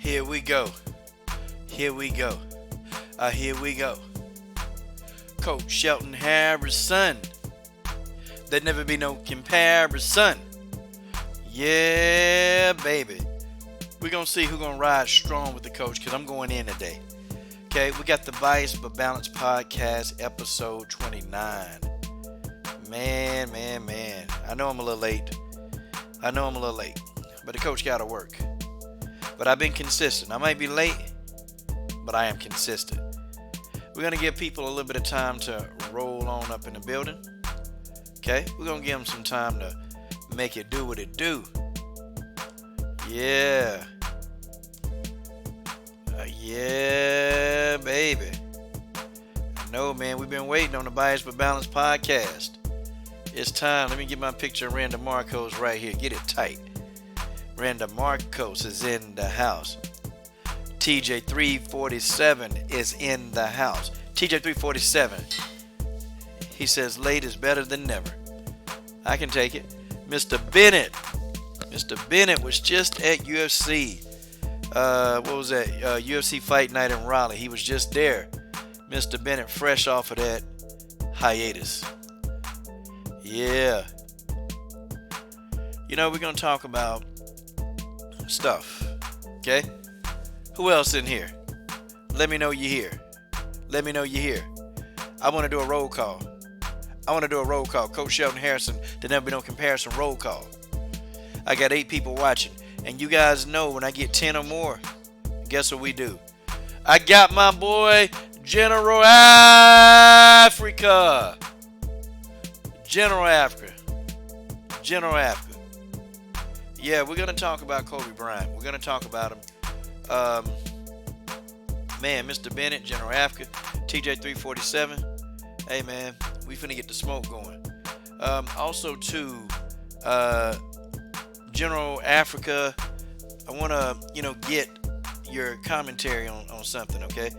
Here we go. Here we go. Here we go. Coach Shelton Harrison. There never be no comparison. Yeah, baby. We're going to see who's going to ride strong with the coach because I'm going in today. Okay, we got the Bias but Balance podcast, episode 29. Man. I know I'm a little late. But the coach got to work. But I've been consistent. I might be late, but I am consistent. We're going to give people a little bit of time to roll on up in the building. Okay, we're going to give them some time to make it do what it do. Yeah. Yeah, baby. I know, man. We've been waiting on the Bias but Balance podcast. It's time. Let me get my picture of Randa Marcos right here. Get it tight. Randa Marcos is in the house. TJ 347 is in the house. TJ 347. He says late is better than never. I can take it. Mr. Bennett. Mr. Bennett was just at UFC. What was that? UFC Fight Night in Raleigh. He was just there. Mr. Bennett fresh off of that hiatus. Yeah. You know, we're going to talk about stuff. Okay? Who else in here? Let me know you're here. Let me know you're here. I want to do a roll call. Coach Shelton Harrison, there never be no comparison roll call. I got 8 people watching. And you guys know when I get 10 or more, guess what we do? I got my boy, General Africa. General Africa. Yeah, we're going to talk about Kobe Bryant. We're going to talk about him. Man, Mr. Bennett, General Africa, TJ 347. Hey, man, we finna get the smoke going. Also, too, General Africa, I want to, get your commentary on something, okay?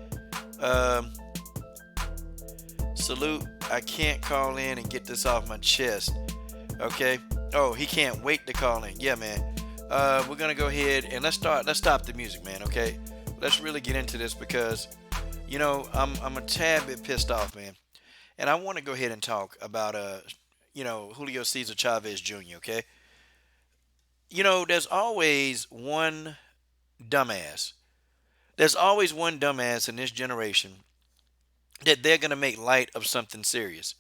Salute, I can't call in and get this off my chest, okay? Oh, he can't wait to call in. Yeah, man. We're going to go ahead and let's stop the music, man, okay? Let's really get into this because, I'm a tad bit pissed off, man. And I want to go ahead and talk about, Julio Cesar Chavez Jr., okay? There's always one dumbass. There's always one dumbass in this generation that they're going to make light of something serious.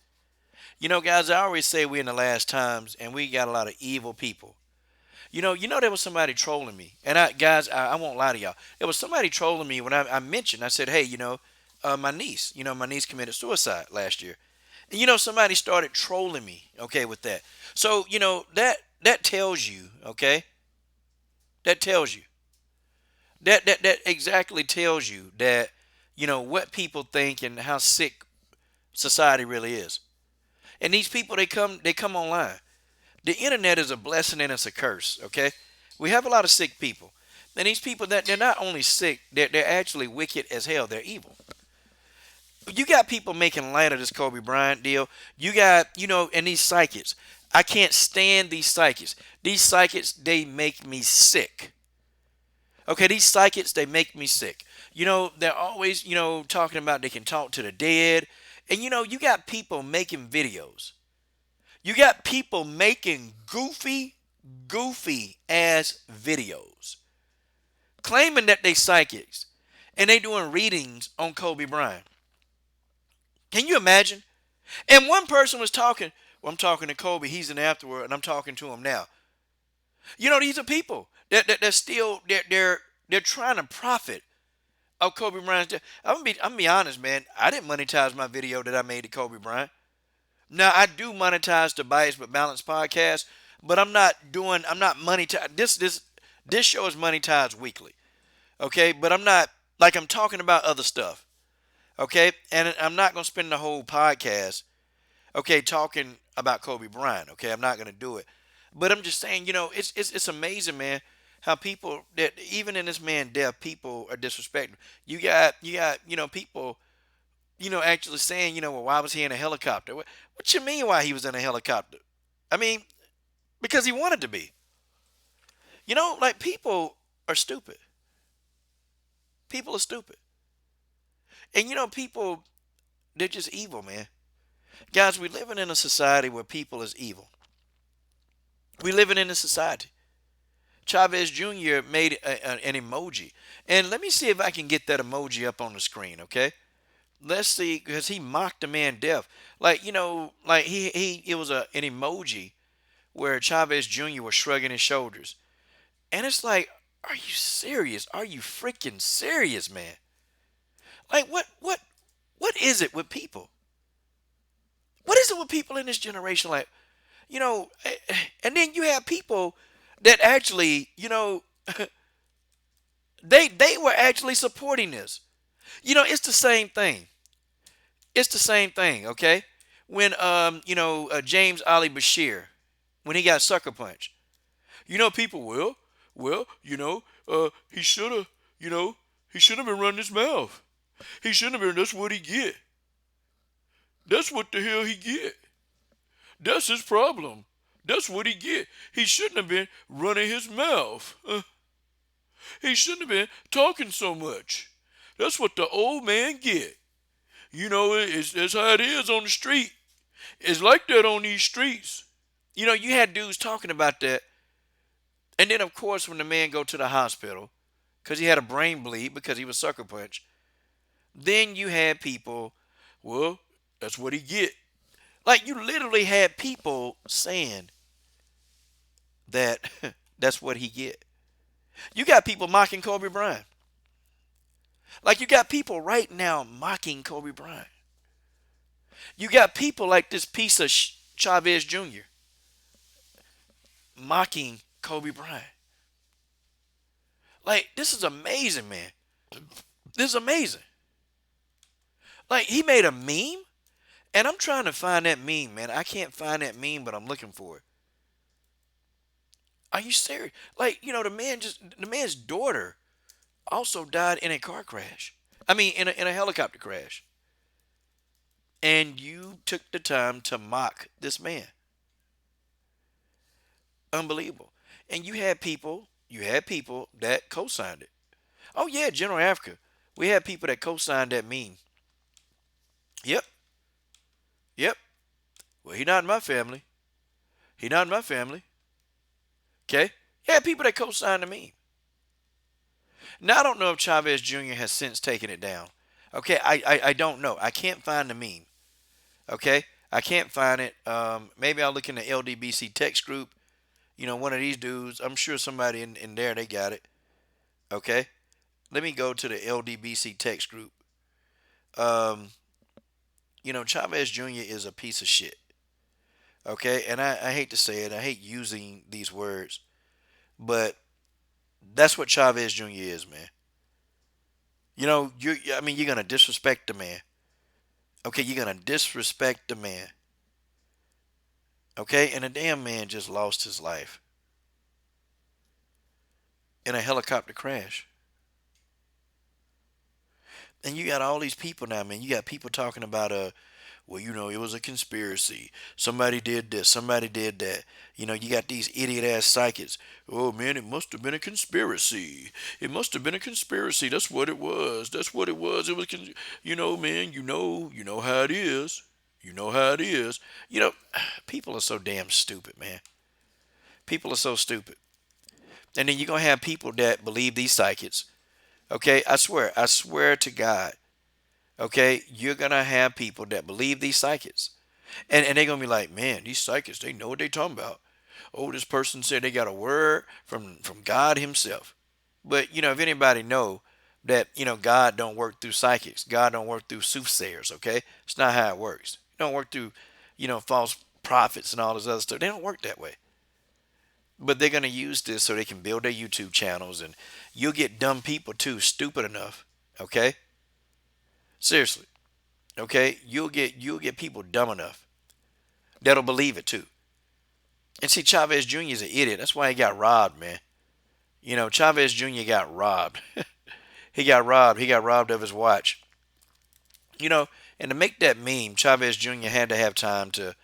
Guys, I always say we're in the last times and we got a lot of evil people. There was somebody trolling me. And I won't lie to y'all. There was somebody trolling me when I mentioned, I said, hey, my niece committed suicide last year. And, somebody started trolling me, okay, with that. So, that tells you, okay? That tells you. That exactly tells you that, what people think and how sick society really is. And these people, they come online. The internet is a blessing and it's a curse, okay? We have a lot of sick people. And these people, that they're not only sick, they're actually wicked as hell. They're evil. You got people making light of this Kobe Bryant deal. You got, and these psychics. I can't stand these psychics. These psychics, they make me sick. Okay, these psychics, they make me sick. They're always, talking about they can talk to the dead. And, you got people making videos. You got people making goofy ass videos. Claiming that they psychics. And they doing readings on Kobe Bryant. Can you imagine? And one person was talking. Well, I'm talking to Kobe. He's in afterward, and I'm talking to him now. These are people that still they're trying to profit of Kobe Bryant's death. I'm gonna be honest, man. I didn't monetize my video that I made to Kobe Bryant. Now I do monetize the Bias but Balance podcast, but I'm not monetized. This show is monetized weekly, okay? But I'm not I'm talking about other stuff, okay? And I'm not gonna spend the whole podcast, okay, talking about Kobe Bryant, okay? I'm not gonna do it, but I'm just saying, it's amazing, man, how people that even in this man's death, people are disrespecting. You got people, actually saying, well, why was he in a helicopter? What you mean why he was in a helicopter? I mean, because he wanted to be. People are stupid. People are stupid. And people, they're just evil, man. Guys, we're living in a society where people is evil. We living in a society. Chavez Jr. made an emoji. And let me see if I can get that emoji up on the screen, okay? Let's see, because he mocked the man deaf. Like, like it was an emoji where Chavez Jr. was shrugging his shoulders. And it's like, are you serious? Are you freaking serious, man? Like, what is it with people? What is it with people in this generation? Like, and then you have people that actually, they were actually supporting this. It's the same thing. It's the same thing, okay? When James Ali Bashir, when he got sucker punched, people he should have, he shouldn't have been running his mouth. He shouldn't have been. That's what he get. That's what the hell he get. That's his problem. That's what he get. He shouldn't have been running his mouth. He shouldn't have been talking so much. That's what the old man get. That's how it is on the street. It's like that on these streets. You had dudes talking about that. And then, of course, when the man go to the hospital, because he had a brain bleed because he was sucker punched, then you had people, well, that's what he get. Like, you literally had people saying that that's what he get. You got people mocking Kobe Bryant. Like, you got people right now mocking Kobe Bryant. You got people like this piece of Chavez Jr. mocking Kobe Bryant. Like, this is amazing, man. This is amazing. Like, he made a meme, and I'm trying to find that meme, man. I can't find that meme, but I'm looking for it. Are you serious? Like, the man's daughter also died in a car crash. I mean, in a helicopter crash. And you took the time to mock this man. Unbelievable. And you had people that co-signed it. Oh yeah, General Africa. We had people that co-signed that meme. Yep. Yep. Well, he not in my family. He not in my family. Okay? Yeah, people that co-signed the meme. Now I don't know if Chavez Jr. has since taken it down. Okay, I don't know. I can't find the meme. Okay? I can't find it. Maybe I'll look in the LDBC text group. One of these dudes. I'm sure somebody in there, they got it. Okay? Let me go to the LDBC text group. Um, Chavez Jr. is a piece of shit. Okay? And I hate to say it. I hate using these words. But that's what Chavez Jr. is, man. You're going to disrespect the man. Okay? You're going to disrespect the man. Okay? And the damn man just lost his life in a helicopter crash. And you got all these people now, man. You got people talking about well, it was a conspiracy. Somebody did this, somebody did that. You got these idiot ass psychics. Oh man, it must have been a conspiracy. It must have been a conspiracy. That's what it was. That's what it was. It was, man. You know how it is. You know how it is. People are so damn stupid, man. People are so stupid. And then you're gonna have people that believe these psychics. Okay, I swear to God. Okay, you're gonna have people that believe these psychics, and they're gonna be like, man, these psychics, they know what they talking about. Oh, this person said they got a word from God Himself. But if anybody know that God don't work through psychics, God don't work through soothsayers. Okay, it's not how it works. It don't work through false prophets and all this other stuff. They don't work that way. But they're gonna use this so they can build their YouTube channels, and you'll get dumb people too, stupid enough. Okay, seriously. Okay, you'll get people dumb enough that'll believe it too. And see, Chavez Jr. is an idiot. That's why he got robbed, man. Chavez Jr. got robbed. He got robbed. He got robbed of his watch. And to make that meme, Chavez Jr. had to have time to,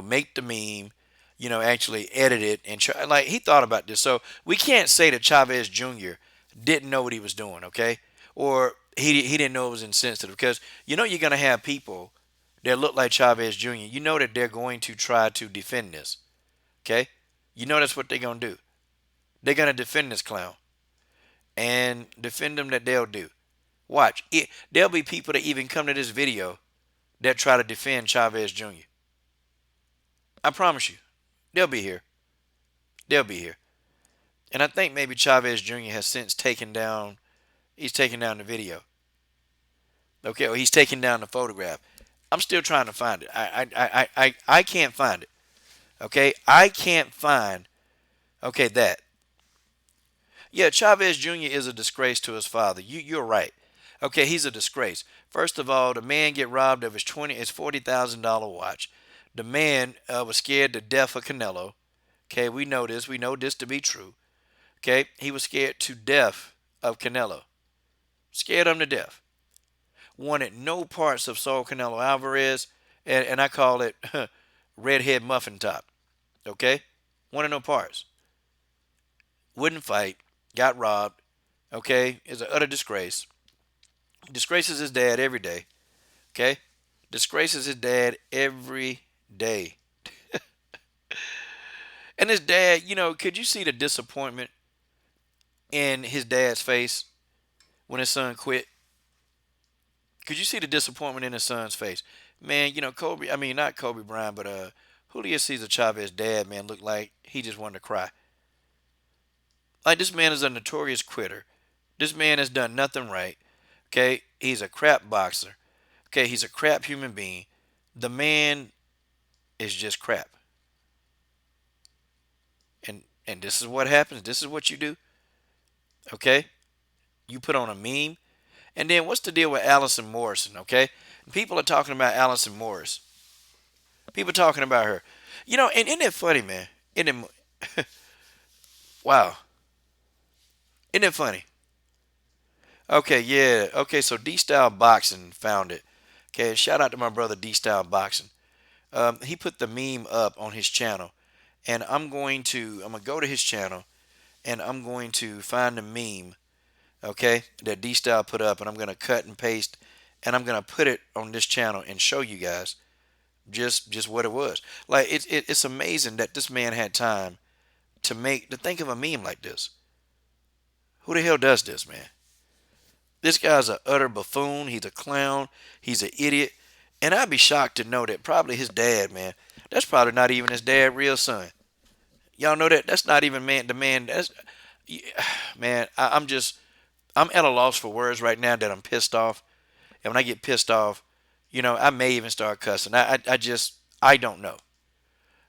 make the meme, actually edit it and try. Like, he thought about this. So we can't say that Chavez Jr. didn't know what he was doing, okay? or he didn't know it was insensitive. Because you're gonna have people that look like Chavez Jr. You know that they're going to try to defend this. Okay, that's what they're gonna do. They're gonna defend this clown and defend them that they'll do. Watch it. There'll be people that even come to this video that try to defend Chavez Jr. I promise you, they'll be here. They'll be here. And I think maybe Chavez Jr. has since taken down. He's taken down the video. Okay, or he's taken down the photograph. I'm still trying to find it. I can't find it. Okay, I can't find. Okay, that. Yeah, Chavez Jr. is a disgrace to his father. You're right. Okay, he's a disgrace. First of all, the man get robbed of his $40,000 watch. The man was scared to death of Canelo. Okay, we know this. We know this to be true. Okay, he was scared to death of Canelo. Scared him to death. Wanted no parts of Saul Canelo Alvarez, and I call it redhead muffin top. Okay, wanted no parts. Wouldn't fight. Got robbed. Okay, is an utter disgrace. Disgraces his dad every day. Okay, disgraces his dad every day. And his dad, could you see the disappointment in his dad's face when his son quit? Could you see the disappointment in his son's face? Man, Kobe, I mean, not Kobe Bryant, but Julio Cesar Chavez dad, man, looked like he just wanted to cry. Like, this man is a notorious quitter. This man has done nothing right. Okay, he's a crap boxer. Okay, he's a crap human being. The man is just crap. And this is what happens. This is what you do. Okay, you put on a meme. And then what's the deal with Allison Morrison? Okay, people are talking about Allison Morris. People talking about her. And isn't it funny, man? Isn't it, wow. Isn't it funny? Okay, yeah. Okay, so D Style Boxing found it. Okay, shout out to my brother D Style Boxing. He put the meme up on his channel, and I'm gonna go to his channel, and I'm going to find the meme. Okay, that D Style put up, and I'm gonna cut and paste, and I'm gonna put it on this channel and show you guys just what it was. Like it's amazing that this man had time to think of a meme like this. Who the hell does this, man? This guy's a utter buffoon. He's a clown. He's an idiot. And I'd be shocked to know that probably his dad, man, that's probably not even his dad, real son. Y'all know that? That's not even the man. That's, man, I'm at a loss for words right now that I'm pissed off. And when I get pissed off, I may even start cussing. I don't know.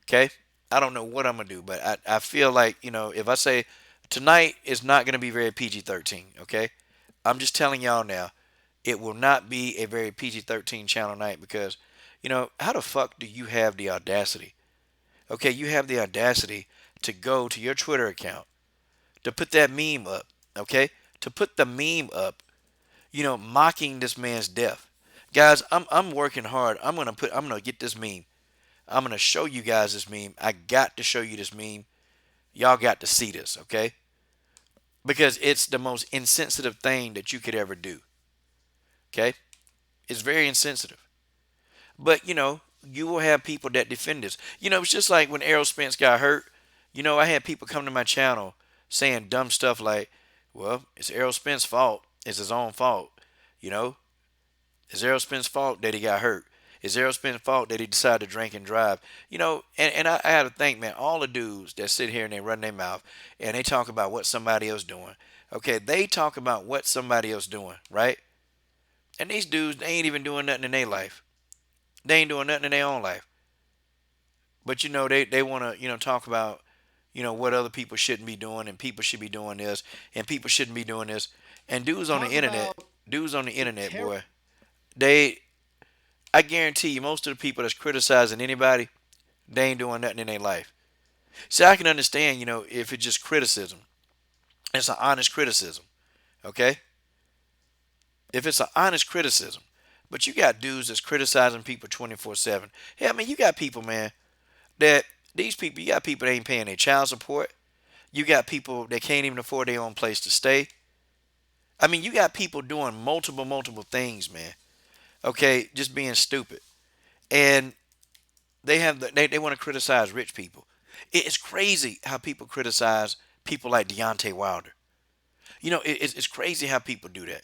Okay? I don't know what I'm going to do. But I feel like, if I say tonight is not going to be very PG-13, okay? I'm just telling y'all now, it will not be a very PG-13 channel night because, how the fuck do you have the audacity? Okay, you have the audacity to go to your Twitter account, to put that meme up, okay? To put the meme up, mocking this man's death. Guys, I'm working hard. I'm gonna get this meme. I'm gonna show you guys this meme. I got to show you this meme. Y'all got to see this, okay? Because it's the most insensitive thing that you could ever do. Okay? It's very insensitive. But, you will have people that defend this. It's just like when Errol Spence got hurt. I had people come to my channel saying dumb stuff like, well, it's Errol Spence's fault. It's his own fault. You know? It's Errol Spence's fault that he got hurt. It's Errol Spence's fault that he decided to drink and drive. And I had to think, man, all the dudes that sit here and they run their mouth and they talk about what somebody else doing. Okay, they talk about what somebody else doing, right? And these dudes, they ain't even doing nothing in their life. They ain't doing nothing in their own life. But they want to, talk about, what other people shouldn't be doing and people should be doing this and people shouldn't be doing this. And dudes on the internet, boy, they I guarantee you most of the people that's criticizing anybody, they ain't doing nothing in their life. See, I can understand, if it's just criticism. It's an honest criticism. Okay? If it's an honest criticism. But you got dudes that's criticizing people 24/7. Hey, I mean, you got people, man, that you got people that ain't paying their child support. You got people that can't even afford their own place to stay. I mean, you got people doing multiple things, man. Okay, just being stupid, and they want to criticize rich people. It's crazy how people criticize people like Deontay Wilder. It's crazy how people do that.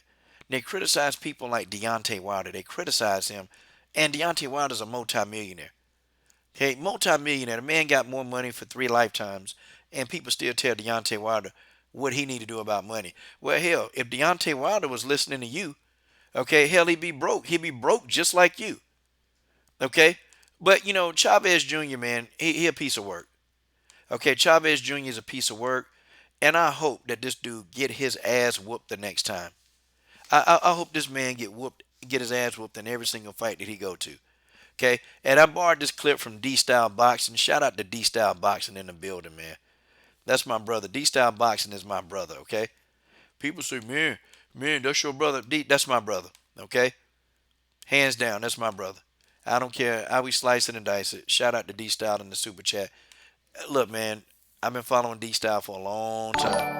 They criticize people like Deontay Wilder. They criticize him, and Deontay Wilder's a multimillionaire. Okay, multimillionaire. The man got more money for 3 lifetimes, and people still tell Deontay Wilder what he need to do about money. Well, hell, if Deontay Wilder was listening to you, okay, hell, he'd be broke. He'd be broke just like you. Okay, but Chavez Jr. Man, he a piece of work. Okay, Chavez Jr. is a piece of work, and I hope that this dude get his ass whooped the next time. I hope this man get his ass whooped in every single fight that he go to. Okay, and I borrowed this clip from D Style Boxing. Shout out to D Style Boxing in the building, man. That's my brother. D Style Boxing is my brother. Okay, people say, man, that's your brother. That's my brother. Okay, hands down, that's my brother. I don't care how we slice it and dice it. Shout out to D Style in the super chat. Look, man, I've been following D Style for a long time.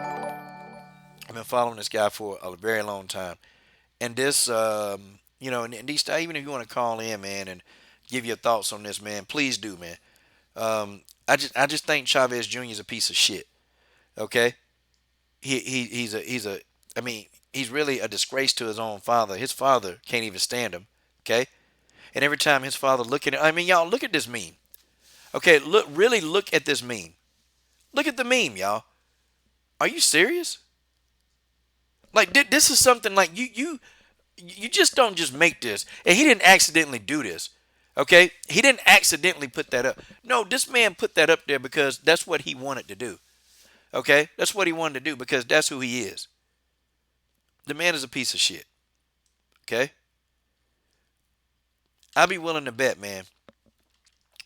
I've been following this guy for a very long time. And this, and D Style, even if you want to call in, man, and give your thoughts on this, man, please do, man. I just think Chavez Jr. is a piece of shit. Okay, he's a I mean he's really a disgrace to his own father. His father can't even stand him. Okay, and every time his father look at it, I mean, y'all look at this meme. Okay, look at this meme. Look at the meme, y'all. Are you serious? Like this is something like you just don't just make this. And he didn't accidentally do this. Okay? He didn't accidentally put that up. No, this man put that up there because that's what he wanted to do. Okay? That's what he wanted to do because that's who he is. The man is a piece of shit. Okay? I'd be willing to bet, man.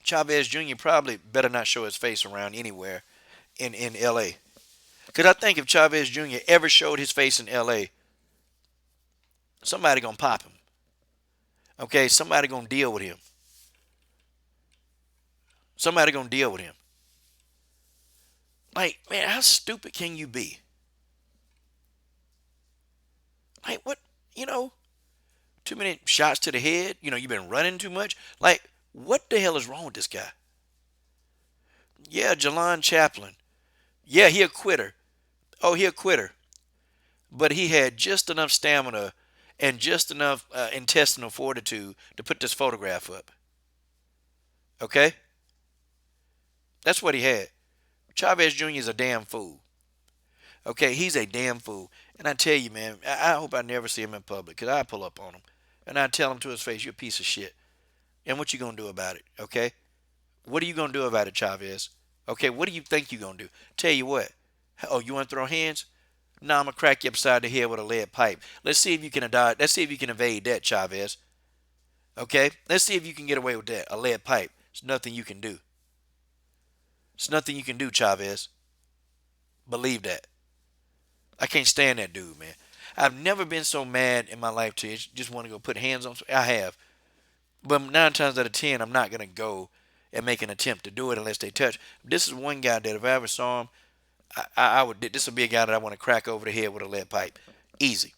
Chavez Jr. probably better not show his face around anywhere in LA. Because I think if Chavez Jr. ever showed his face in LA, somebody gonna pop him. Okay? Somebody gonna deal with him. Somebody gonna deal with him. Like, man, how stupid can you be? Like, what? Too many shots to the head. You've been running too much. Like, what the hell is wrong with this guy? Yeah, Jalon Chaplin. Yeah, he a quitter. Oh, he a quitter. But he had just enough stamina and just enough intestinal fortitude to put this photograph up. Okay? That's what he had. Chavez Jr. is a damn fool. Okay, he's a damn fool. And I tell you, man, I hope I never see him in public because I pull up on him. And I tell him to his face, you're a piece of shit. And what you going to do about it, okay? What are you going to do about it, Chavez? Okay, what do you think you're going to do? Tell you what. Oh, you want to throw hands? No, I'm going to crack you upside the head with a lead pipe. Let's see if you can Let's see if you can evade that, Chavez. Okay? Let's see if you can get away with that. A lead pipe. It's nothing you can do. It's nothing you can do, Chavez. Believe that. I can't stand that dude, man. I've never been so mad in my life to just want to go put hands on. I have. But 9 times out of 10, I'm not going to go and make an attempt to do it unless they touch. This is one guy that if I ever saw him, I would. This would be a guy that I want to crack over the head with a lead pipe. Easy.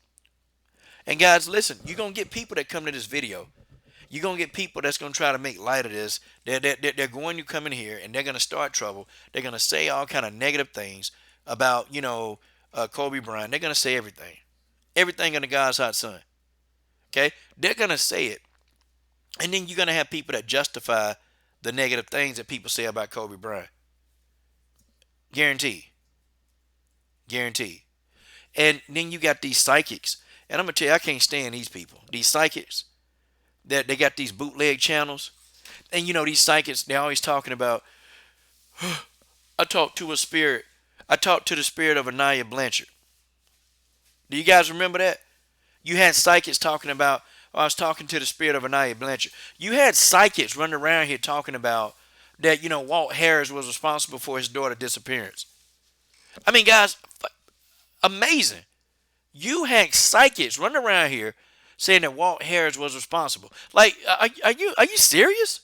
And guys, listen, you're going to get people that come to this video. You're going to get people that's going to try to make light of this. They're going to come in here and they're going to start trouble. They're going to say all kind of negative things about, Kobe Bryant. They're going to say everything. Everything under God's hot sun. Okay? They're going to say it. And then you're going to have people that justify the negative things that people say about Kobe Bryant. Guaranteed. Guaranteed. And then you got these psychics. And I'm going to tell you, I can't stand these people. These psychics, that they got these bootleg channels. And these psychics, they're always talking about, I talked to a spirit. I talked to the spirit of Anaya Blanchard. Do you guys remember that? You had psychics talking about, I was talking to the spirit of Anaya Blanchard. You had psychics running around here talking about that, Walt Harris was responsible for his daughter's disappearance. I mean, guys, amazing. You had psychics running around here saying that Walt Harris was responsible. Like, are you serious?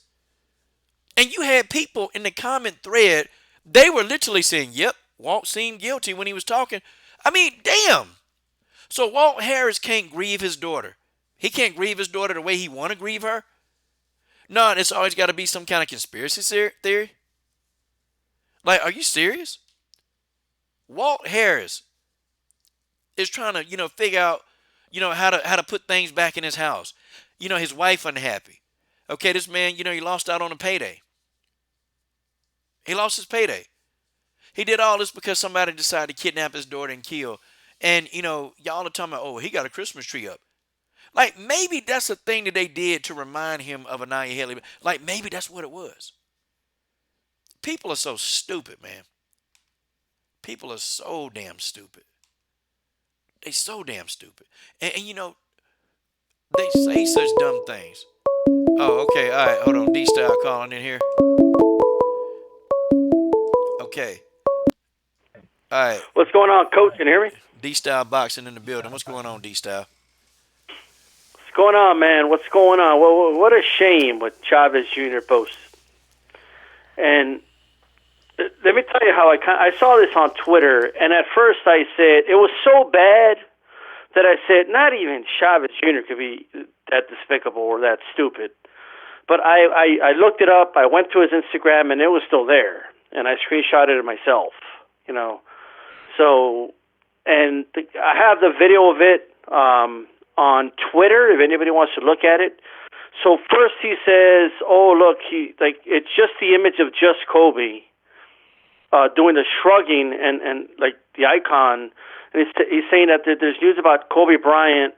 And you had people in the comment thread, they were literally saying, yep, Walt seemed guilty when he was talking. I mean, damn. So Walt Harris can't grieve his daughter. He can't grieve his daughter the way he want to grieve her. No, it's always got to be some kind of conspiracy theory. Like, are you serious? Walt Harris is trying to, figure out, how to put things back in his house. His wife unhappy. Okay, this man, he lost out on a payday. He lost his payday. He did all this because somebody decided to kidnap his daughter and kill. And, y'all are talking about, oh, he got a Christmas tree up. Like, maybe that's a thing that they did to remind him of Anaya Haley. Like, maybe that's what it was. People are so stupid, man. People are so damn stupid. They so damn stupid. And they say such dumb things. Oh, okay. All right. Hold on. D-Style calling in here. Okay. All right. What's going on, Coach? Can you hear me? D-Style boxing in the building. What's going on, D-Style? What's going on, man? What's going on? Well, what a shame what Chavez Jr. posted. And let me tell you how I saw this on Twitter, and at first I said it was so bad that I said not even Chavez Jr. could be that despicable or that stupid. But I looked it up. I went to his Instagram, and it was still there, and I screenshotted it myself. So, and I have the video of it on Twitter if anybody wants to look at it. So first he says, "Oh look, it's just the image of just Kobe doing the shrugging and like the icon." And he's saying that there's news about Kobe Bryant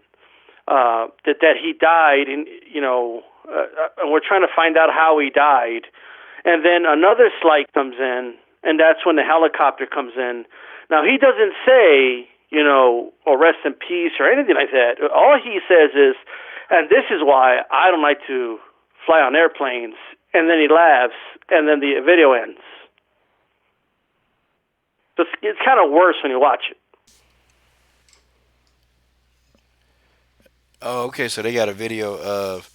that he died, and and we're trying to find out how he died. And then another slide comes in, and that's when the helicopter comes in. Now, he doesn't say, oh, rest in peace or anything like that. All he says is, and this is why I don't like to fly on airplanes. And then he laughs, and then the video ends. So it's kind of worse when you watch it. Oh, okay. So they got a video of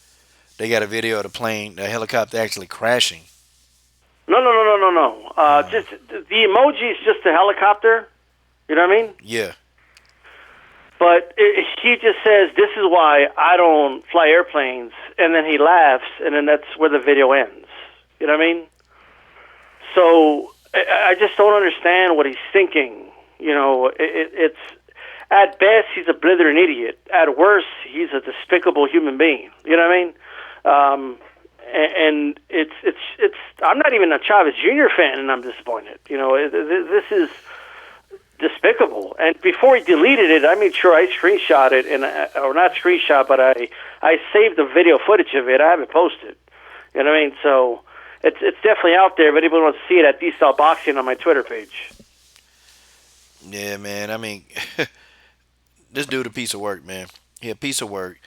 the plane, the helicopter actually crashing. No. Just the emoji is just the helicopter. You know what I mean? Yeah. But he just says, "This is why I don't fly airplanes," and then he laughs, and then that's where the video ends. You know what I mean? So I just don't understand what he's thinking. It's at best he's a blithering idiot. At worst, he's a despicable human being. You know what I mean? And it's I'm not even a Chavez Jr. fan, and I'm disappointed. This is despicable. And before he deleted it, I made sure I screenshot it, or not screenshot, but I saved the video footage of it. I haven't posted. You know what I mean? So it's definitely out there. If anybody wants to see it, at D-Style Boxing on my Twitter page. Yeah, man. I mean, this dude a piece of work, man. He a piece of work.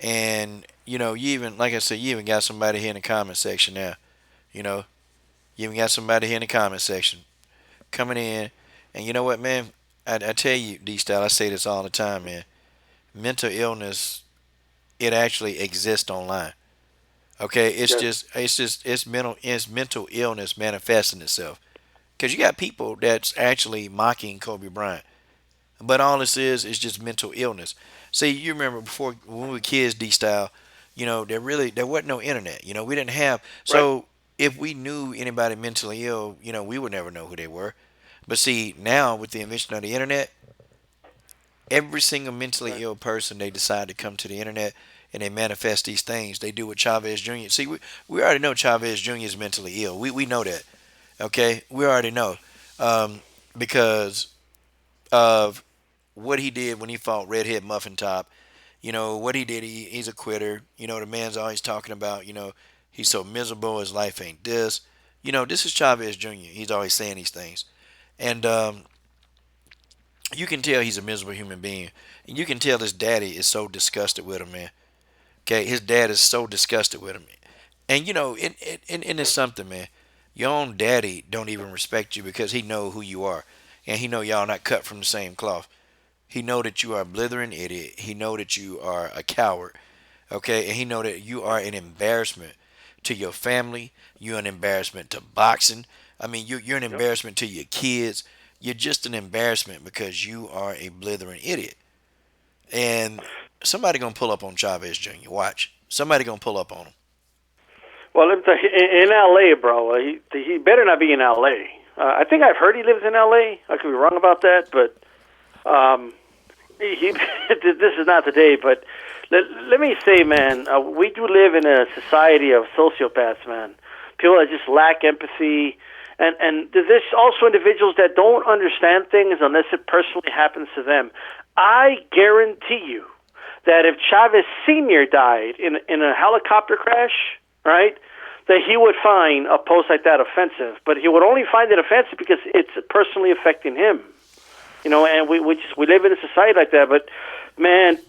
And, you even, like I said, you even got somebody here in the comment section now. You even got somebody here in the comment section coming in. And you know what, man? I tell you, D-Style, I say this all the time, man. Mental illness, it actually exists online. Okay, it's mental illness manifesting itself. Because you got people that's actually mocking Kobe Bryant. But all this is just mental illness. See, you remember before when we were kids, D-Style, there wasn't no internet. We didn't have. So Right. if we knew anybody mentally ill, we would never know who they were. But see, now with the invention of the internet, every single mentally Right. ill person, they decide to come to the internet and they manifest these things. They do with Chavez Jr. See, we already know Chavez Jr. is mentally ill. We know that. Okay? We already know. Because of what he did when he fought Redhead Muffin Top. What he did, he's a quitter. The man's always talking about, he's so miserable, his life ain't this. This is Chavez Jr. He's always saying these things. And you can tell he's a miserable human being. And you can tell his daddy is so disgusted with him, man. Okay, his dad is so disgusted with him. And it's something, man. Your own daddy don't even respect you because he know who you are. And he know y'all not cut from the same cloth. He know that you are a blithering idiot. He know that you are a coward. Okay, and he know that you are an embarrassment to your family. You're an embarrassment to boxing. I mean, you're an Yep. embarrassment to your kids. You're just an embarrassment because you are a blithering idiot. and somebody gonna pull up on Chavez Jr. Watch, somebody gonna pull up on him. Well, let me tell you, in L.A., bro, he better not be in L.A. I think I've heard he lives in L.A. I could be wrong about that, but this is not the day. But let me say, man, we do live in a society of sociopaths, man. People that just lack empathy. And there's also individuals that don't understand things unless it personally happens to them. I guarantee you that if Chavez Sr. died in a helicopter crash, right, that he would find a post like that offensive. But he would only find it offensive because it's personally affecting him. And we live in a society like that. But, man,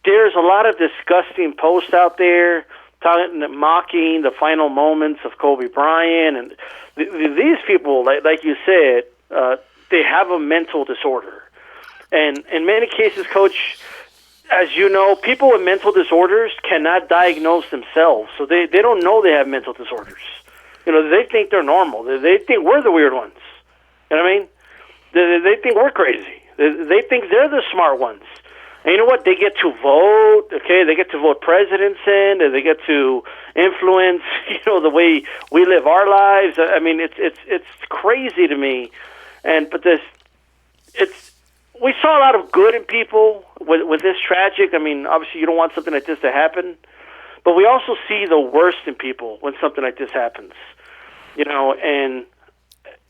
there's a lot of disgusting posts out there mocking the final moments of Kobe Bryant. And these people, like you said, they have a mental disorder. And in many cases, Coach, as you know, people with mental disorders cannot diagnose themselves. So they don't know they have mental disorders. They think they're normal. They think we're the weird ones. You know what I mean? They think we're crazy. They think they're the smart ones. And you know what? They get to vote. Okay, they get to vote presidents in, and they get to influence. The way we live our lives. I mean, it's crazy to me. We saw a lot of good in people with this tragic. I mean, obviously, you don't want something like this to happen, but we also see the worst in people when something like this happens. And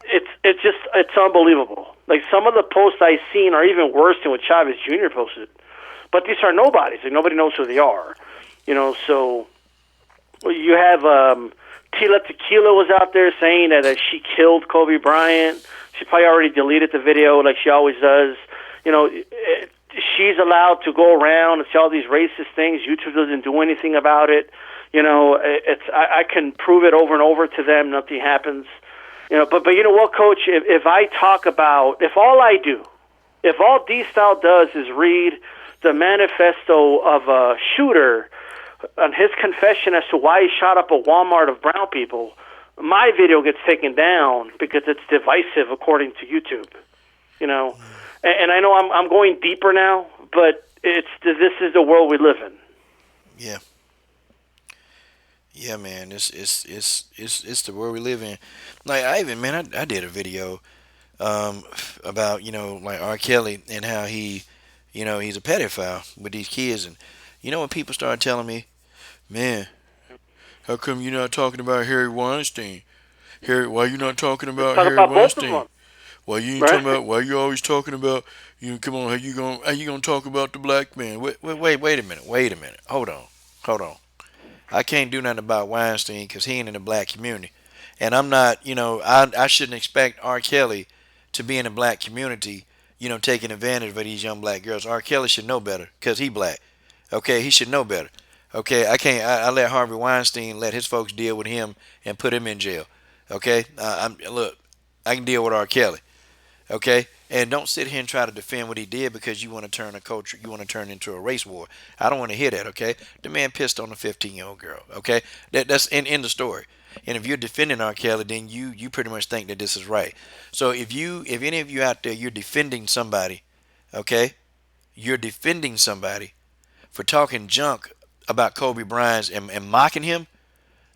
it's unbelievable. Like, some of the posts I've seen are even worse than what Chavez Jr. posted. But these are nobodies. Like, nobody knows who they are. So you have Tila Tequila was out there saying that she killed Kobe Bryant. She probably already deleted the video like she always does. She's allowed to go around and say all these racist things. YouTube doesn't do anything about it. I can prove it over and over to them. Nothing happens. But you know what, Coach? If all D-Style does is read the manifesto of a shooter on his confession as to why he shot up a Walmart of brown people, my video gets taken down because it's divisive according to YouTube. And I know I'm going deeper now, but this is the world we live in. Yeah. Yeah, man, it's the world we live in. Like, I did a video about, like, R. Kelly and how he's a pedophile with these kids. And when people started telling me, man, how come you're not talking about Harry Weinstein? Why you not talking about Talk Harry about both of Weinstein? them. Why you ain't Right? talking about? Why you always talking about? Come on, how you gonna talk about the black man? Wait a minute. Hold on. I can't do nothing about Weinstein because he ain't in the black community, and I'm not. I shouldn't expect R. Kelly to be in the black community. Taking advantage of these young black girls. R. Kelly should know better because he black. Okay, he should know better. Okay, I can't. I let Harvey Weinstein let his folks deal with him and put him in jail. Okay, look, I can deal with R. Kelly. Okay, and don't sit here and try to defend what he did because you want to turn a culture, you want to turn into a race war. I don't want to hear that. Okay, the man pissed on a 15-year-old girl. Okay, that's in the story. And if you're defending R. Kelly, then you pretty much think that this is right. So if any of you out there, you're defending somebody, okay, you're defending somebody for talking junk about Kobe Bryant and mocking him,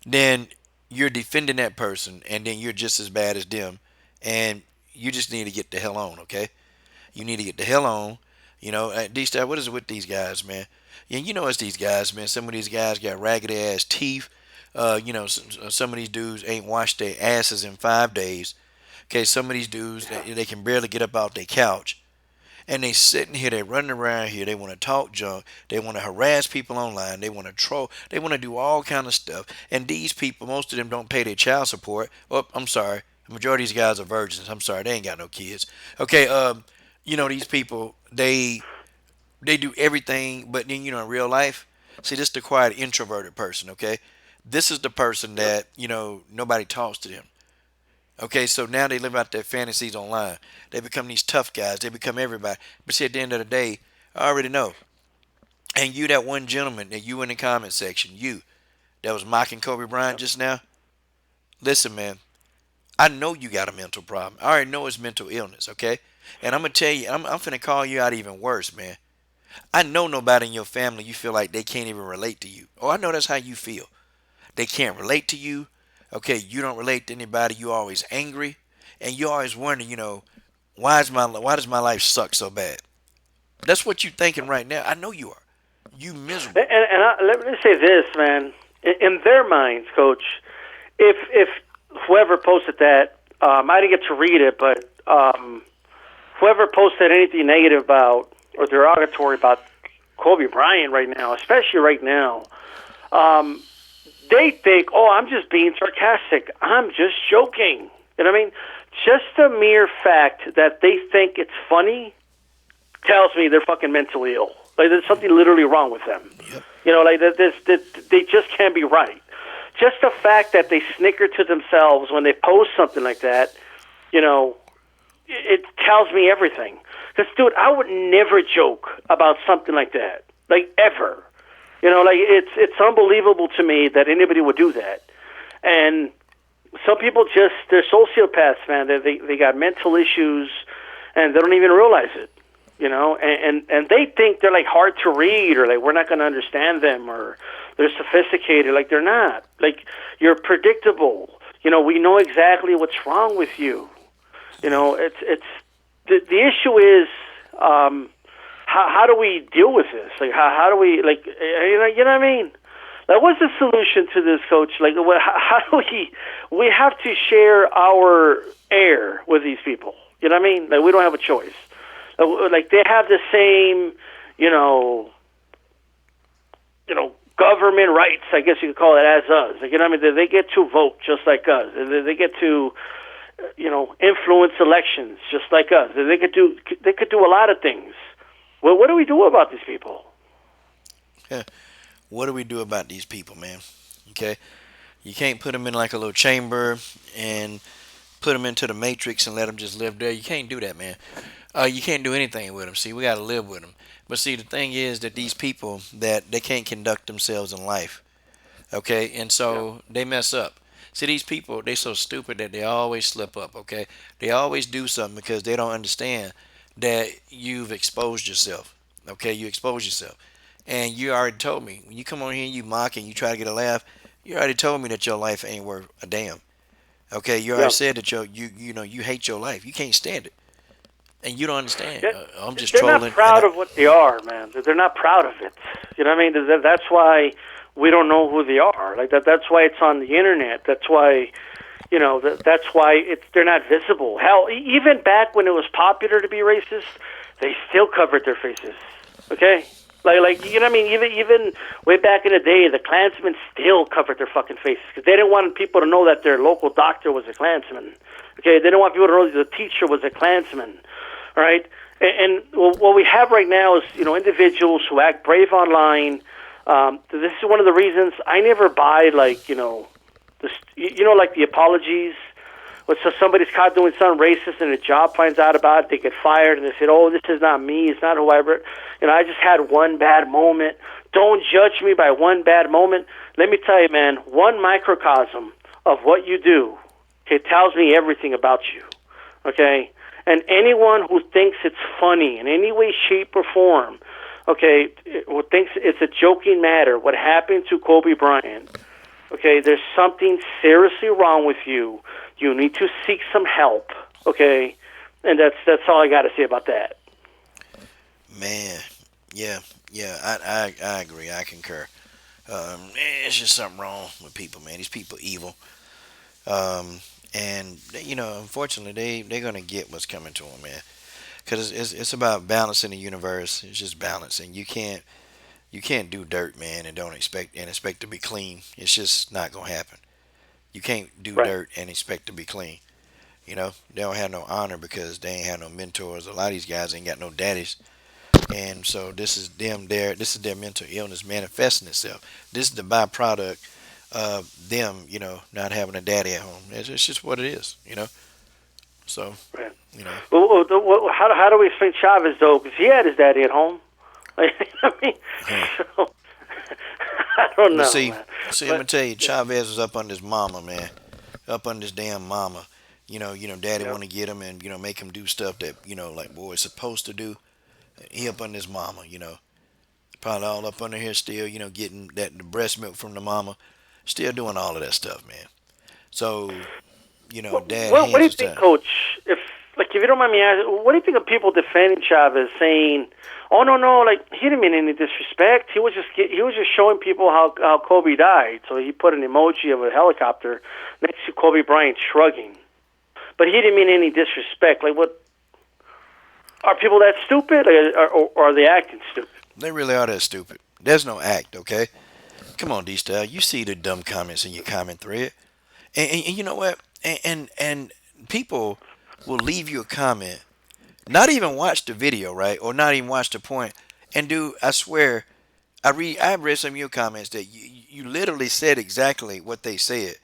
then you're defending that person, and then you're just as bad as them, and you just need to get the hell on, okay? You need to get the hell on. D-Star, what is it with these guys, man? Yeah, it's these guys, man. Some of these guys got ragged ass teeth. Some of these dudes ain't washed their asses in 5 days. Okay, some of these dudes, they can barely get up off their couch. And they sitting here, they running around here, they want to talk junk, they want to harass people online, they want to troll, they want to do all kind of stuff. And these people, most of them don't pay their child support. Oh, I'm sorry, the majority of these guys are virgins. I'm sorry, they ain't got no kids. Okay, these people, they do everything, but then in real life, see, this is the quiet introverted person. Okay, this is the person Yep. that nobody talks to them. Okay, so now they live out their fantasies online. They become these tough guys. They become everybody. But see, at the end of the day, I already know. And you, that one gentleman that you in the comment section, you that was mocking Kobe Bryant Yep. just now, listen, man, I know you got a mental problem. I already know it's mental illness, okay? And I'm going to tell you, I'm finna call you out even worse, man. I know nobody in your family you feel like they can't even relate to you. Oh, I know that's how you feel. They can't relate to you. Okay, you don't relate to anybody. You always angry, and you always wonder, why does my life suck so bad? That's what you thinking right now. I know you are. You miserable. Let me say this, man. In their minds, Coach, if whoever posted that, I didn't get to read it, but whoever posted anything negative about or derogatory about Kobe Bryant right now, especially right now, they think, oh, I'm just being sarcastic. I'm just joking. You know what I mean? Just the mere fact that they think it's funny tells me they're fucking mentally ill. Like there's something literally wrong with them. Yep. Like they just can't be right. Just the fact that they snicker to themselves when they post something like that, it tells me everything. Because, dude, I would never joke about something like that, like ever. It's unbelievable to me that anybody would do that. And some people they're sociopaths, man. They got mental issues, and they don't even realize it. And they think they're like hard to read, or like we're not going to understand them, or they're sophisticated. Like they're not. Like you're predictable. We know exactly what's wrong with you. It's the issue is how do we deal with this? Like how do we you know what I mean? Like what's the solution to this, Coach? Like how do we have to share our air with these people? You know what I mean? Like we don't have a choice. Like they have the same, government rights, I guess you could call it, as us. Like, I mean? They get to vote just like us. They get to, influence elections just like us. They could do a lot of things. Well, what do we do about these people? Yeah. What do we do about these people, man? Okay, you can't put them in like a little chamber and put them into the matrix and let them just live there. You can't do that, man. You can't do anything with them. See, we got to live with them. But see, the thing is that these people that they can't conduct themselves in life. Okay, and so they mess up. See, these people, they so stupid that they always slip up. Okay, they always do something because they don't understand that you've exposed yourself. Okay, you expose yourself, and you already told me when you come on here and you mock and you try to get a laugh. You already told me that your life ain't worth a damn. Okay, you already said that you hate your life. You can't stand it. And you don't understand. I'm just they're trolling. They're not proud of what they are, man. They're not proud of it. You know what I mean? That's why we don't know who they are. Like that's why it's on the internet. That's why, that's why they're not visible. Hell, even back when it was popular to be racist, they still covered their faces. Okay? Like you know what I mean? Even way back in the day, the Klansmen still covered their fucking faces because they didn't want people to know that their local doctor was a Klansman. Okay? They didn't want people to know that the teacher was a Klansman. All right, and what we have right now is individuals who act brave online. This is one of the reasons I never buy like the apologies. So somebody's caught doing something racist and the job finds out about it, they get fired, and they said, "Oh, this is not me. It's not who I just had one bad moment. Don't judge me by one bad moment." Let me tell you, man, one microcosm of what you do, tells me everything about you. Okay. And anyone who thinks it's funny in any way, shape, or form, who thinks it's a joking matter, what happened to Kobe Bryant, there's something seriously wrong with you. You need to seek some help, And that's all I got to say about that. Man, yeah, I agree. I concur. It's just something wrong with people, man. These people evil. And unfortunately, they're gonna get what's coming to them, man. Because it's about balancing the universe. It's just balance, and you can't do dirt, man, and expect to be clean. It's just not gonna happen. You can't do dirt and expect to be clean. They don't have no honor because they ain't have no mentors. A lot of these guys ain't got no daddies, and so this is their mental illness manifesting itself. This is the byproduct them, not having a daddy at home. It's just what it is, So, Well, how do we explain Chavez though? Because he had his daddy at home. I mean, so, I don't know. See, I'm gonna tell you, Chavez was up under his mama, man. Up under his damn mama. Daddy want to get him and make him do stuff that like boy is supposed to do. He up under his mama, Probably all up under here still, getting that the breast milk from the mama. Still doing all of that stuff, man. So, dad What do hands you was think, tied. Coach? If you don't mind me asking, what do you think of people defending Chavez, saying, "Oh no, like he didn't mean any disrespect. He was just showing people how Kobe died." So he put an emoji of a helicopter next to Kobe Bryant shrugging, but he didn't mean any disrespect. Like, what are people that stupid, or are they acting stupid? They really are that stupid. There's no act, okay? Come on, D-Style. You see the dumb comments in your comment thread. And you know what? And people will leave you a comment, not even watch the video, right? Or not even watch the point. And I swear, I've read some of your comments that you literally said exactly what they said.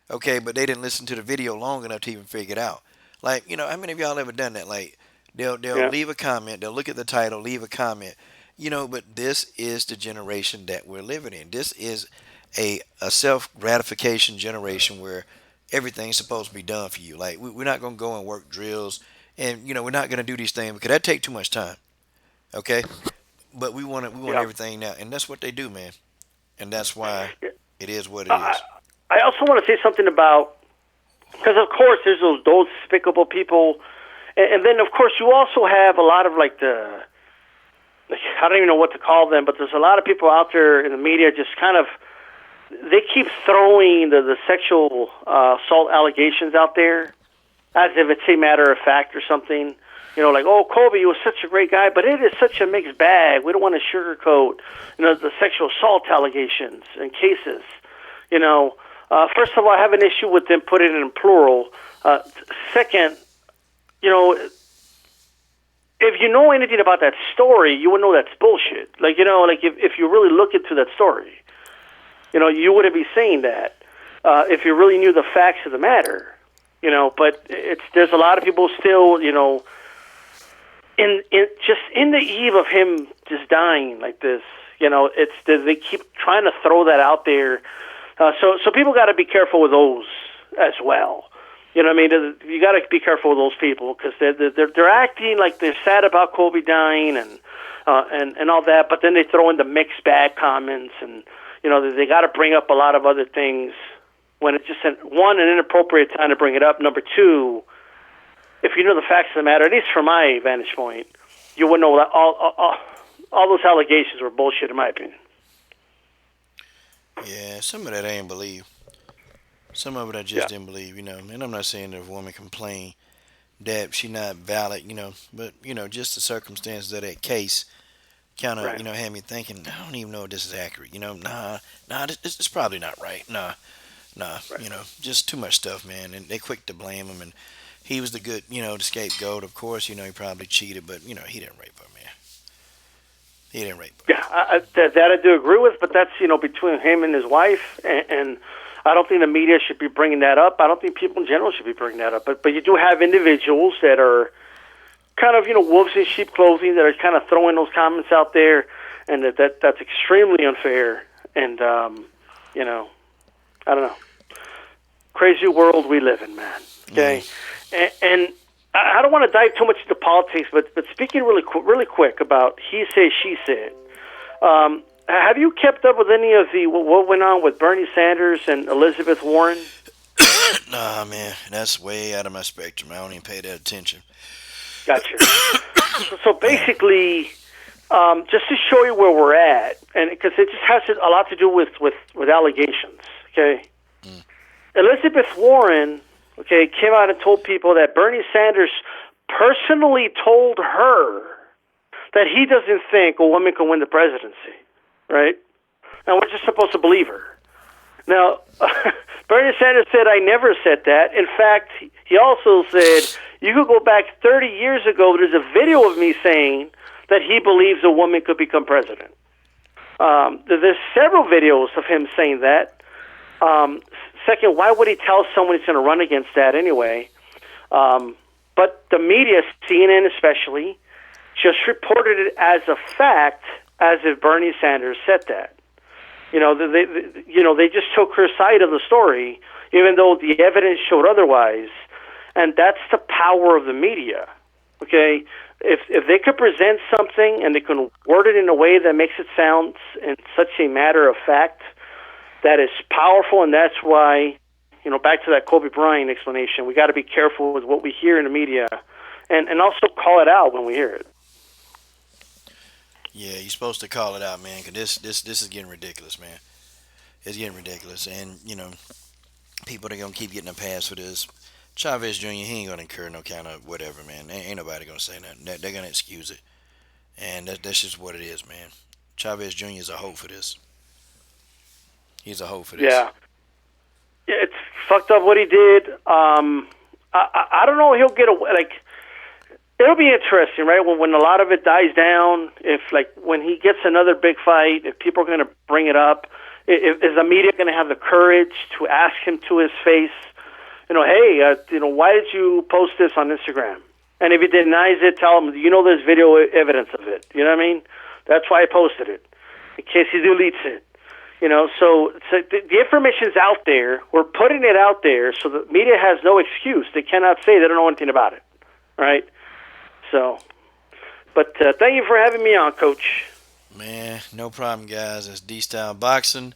Okay, but they didn't listen to the video long enough to even figure it out. Like, how many of y'all ever done that? Like, they'll Yeah, leave a comment, they'll look at the title, leave a comment. But this is the generation that we're living in. This is a self gratification generation where everything's supposed to be done for you. Like, we're not gonna go and work drills, and we're not gonna do these things because that take too much time. Okay, but we want yeah. everything now, and that's what they do, man. And that's why Yeah. it is what it I, is. I also want to say something about, because of course there's those despicable people, and then of course you also have a lot of I don't even know what to call them, but there's a lot of people out there in the media just kind of, they keep throwing the sexual assault allegations out there as if it's a matter of fact or something. Like, oh, Kobe was such a great guy, but it is such a mixed bag. We don't want to sugarcoat, the sexual assault allegations and cases. First of all, I have an issue with them putting it in plural. Second, if you know anything about that story, you would know that's bullshit. If you really look into that story, you wouldn't be saying that if you really knew the facts of the matter. But there's a lot of people still, in the eve of him just dying like this. They keep trying to throw that out there. So people got to be careful with those as well. You know what I mean? You got to be careful with those people because they're acting like they're sad about Kobe dying and all that, but then they throw in the mixed bag comments and they got to bring up a lot of other things when it's just an inappropriate time to bring it up. Number two, if you know the facts of the matter, at least from my vantage point, you would know that all those allegations were bullshit, in my opinion. Yeah, some of that I ain't believe. Some of it I just didn't believe, And I'm not saying that if a woman complain that she not valid, but just the circumstances of that case kind of, Right. had me thinking, I don't even know if this is accurate. This is probably not right. Nah, Right. Just too much stuff, man. And they quick to blame him, and he was the good, the scapegoat. Of course, he probably cheated, but he didn't rape her, man. He didn't rape her. Yeah, that I do agree with, but that's between him and his wife, and I don't think the media should be bringing that up. I don't think people in general should be bringing that up. But you do have individuals that are kind of wolves in sheep clothing that are kind of throwing those comments out there, and that's extremely unfair. And I don't know, crazy world we live in, man. Okay, and I don't want to dive too much into politics, but speaking really quick about he said, she said. Have you kept up with any of what went on with Bernie Sanders and Elizabeth Warren? Nah, man, that's way out of my spectrum. I don't even pay that attention. Gotcha. So basically, just to show you where we're at, and because it just has a lot to do with allegations. Okay, Elizabeth Warren, came out and told people that Bernie Sanders personally told her that he doesn't think a woman can win the presidency. Right? And we're just supposed to believe her. Now, Bernie Sanders said, I never said that. In fact, he also said, you could go back 30 years ago, there's a video of me saying that he believes a woman could become president. There's several videos of him saying that. Second, why would he tell someone he's going to run against that anyway? But the media, CNN especially, just reported it as a fact, as if Bernie Sanders said that. They just took her side of the story, even though the evidence showed otherwise. And that's the power of the media. Okay, if they could present something and they can word it in a way that makes it sound in such a matter of fact that is powerful, and that's why, back to that Kobe Bryant explanation, we got to be careful with what we hear in the media, and also call it out when we hear it. Yeah, you're supposed to call it out, man, because this is getting ridiculous, man. It's getting ridiculous, and people are gonna keep getting a pass for this. Chavez Jr. He ain't gonna incur no kind of whatever, man. Ain't nobody gonna say nothing. They're gonna excuse it, and that's just what it is, man. Chavez Jr. is a hoe for this. He's a hoe for this. Yeah, yeah, it's fucked up what he did. I don't know. He'll get away. Like, it'll be interesting, right? When a lot of it dies down, if like when he gets another big fight, if people are going to bring it up, is the media going to have the courage to ask him to his face? Hey, why did you post this on Instagram? And if he denies it, tell him, there's video evidence of it. You know what I mean? That's why I posted it, in case he deletes it. So the information's out there. We're putting it out there, so the media has no excuse. They cannot say they don't know anything about it, right? So, but thank you for having me on, Coach. Man, no problem, guys. It's D Style Boxing.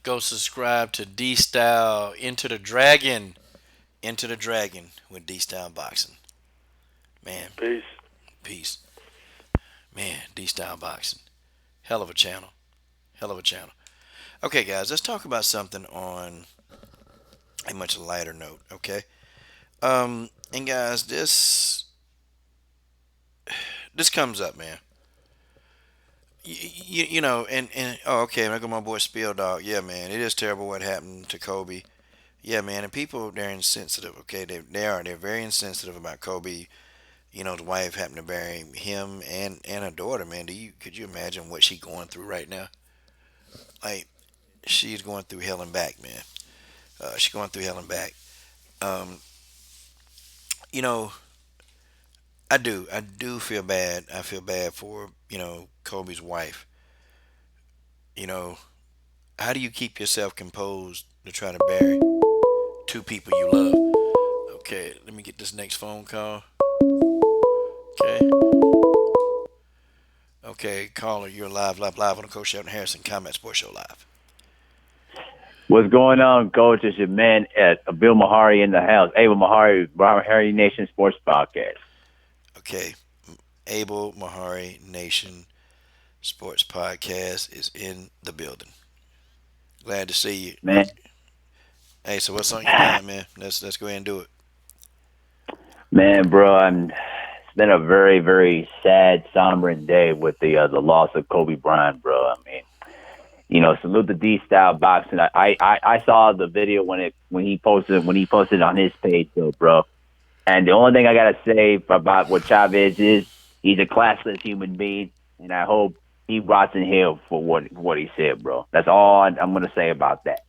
Go subscribe to D Style Into the Dragon. Into the Dragon with D Style Boxing. Man, Peace. peace. Man, D Style Boxing. Hell of a channel. Hell of a channel. Okay, guys, let's talk about something on a much lighter note, okay? And guys, this comes up, man. Okay, I got my boy Spiel Dog. Yeah, man, it is terrible what happened to Kobe. Yeah, man, and people, they're insensitive, okay? They're very insensitive about Kobe. His wife happened to bury him and her daughter, man. Could you imagine what she's going through right now? Like, she's going through hell and back, man. She's going through hell and back. Um, you know, I do feel bad. I feel bad for, Kobe's wife. You know, how do you keep yourself composed to try to bury two people you love? Okay, let me get this next phone call. Okay. Okay, caller, you're live on the Coach Shelton Harrison Combat Sports Show Live. What's going on, Coach? It's your man, Bill Mahari in the house. Abel Mahari, Mahari Nation Sports Podcast. Okay, Abel Mahari Nation Sports Podcast is in the building. Glad to see you, man. Hey, so what's on your mind, man? Let's go ahead and do it. Man, bro, it's been a very, very sad, somber day with the loss of Kobe Bryant, bro. I mean, salute the D Style Boxing. I saw the video when he posted on his page, though, bro. And the only thing I gotta say about what Chavez is, he's a classless human being, and I hope he rots in hell for what he said, bro. That's all I'm gonna say about that.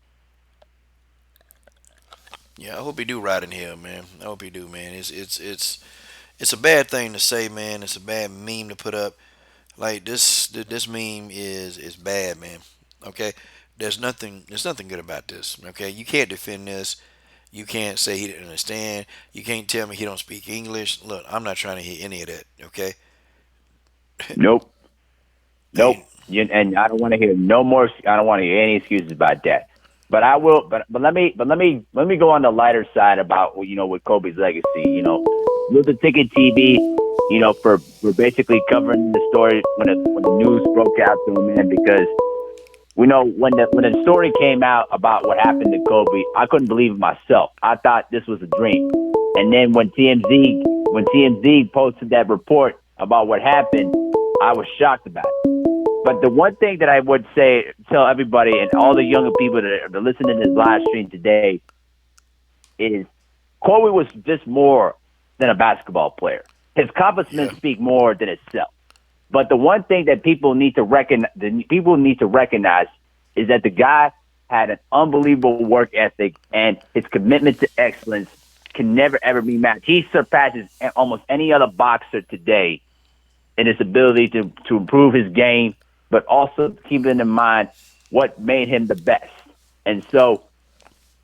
Yeah, I hope he do ride in hell, man. I hope he do, man. It's a bad thing to say, man. It's a bad meme to put up. Like this meme is bad, man. Okay, there's nothing good about this. Okay, you can't defend this. You can't say he didn't understand. You can't tell me he don't speak English. Look, I'm not trying to hear any of that. Okay. Nope. And I don't want to hear no more. I don't want to hear any excuses about that. But I will. But let me go on the lighter side about with Kobe's legacy. With the Ticket TV, for basically covering the story when the news broke out to him, man, because we know when the story came out about what happened to Kobe, I couldn't believe it myself. I thought this was a dream. And then when TMZ posted that report about what happened, I was shocked about it. But the one thing that I would tell everybody and all the younger people that are listening to this live stream today is Kobe was just more than a basketball player. His accomplishments speak more than itself. But the one thing that people need to recognize is that the guy had an unbelievable work ethic, and his commitment to excellence can never, ever be matched. He surpasses almost any other boxer today in his ability to improve his game, but also keeping in mind what made him the best. And so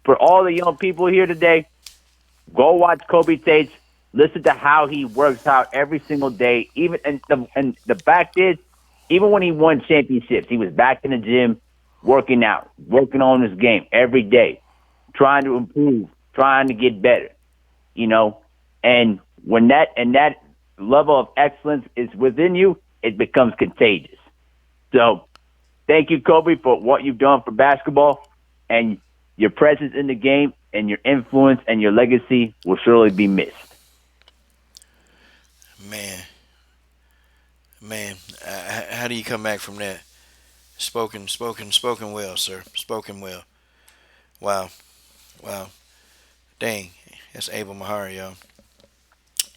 for all the young people here today, go watch Kobe tapes, Listen to how he works out every single day. Even and the fact is, even when he won championships, he was back in the gym, working out, working on his game every day, trying to improve, trying to get better. You know, and when that level of excellence is within you, it becomes contagious. So, thank you, Kobe, for what you've done for basketball, and your presence in the game, and your influence and your legacy will surely be missed. Man, man, how do you come back from that? Spoken well, sir. Spoken well. Wow, wow. Dang, that's Abel Mahari, y'all.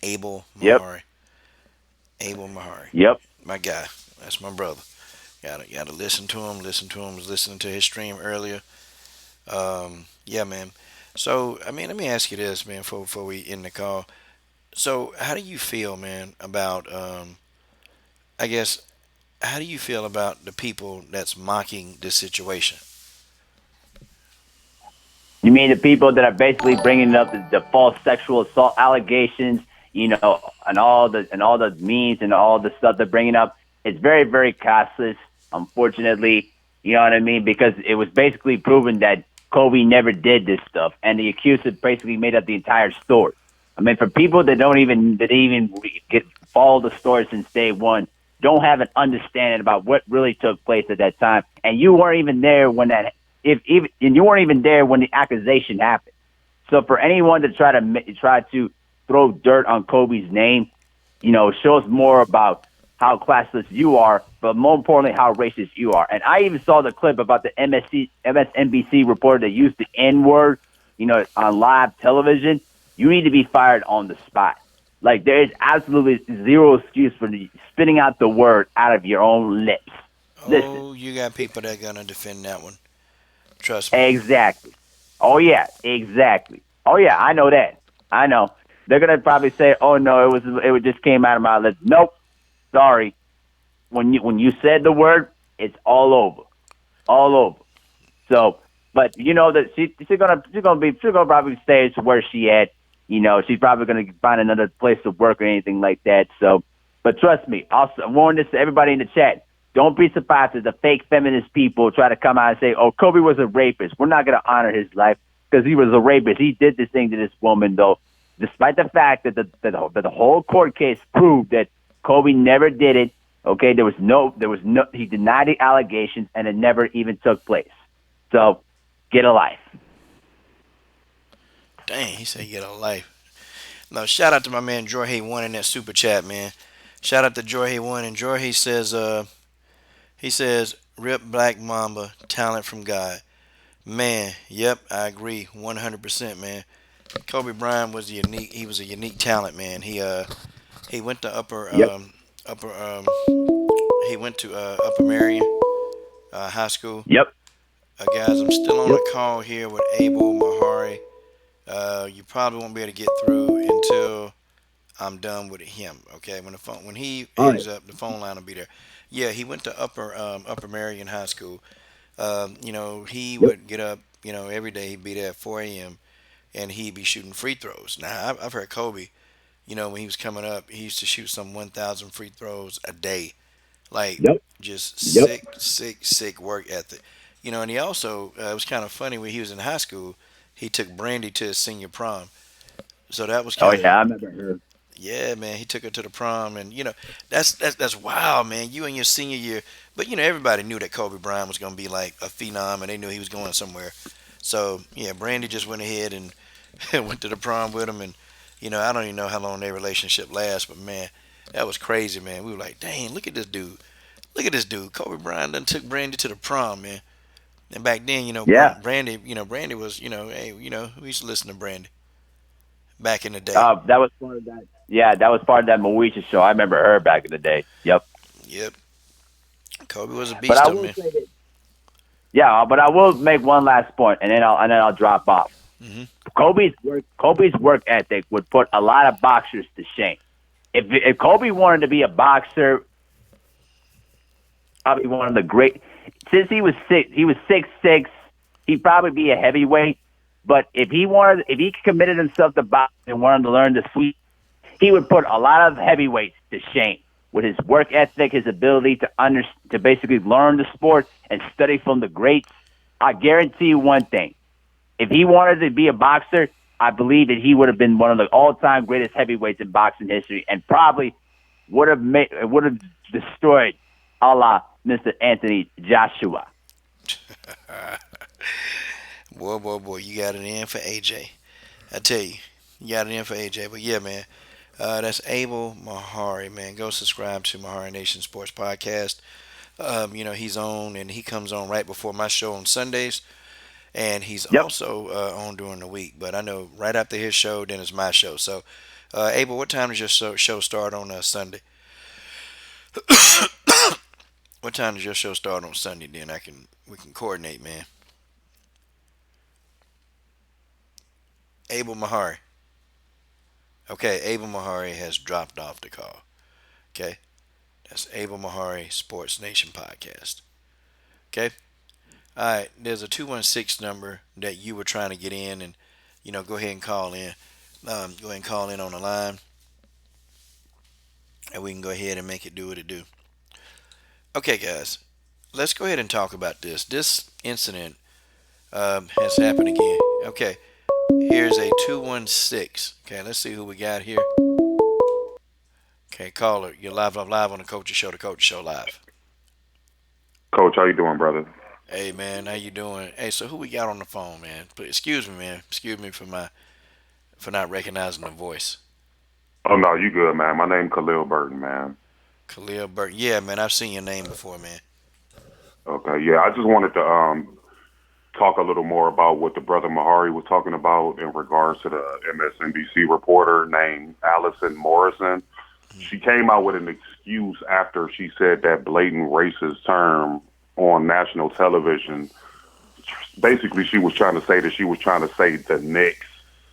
Abel Yep. Mahari. Abel Mahari. Yep. My guy. That's my brother. Gotta listen to him. Listen to him. Was listening to his stream earlier. Yeah, man. So, I mean, let me ask you this, man, before we end the call. So, how do you feel, man, about I guess how do you feel about the people that's mocking this situation? You mean the people that are basically bringing up the false sexual assault allegations, and all the memes and all the stuff they're bringing up? It's very, very costless, unfortunately. You know what I mean? Because it was basically proven that Kobe never did this stuff, and the accuser basically made up the entire story. I mean, for people that even get follow the story since day one, don't have an understanding about what really took place at that time, and you weren't even there when that if even and you weren't even there when the accusation happened. So for anyone to try to throw dirt on Kobe's name, shows more about how classless you are, but more importantly, how racist you are. And I even saw the clip about the MSNBC reporter that used the N word, on live television. You need to be fired on the spot. Like, there is absolutely zero excuse for spitting out the word out of your own lips. Listen. Oh, you got people that are gonna defend that one. Trust me. Exactly. Oh yeah, exactly. Oh yeah, I know that. I know. They're gonna probably say, "Oh no, it just came out of my lips." Nope. Sorry. When you said the word, it's all over, all over. So, but you know that she's gonna probably stay where she at. She's probably gonna find another place to work or anything like that. So, but trust me, I'll warn this to everybody in the chat. Don't be surprised if the fake feminist people try to come out and say, "Oh, Kobe was a rapist." We're not gonna honor his life because he was a rapist. He did this thing to this woman, though, despite the fact that the whole court case proved that Kobe never did it. Okay, he denied the allegations, and it never even took place. So, get a life. Dang, he said get a life. No, shout out to my man Jorge One in that super chat, man. Shout out to Jorge One, and Jorge says, he says, "Rip Black Mamba, talent from God." Man, yep, I agree, 100%, man. Kobe Bryant was unique. He was a unique talent, man. He went to Yep. upper he went to Upper Marion High School. Yep. Guys, I'm still on Yep. a call here with Abel Mahari. You probably won't be able to get through until I'm done with him. Okay, when he All hangs right. up, the phone line will be there. Yeah, he went to Upper Marion High School. He Yep. would get up, every day. He'd be there at 4 a.m. and he'd be shooting free throws. Now I've heard Kobe. When he was coming up, he used to shoot some 1,000 free throws a day. Like, Yep. just Yep. sick, sick, sick work ethic. And he also, it was kind of funny when he was in high school, he took Brandy to his senior prom. So that was Oh kind of, yeah, I remember her. yeah, man, he took her to the prom. And, that's wild, man. You in your senior year. But, everybody knew that Kobe Bryant was going to be like a phenom and they knew he was going somewhere. So, yeah, Brandy just went ahead and went to the prom with him. And, I don't even know how long their relationship lasts, but man, that was crazy, man. We were like, dang, look at this dude. Look at this dude. Kobe Bryant done took Brandy to the prom, man. And back then, Yeah. Brandy was, hey, we used to listen to Brandy back in the day. That was part of that. Yeah, that was part of that Moesha show. I remember her back in the day. Yep. Yep. Kobe was a But beast, I though, will man. say this. Yeah, but I will make one last point, and then I'll drop off. Hmm. Kobe's work ethic would put a lot of boxers to shame. If Kobe wanted to be a boxer, probably one of the great. Since he was 6'6", he'd probably be a heavyweight. But if he committed himself to boxing and wanted to learn the sweet he would put a lot of heavyweights to shame with his work ethic, his ability to basically learn the sport and study from the greats. I guarantee you one thing. If he wanted to be a boxer, I believe that he would have been one of the all-time greatest heavyweights in boxing history and probably would have destroyed a la Mr. Anthony Joshua. Boy, you got it in for AJ. I tell you, you got it in for AJ. But yeah, man, that's Abel Mahari, man. Go subscribe to Mahari Nation Sports Podcast. He's on, and he comes on right before my show on Sundays. And he's also on during the week. But I know right after his show, then it's my show. So, Abel, what time does your show start on Sunday? What time does your show start on Sunday? Then we can coordinate, man. Abel Mahari. Okay, Abel Mahari has dropped off the call. Okay, that's Abel Mahari Sports Nation Podcast. Okay. All right, there's a 216 number that you were trying to get in, and go ahead and call in. Go ahead and call in on the line, and we can go ahead and make it do what it do. Okay, guys, let's go ahead and talk about this. This incident has happened again. Okay, here's a 216. Okay, let's see who we got here. Okay, caller, you're live on the Coach's Show, the Coach's Show live. Coach, how you doing, brother? Hey, man, how you doing? Hey, so who we got on the phone, man? Please, excuse me, man. Excuse me for not recognizing the voice. Oh, no, you good, man. My name Khalil Burton, man. Khalil Burton. Yeah, man, I've seen your name before, man. Okay, yeah, I just wanted to talk a little more about what the brother Mahari was talking about in regards to the MSNBC reporter named Allison Morrison. She came out with an excuse after she said that blatant racist term on national television. Basically, she was trying to say the Knicks,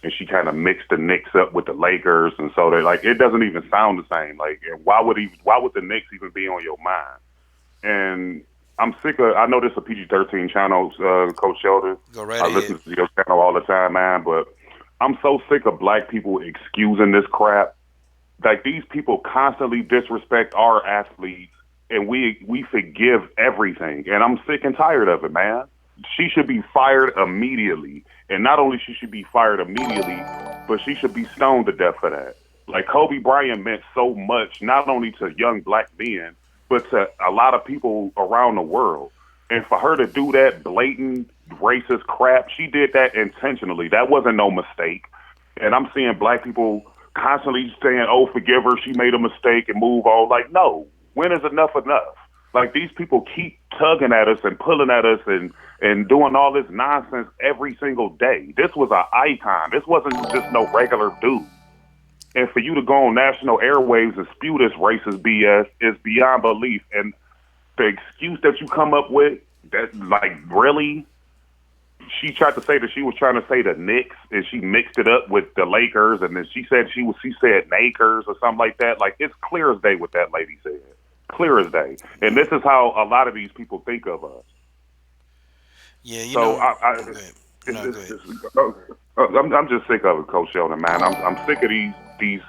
and she kind of mixed the Knicks up with the Lakers, and so that it doesn't even sound the same. And why would the Knicks even be on your mind? And I'm sick of. I know this is a PG-13 channel, Coach Sheldon. Go right I ahead. listen to your channel all the time, man. But I'm so sick of black people excusing this crap. These people constantly disrespect our athletes. And we forgive everything. And I'm sick and tired of it, man. She should be fired immediately. And not only she should be fired immediately, but she should be stoned to death for that. Kobe Bryant meant so much, not only to young black men, but to a lot of people around the world. And for her to do that blatant racist crap, she did that intentionally. That wasn't no mistake. And I'm seeing black people constantly saying, oh, forgive her, she made a mistake, and move on. No. When is enough enough? These people keep tugging at us and pulling at us and doing all this nonsense every single day. This was an icon. This wasn't just no regular dude. And for you to go on national airwaves and spew this racist BS is beyond belief. And the excuse that you come up with, that's really? She tried to say that she was trying to say the Knicks, and she mixed it up with the Lakers, and then she said she said Nakers or something like that. It's clear as day what that lady said. Clear as day. And this is how a lot of these people think of us. Yeah, I'm just sick of it, Coach Sheldon, man. I'm sick of these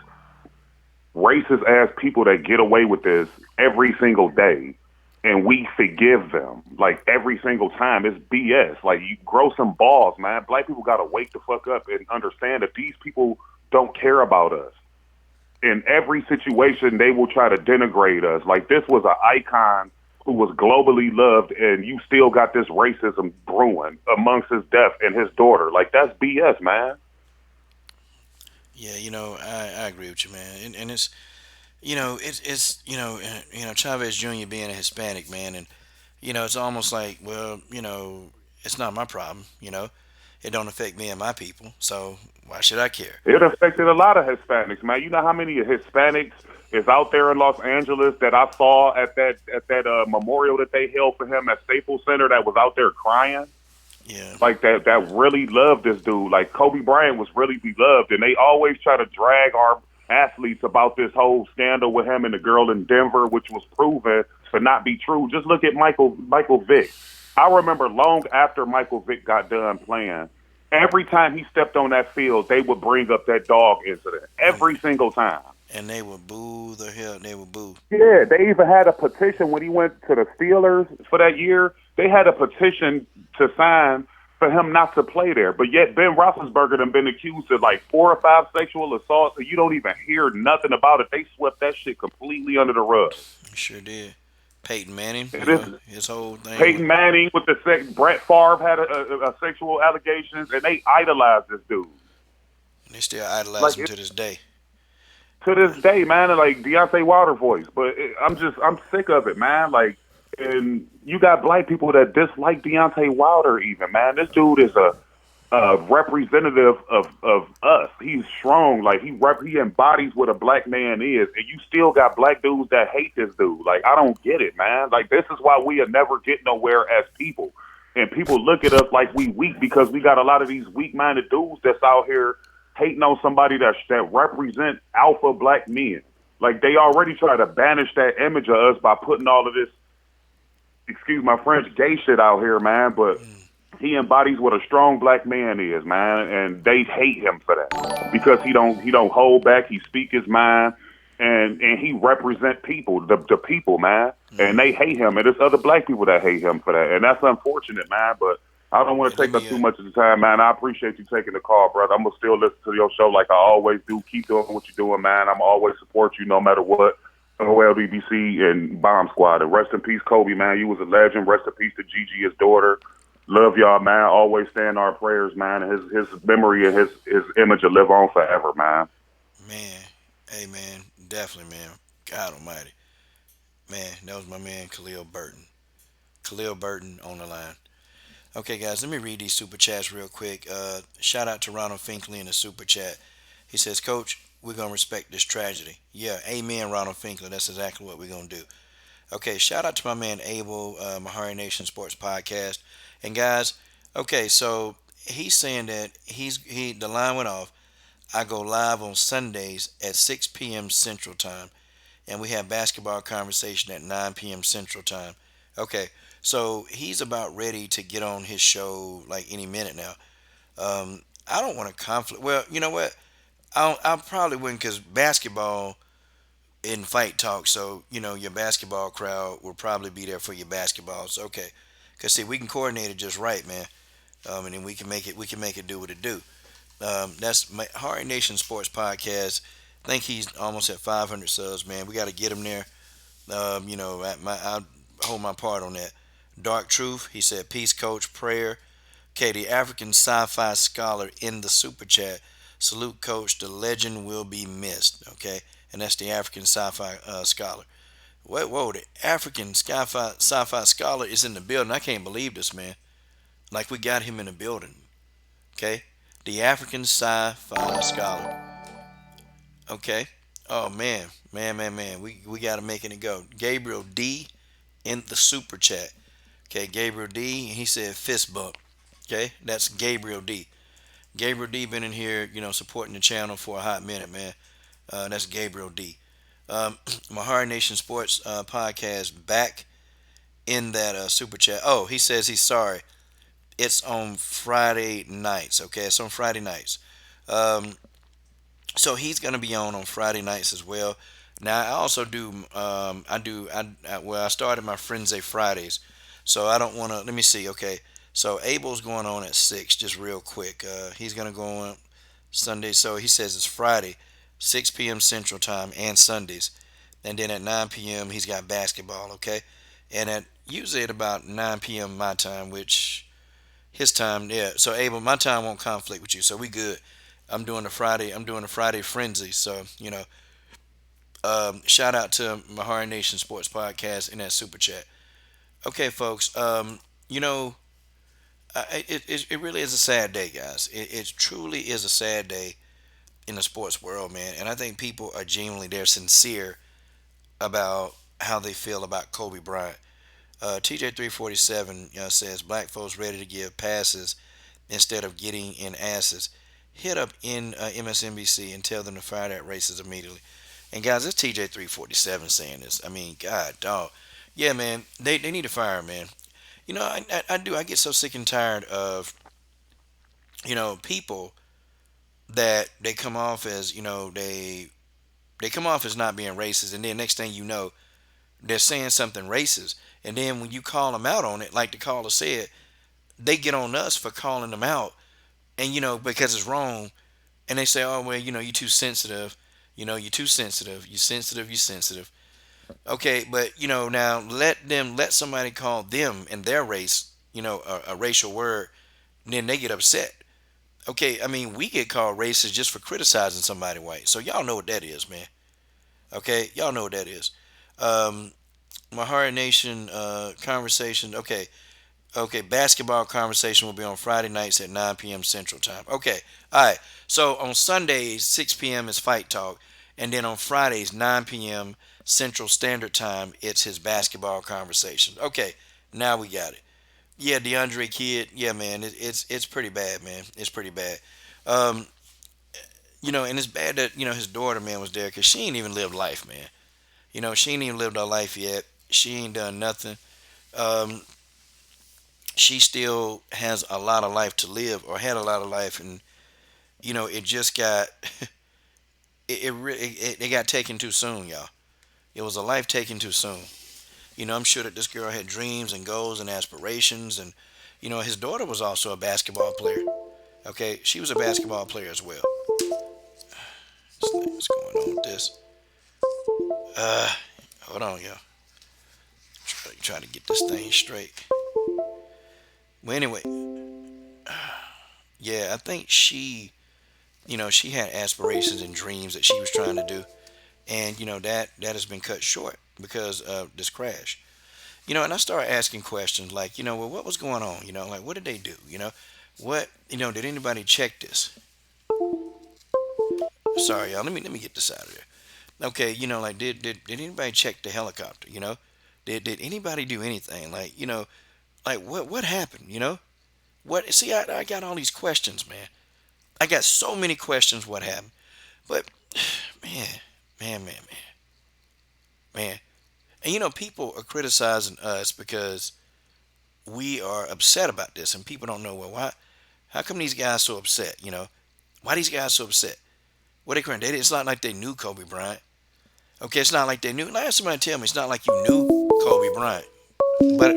racist ass people that get away with this every single day, and we forgive them every single time. It's BS. You grow some balls, man. Black people gotta wake the fuck up and understand that these people don't care about us. In every situation, they will try to denigrate us. This was an icon who was globally loved, and you still got this racism brewing amongst his death and his daughter. That's BS, man. Yeah, I agree with you, man. And it's, Chavez Jr. being a Hispanic, man, and it's almost like, well, it's not my problem. It don't affect me and my people, so why should I care? It affected a lot of Hispanics, man. You know how many Hispanics is out there in Los Angeles that I saw at that memorial that they held for him at Staples Center that was out there crying? Yeah. That really loved this dude. Kobe Bryant was really beloved, and they always try to drag our athletes about this whole scandal with him and the girl in Denver, which was proven to not be true. Just look at Michael Vick. I remember long after Michael Vick got done playing, Every time he stepped on that field, they would bring up that dog incident and every single time. and they would boo the hell. They would boo. Yeah, they even had a petition when he went to the Steelers for that year. They had a petition to sign for him not to play there. But yet Ben Roethlisberger done been accused of like 4 or 5 sexual assaults, and you don't even hear nothing about it. They swept that shit completely under the rug. Sure did. Peyton Manning, And this his whole thing with Peyton Manning with the sex, Brett Favre had a sexual allegations, and they idolized this dude. they still idolize Like him to this day. to this day, man, and like Deontay Wilder voice. But I'm sick of it, man. Like, and you got black people that dislike Deontay Wilder, even, man. This dude is a representative of us. He's strong, like he embodies what a black man is, and you still got black dudes that hate this dude. Like, I don't get it, man. Like, this is why we will never get nowhere as people. And people look at us like we weak because we got a lot of these weak-minded dudes that's out here hating on somebody that represent alpha black men. Like, they already try to banish that image of us by putting all of this, excuse my French, gay shit out here, man. But he embodies what a strong black man is, man, and they hate him for that because he don't hold back. He speak his mind, and he represent people, the people, man, and they hate him. And there's other black people that hate him for that, and that's unfortunate, man. But I don't want to take up too much of the time, man. I appreciate you taking the call, brother. I'm gonna still listen to your show like I always do. Keep doing what you're doing, man. I'm always support you no matter what. OLDBC and Bomb Squad. And rest in peace, Kobe, man. You was a legend. Rest in peace to Gigi, his daughter. Love y'all, man. Always stay in our prayers, man. His memory and his image will live on forever, man. Man, hey man, definitely, man. God Almighty, man, that was my man Khalil Burton. Khalil Burton on the line. Okay, guys, let me read these super chats real quick. Shout out to Ronald Finkley in the super chat. He says, Coach, we're gonna respect this tragedy. Yeah, amen, Ronald Finkley. That's exactly what we're gonna do. Okay, shout out to my man Abel, Mahari Nation Sports Podcast. And guys, okay, so he's saying that the line went off. I go live on Sundays at 6 p.m. Central Time, and we have basketball conversation at 9 p.m. Central Time. Okay, so he's about ready to get on his show like any minute now. I don't want to conflict. Well, you know what? I probably wouldn't because basketball in fight talk. So your basketball crowd will probably be there for your basketballs. Okay, because see we can coordinate it just right, man. And then we can make it do what it do. That's my Hard Nation Sports Podcast. I think he's almost at 500 subs, man. We got to get him there. I hold my part on that. Dark Truth, he said, peace, coach, prayer. Okay, the African sci-fi scholar in the super chat. Salute, coach. The legend will be missed. Okay, and that's the African sci-fi scholar. Whoa, the African sci-fi scholar is in the building. I can't believe this, man. Like we got him in the building. Okay, the African sci-fi scholar. Okay. Oh man. We gotta make it go. Gabriel D in the super chat. Okay, Gabriel D. He said fist bump. Okay, that's Gabriel D. Gabriel D been in here, supporting the channel for a hot minute, man. That's Gabriel D. Mahar Nation Sports podcast back in that super chat. Oh, he says he's sorry. It's on Friday nights. Okay, it's on Friday nights. Um, so he's gonna be on Friday nights as well. Now I also do. I started my Frenzy Fridays, so I don't want to. Let me see. Okay, so Abel's going on at 6. Just real quick. He's gonna go on Sunday. So he says it's Friday, 6 p.m. Central Time and Sundays, and then at 9 p.m. he's got basketball. Okay, and at usually at about 9 p.m. my time, which his time. Yeah. So Abel, my time won't conflict with you, so we good. I'm doing a Friday frenzy. So, shout out to Mahari Nation Sports Podcast in that super chat. Okay, folks. You know, it really is a sad day, guys. It truly is a sad day in the sports world, man. And I think people are genuinely, they're sincere about how they feel about Kobe Bryant. TJ347 says black folks ready to give passes instead of getting in asses. Hit up in MSNBC and tell them to fire that racist immediately. And guys, it's TJ347 saying this. I mean, God, dog. Yeah, man, they need to fire him, man. I do. I get so sick and tired of people that they come off as, they come off as not being racist, and then next thing you know, they're saying something racist, and then when you call them out on it, like the caller said, they get on us for calling them out, and because it's wrong, and they say, oh well, you're too sensitive, you're too sensitive, you're sensitive, you're sensitive. Okay, but now let somebody call them in their race, a racial word, and then they get upset. Okay, I mean, we get called racist just for criticizing somebody white. So y'all know what that is, man. Okay, y'all know what that is. Um, Mahara Nation conversation. Okay, okay. Basketball conversation will be on Friday nights at 9 p.m. Central Time. Okay, all right. So on Sundays 6 p.m. is Fight Talk, and then on Fridays 9 p.m. Central Standard Time it's his basketball conversation. Okay, now we got it. Yeah, DeAndre Kid. Yeah, man, it's pretty bad, man. It's pretty bad. Um, and it's bad that his daughter, man, was there because she ain't even lived life, man. She ain't even lived her life yet. She ain't done nothing. Um, she still has a lot of life to live, or had a lot of life, and it just got it got taken too soon, y'all. It was a life taken too soon. I'm sure that this girl had dreams and goals and aspirations, and his daughter was also a basketball player. Okay, she was a basketball player as well. What's going on with this? Uh, Hold on, y'all. Try to get this thing straight. Well, anyway, yeah, I think she had aspirations and dreams that she was trying to do, and that has been cut short because of this crash. And I started asking questions like, well, what was going on? Like, what did they do? What, did anybody check this? Sorry, y'all. Let me get this out of there. Okay, like, did anybody check the helicopter? Did anybody do anything? Like, like what happened? What? See, I got all these questions, man. I got so many questions. What happened? But man, man. And people are criticizing us because we are upset about this, and people don't know, well, why? How come these guys so upset? Why these guys so upset? What they crying? It's not like they knew Kobe Bryant. Okay, it's not like they knew. Now, have somebody tell me it's not like you knew Kobe Bryant. But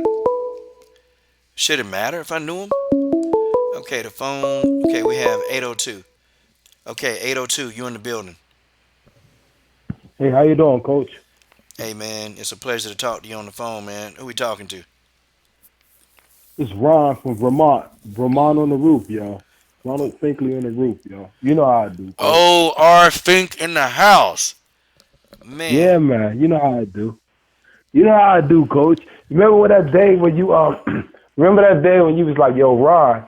should it matter if I knew him? Okay, the phone. Okay, we have 802. Okay, 802, you in the building. Hey, how you doing, Coach? Hey, man, it's a pleasure to talk to you on the phone, man. Who we talking to? It's Ron from Vermont. Vermont on the roof, yo. Ronald Finkley on the roof, yo. You know how I do, Coach. Oh, R. Fink in the house. Man. Yeah, man. You know how I do. You know how I do, Coach. Remember that day when you remember that day when you was like, yo, Ron,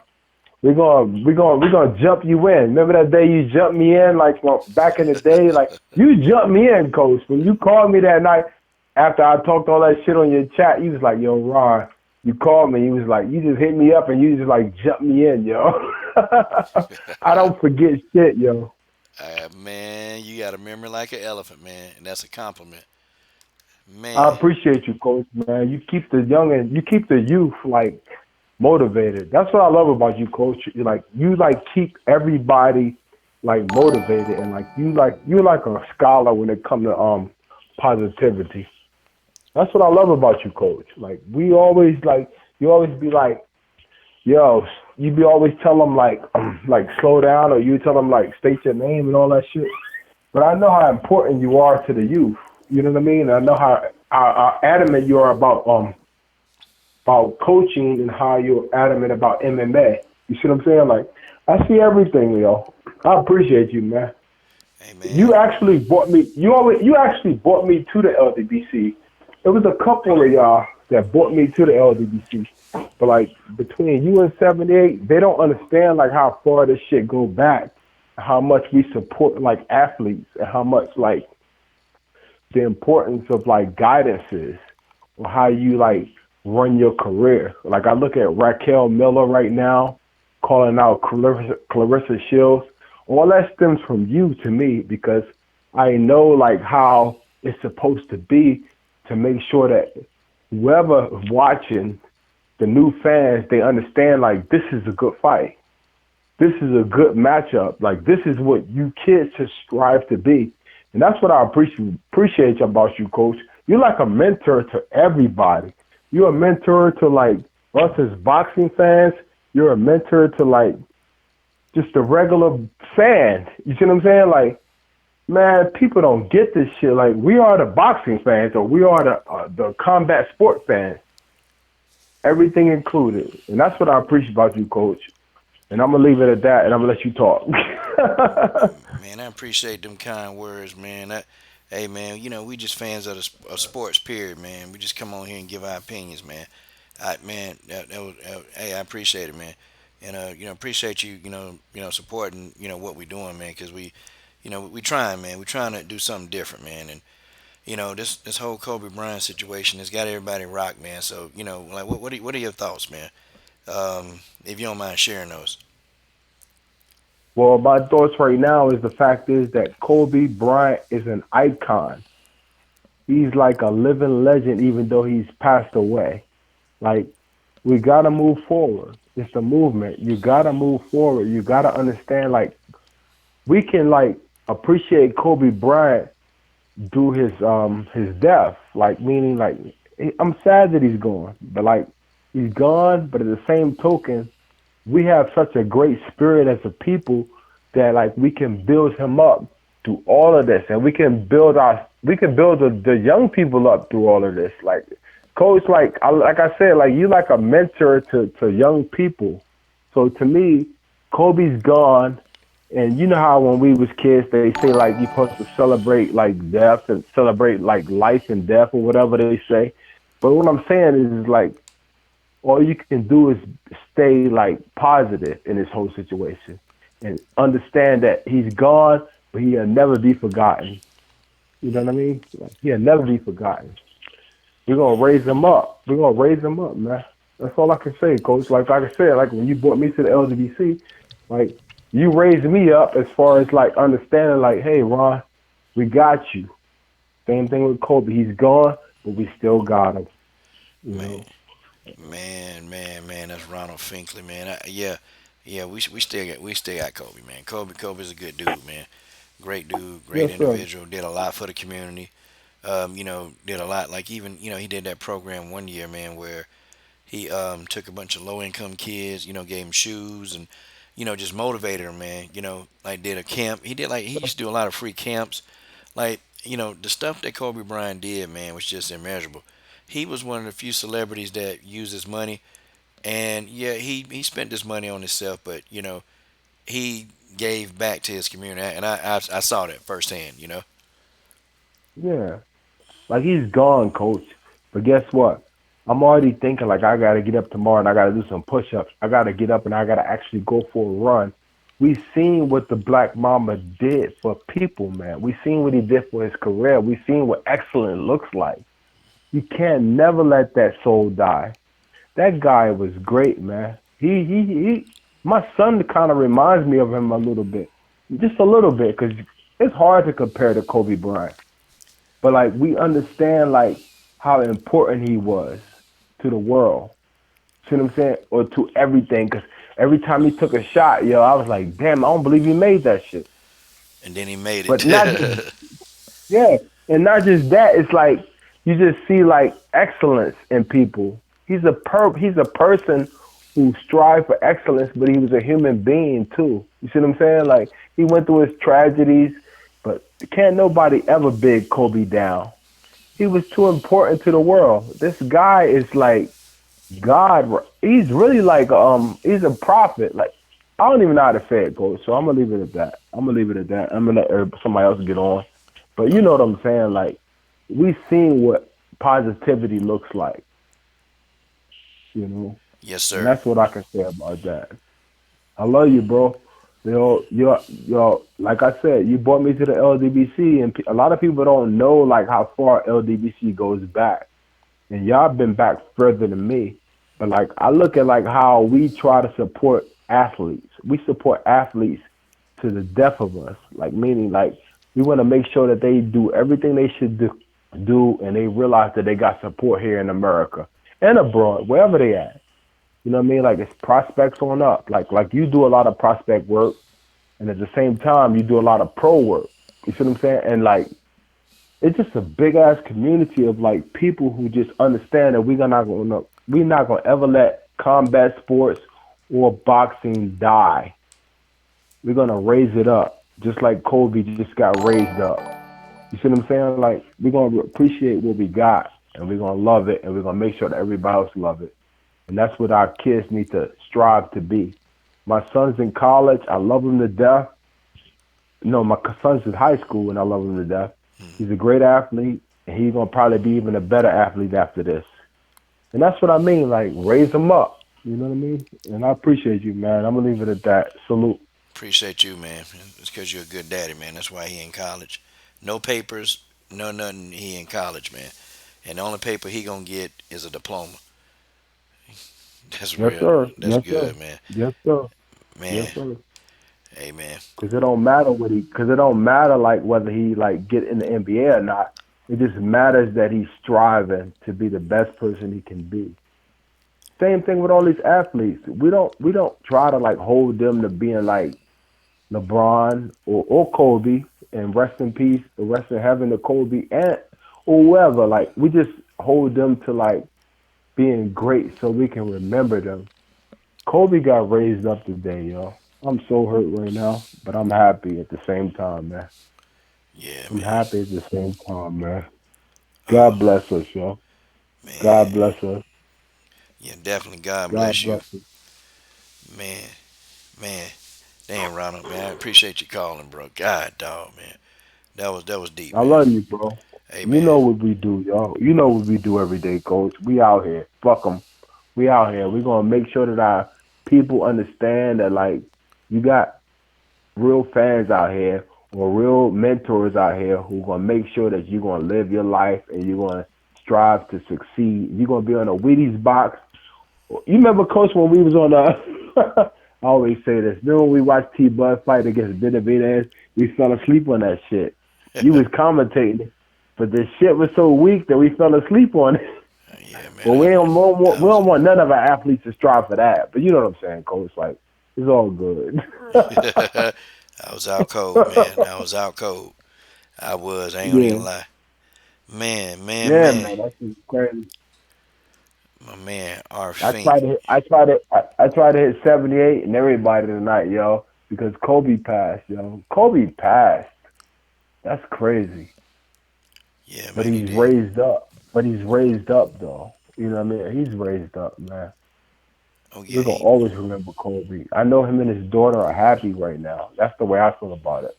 we're gonna jump you in. Remember that day you jumped me in, like, well, back in the day, like you jumped me in, Coach. When you called me that night after I talked all that shit on your chat, you was like, yo, Ron, you called me. You was like, you just hit me up and you just like jumped me in, yo. I don't forget shit, yo. Man, you got a memory like an elephant, man, and that's a compliment, I man. appreciate you, Coach, man. You keep the young and you keep the youth like motivated. That's what I love about you, Coach. You keep everybody like motivated and you're like a scholar when it comes to positivity. That's what I love about you, Coach. Like we always you always be like, yo, you be always tell them like slow down, or you tell them like state your name and all that shit. But I know how important you are to the youth. You know what I mean? I know how adamant you are about coaching and how you're adamant about MMA. You see what I'm saying? Like I see everything, yo. I appreciate you, man. Hey, man. You actually brought me. You actually brought me to the LDBC. It was a couple of y'all that brought me to the LDBC. But like between you and 78, they don't understand like how far this shit go back, how much we support like athletes, and how much like the importance of like guidance is, or how you like run your career. Like I look at Raquel Miller right now, calling out Clarissa Shields. All that stems from you to me because I know like how it's supposed to be to make sure that whoever is watching, the new fans, they understand like this is a good fight. this is a good matchup. Like, this is what you kids should strive to be. And that's what I appreciate about you, Coach. You're like a mentor to everybody. You're a mentor to, like, us as boxing fans. You're a mentor to, like, just a regular fan. You see what I'm saying? Like, man, people don't get this shit. Like, we are the boxing fans, or we are the combat sport fans. Everything included. And that's what I appreciate about you, Coach. And I'm going to leave it at that, and I'm going to let you talk. Man, I appreciate them kind words, man. Hey, man, you know, we just fans of sports, period, man. We just come on here and give our opinions, man. Man, hey, I appreciate it, man. And, you know, appreciate you, supporting, what we doing, man, because we trying, man. We trying to do something different, man. And, this whole Kobe Bryant situation has got everybody rocked, man. So, like, what are your thoughts, man? If you don't mind sharing those. Well, my thoughts right now is the fact is that Kobe Bryant is an icon. He's like a living legend, even though he's passed away. Like, we got to move forward. It's the movement. You got to move forward. You got to understand, like, we can, like, appreciate Kobe Bryant through his death. Like, meaning, like, I'm sad that he's gone. But, like, he's gone, but at the same token, we have such a great spirit as a people that, like, we can build him up through all of this, and we can build the young people up through all of this. Like, Coach, like I said, like, you like a mentor to young people. So to me, Kobe's gone, and you know how when we was kids, they say, like, you're supposed to celebrate, like, death and celebrate, like, life and death or whatever they say. But what I'm saying is like, all you can do is stay, like, positive in this whole situation and understand that he's gone, but he'll never be forgotten. You know what I mean? Like, he'll never be forgotten. We're going to raise him up. We're going to raise him up, man. That's all I can say, Coach. Like I said, like, when you brought me to the LGBC, like, you raised me up as far as, like, understanding, like, hey, Ron, we got you. Same thing with Kobe. He's gone, but we still got him. You know? Man, that's Ronald Finkley, man. Yeah, we still got Kobe, man. Kobe's a good dude, man. Great dude, great Yes, sir. individual. Did a lot for the community. Did a lot. Like, even, he did that program one year, man, where he took a bunch of low income kids, gave them shoes and, just motivated them, man. Like, did a camp. He used to do a lot of free camps. Like, the stuff that Kobe Bryant did, man, was just immeasurable. He was one of the few celebrities that used his money, and yeah, he spent this money on himself, but he gave back to his community, and I saw that firsthand. Yeah. Like, he's gone, Coach. But guess what? I'm already thinking, like, I got to get up tomorrow and I got to do some push-ups. I got to get up and I got to actually go for a run. We seen what the Black Mamba did for people, man. We seen what he did for his career. We seen what excellence looks like. You can't never let that soul die. That guy was great, man. He my son kind of reminds me of him a little bit. Just a little bit, because it's hard to compare to Kobe Bryant. But, like, we understand, like, how important he was to the world. See what I'm saying? Or to everything. Because every time he took a shot, I was like, damn, I don't believe he made that shit. And then he made it. But not just, yeah, and not just that. It's like you just see, like, excellence in people. He's a person who strived for excellence, but he was a human being too. You see what I'm saying? Like, he went through his tragedies, but can't nobody ever big Kobe down. He was too important to the world. This guy is like God. He's really like he's a prophet. Like, I don't even know how to say it, Coach. So I'm gonna leave it at that. I'm gonna let somebody else get on. But you know what I'm saying? Like, we seen what positivity looks like. Yes, sir. And that's what I can say about that. I love you, bro. Yo, like I said, you brought me to the LDBC, and a lot of people don't know, like, how far LDBC goes back. And y'all been back further than me. But, like, I look at, like, how we try to support athletes. We support athletes to the death of us. Like, meaning, like, we want to make sure that they do everything they should do, and they realize that they got support here in America and abroad, wherever they at. You know what I mean? Like it's prospects on up. Like you do a lot of prospect work, and at the same time you do a lot of pro work. You see what I'm saying? And like it's just a big ass community of like people who just understand that we're not gonna ever let combat sports or boxing die. We're gonna raise it up, just like Kobe just got raised up. You see what I'm saying? Like we're gonna appreciate what we got, and we're gonna love it, and we're gonna make sure that everybody else love it. And that's what our kids need to strive to be. My son's in college. I love him to death. No, my son's in high school, and I love him to death. He's a great athlete, and he's gonna probably be even a better athlete after this. And that's what I mean. Like raise him up. You know what I mean? And I appreciate you, man. I'm gonna leave it at that. Salute. Appreciate you, man. It's because you're a good daddy, man. That's why he in college. No papers, no nothing. He in college, man. And the only paper he gonna get is a diploma. That's Yes, real. sir. That's Yes, sir. good, man. Yes, sir. Man, Yes, sir. hey, man. Because it don't matter because it don't matter like whether he like get in the NBA or not. It just matters that he's striving to be the best person he can be. Same thing with all these athletes. We don't try to like hold them to being like LeBron or Kobe, and rest in peace, the rest in heaven to Kobe and or whoever. Like we just hold them to like being great so we can remember them. Kobe got raised up today, yo. I'm so hurt right now, but I'm happy at the same time, man. Yeah, I'm man. happy at the same time, man. Uh, God bless us, yo. God man. bless us. Yeah, definitely. God God bless you, bless us. man. Man. Damn, Ronald, man. I appreciate you calling, bro. God, dog, man. That was deep, I man. love you, bro. Hey, You man. know what we do, yo. You know what we do every day, coach. We out here. Fuck 'em. We out here. We're going to make sure that our people understand that, like, you got real fans out here or real mentors out here who going to make sure that you're going to live your life and you're going to strive to succeed. You're going to be on a Wheaties box. You remember, Coach, when we was on the I always say this. Remember when we watched T-Bud fight against Benavidez? We fell asleep on that shit. You was commentating, but the shit was so weak that we fell asleep on it. Yeah, Well, man. we don't want none of our athletes to strive for that. But you know what I'm saying, Coach? Like, it's all good. I was out cold, man. I was out cold. I was. I ain't gonna Yeah. even lie. Man, man, Yeah, man. man. That's just crazy. My man, our I Fink. tried to hit, I tried to hit 78 and everybody tonight, yo, because Kobe passed, yo. Kobe passed. That's crazy. Yeah, But man, he he's did. raised up. But he's raised up though. You know what I mean? He's raised up, man. Oh yeah, We're gonna he. always remember Kobe. I know him and his daughter are happy right now. That's the way I feel about it.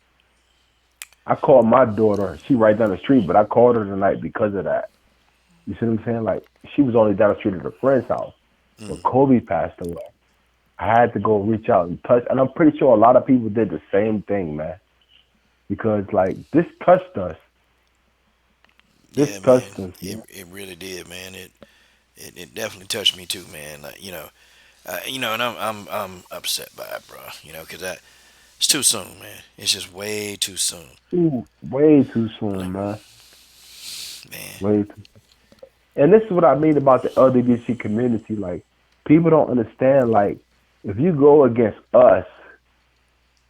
I called my daughter. She right down the street, but I called her tonight because of that. You see what I'm saying? Like she was only down the street at a friend's house, but Mm, Kobe passed away. I had to go reach out and touch, and I'm pretty sure a lot of people did the same thing, man. Because like this touched us. This yeah, man. touched us, It man. it really did, man. It definitely touched me too, man. Like and I'm upset by it, bro. Cause it's too soon, man. It's just way too soon, Ooh, way too like, soon, man. man. Way too. And this is what I mean about the LGBT community. Like people don't understand. Like if you go against us,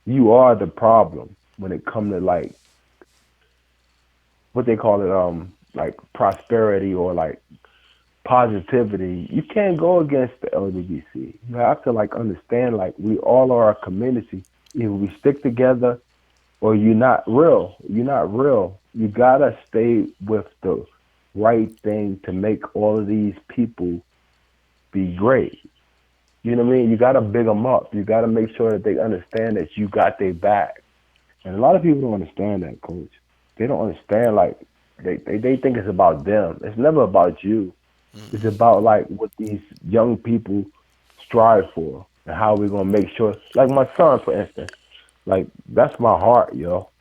you are the problem when it comes to like what they call it, like prosperity or like positivity. You can't go against the LGBT. You have to like understand like we all are a community. Either we stick together or you're not real. You're not real. You gotta stay with the right thing to make all of these people be great. You know what I mean? You gotta big them up. You gotta make sure that they understand that you got their back. And a lot of people don't understand that, Coach. They don't understand like they think it's about them. It's never about you. It's Mm-mm. about like what these young people strive for and how we're gonna make sure. Like my son, for instance, like that's my heart, yo.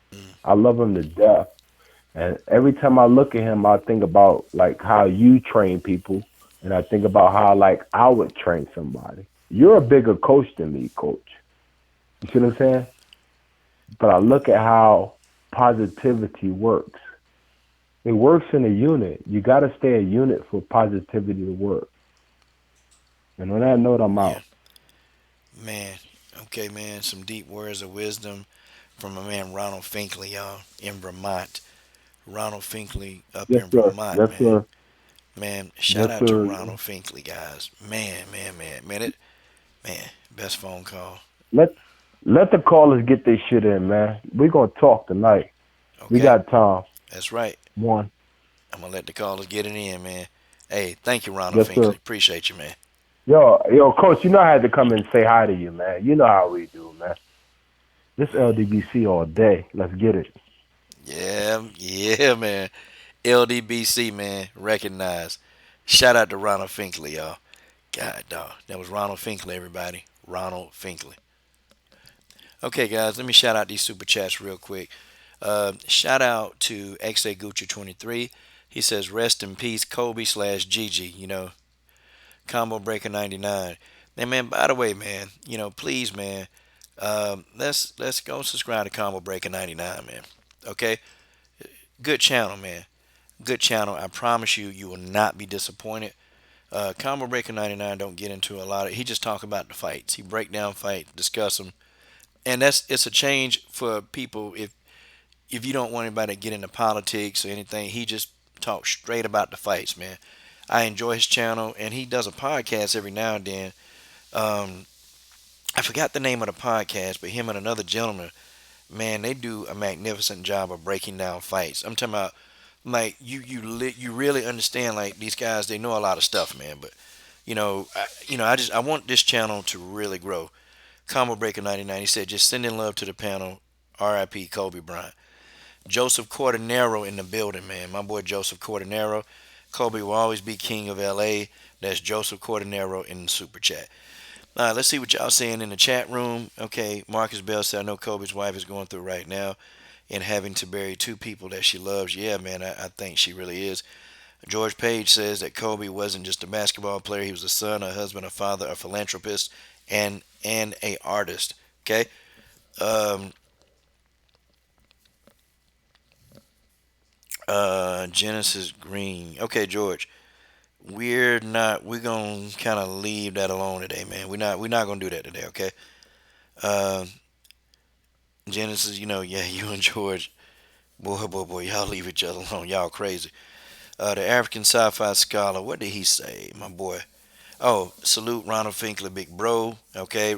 I love him to death, and every time I look at him, I think about like how you train people, and I think about how like I would train somebody. You're a bigger coach than me, Coach. You see what I'm saying? But I look at how positivity works. It works in a unit. You got to stay a unit for positivity to work. And on that note, I'm Yeah, out. man. Okay, man. Some deep words of wisdom from my man Ronald Finkley, y'all, in Vermont. Ronald Finkley up Yes, in sir. Vermont, Yes, man. sir. Man, shout Yes, out to sir. Ronald Finkley, guys. Man, best phone call. Let let the callers get their shit in, man. We gonna talk tonight. We Okay, got time. that's right. One. I'm gonna let the callers get it in, man. Hey, thank you, Ronald Yes, Finkley. sir. Appreciate you, man. Yo, coach, you know I had to come and say hi to you, man. You know how we do, man. This LDBC all day. Let's get it. Yeah, man. LDBC, man. Recognize. Shout out to Ronald Finkley, y'all. God, dog. That was Ronald Finkley, everybody. Ronald Finkley. Okay, guys, let me shout out these super chats real quick. Shout out to XA Gucci 23. He says, rest in peace, Kobe slash Gigi. Combo Breaker 99. And man, by the way, man, please, man, let's go subscribe to Combo Breaker 99, man. Okay, good channel, man. Good channel. I promise you, you will not be disappointed. Combo Breaker 99 don't get into a lot of. He just talk about the fights. He break down fights, discuss them, and it's a change for people. If you don't want anybody to get into politics or anything, he just talks straight about the fights, man. I enjoy his channel, and he does a podcast every now and then. Um, I forgot the name of the podcast, but him and another gentleman, man, they do a magnificent job of breaking down fights. I'm talking about like you really understand like these guys. They know a lot of stuff, man. But I want this channel to really grow. Combo Breaker 99. He said, just sending love to the panel. R.I.P. Kobe Bryant. Joseph Cordenaro in the building, man. My boy Joseph Cordenaro. Kobe will always be king of LA. That's Joseph Cordenaro in the super chat. Let's see what y'all saying in the chat room. Okay, Marcus Bell said, I know Kobe's wife is going through right now and having to bury two people that she loves. Yeah, man, I think she really is. George Page says that Kobe wasn't just a basketball player. He was a son, a husband, a father, a philanthropist, and a artist. Okay. Um, Genesis Green. Okay, George. We're gonna kind of leave that alone today, man. We're not gonna do that today, okay? Uh, Genesis, yeah, you and George, boy, y'all leave each other alone. Y'all crazy. The African sci-fi scholar, what did he say, my boy? Oh, salute Ronald Finkley, big bro. Okay,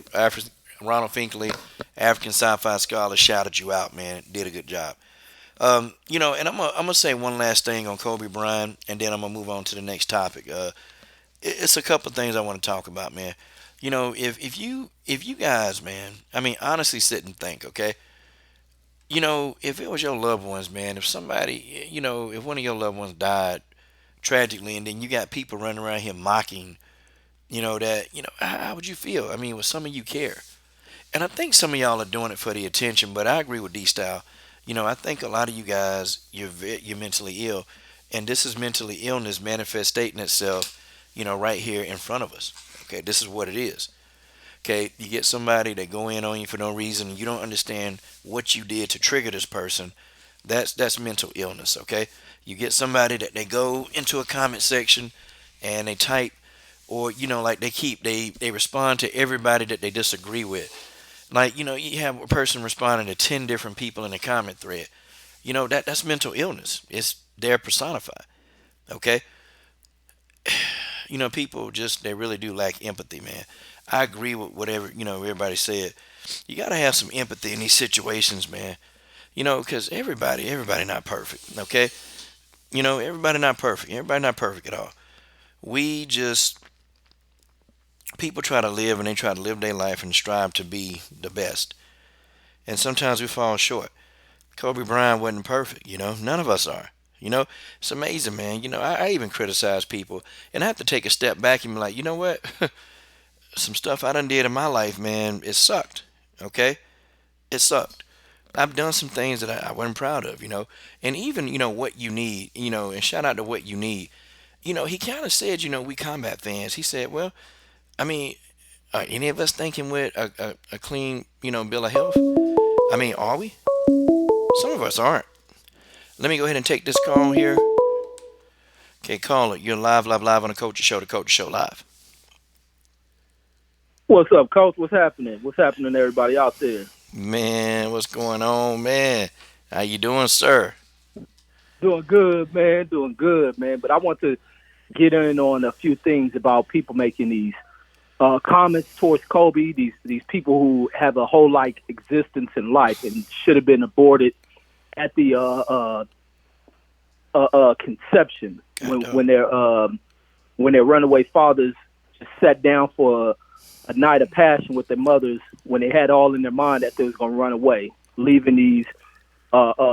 Ronald Finkley, African sci-fi scholar, shouted you out, man. Did a good job. And I'm gonna say one last thing on Kobe Bryant, and then I'm gonna move on to the next topic. It's a couple of things I want to talk about, man. If you guys, man, I mean, honestly, sit and think, okay. If it was your loved ones, man, if somebody, if one of your loved ones died tragically, and then you got people running around here mocking, that, how would you feel? I mean, would some of you care? And I think some of y'all are doing it for the attention, but I agree with D Style. I think a lot of you guys, you're mentally ill, and this is mentally illness manifesting itself, right here in front of us. Okay, this is what it is. Okay, you get somebody that go in on you for no reason, and you don't understand what you did to trigger this person. That's mental illness. Okay, you get somebody that they go into a comment section and they type, or like they respond to everybody that they disagree with. Like, you have a person responding to 10 different people in a comment thread. That's mental illness. It's there personified. Okay? People just, they really do lack empathy, man. I agree with whatever, everybody said. You got to have some empathy in these situations, man. Because everybody not perfect, okay? Everybody not perfect. Everybody not perfect at all. We just, people try to live and they try to live their life and strive to be the best. And sometimes we fall short. Kobe Bryant wasn't perfect, none of us are. It's amazing, man. I even criticize people, and I have to take a step back and be like, you know what? Some stuff I done did in my life, man, it sucked. Okay? It sucked. I've done some things that I wasn't proud of, and even, what you need, and shout out to what you need. He kind of said, we combat fans. He said, well, I mean, are any of us thinking with a clean, bill of health? I mean, are we? Some of us aren't. Let me go ahead and take this call here. Okay, caller, you're live on the Coach Show, the Coach Show Live. What's up, Coach? What's happening? What's happening to everybody out there? Man, what's going on, man? How you doing, sir? Doing good, man. Doing good, man. But I want to get in on a few things about people making these comments towards Kobe. These people who have a whole like existence in life and should have been aborted at the conception God dog. when their runaway fathers just sat down for a night of passion with their mothers when they had all in their mind that they was going to run away, leaving these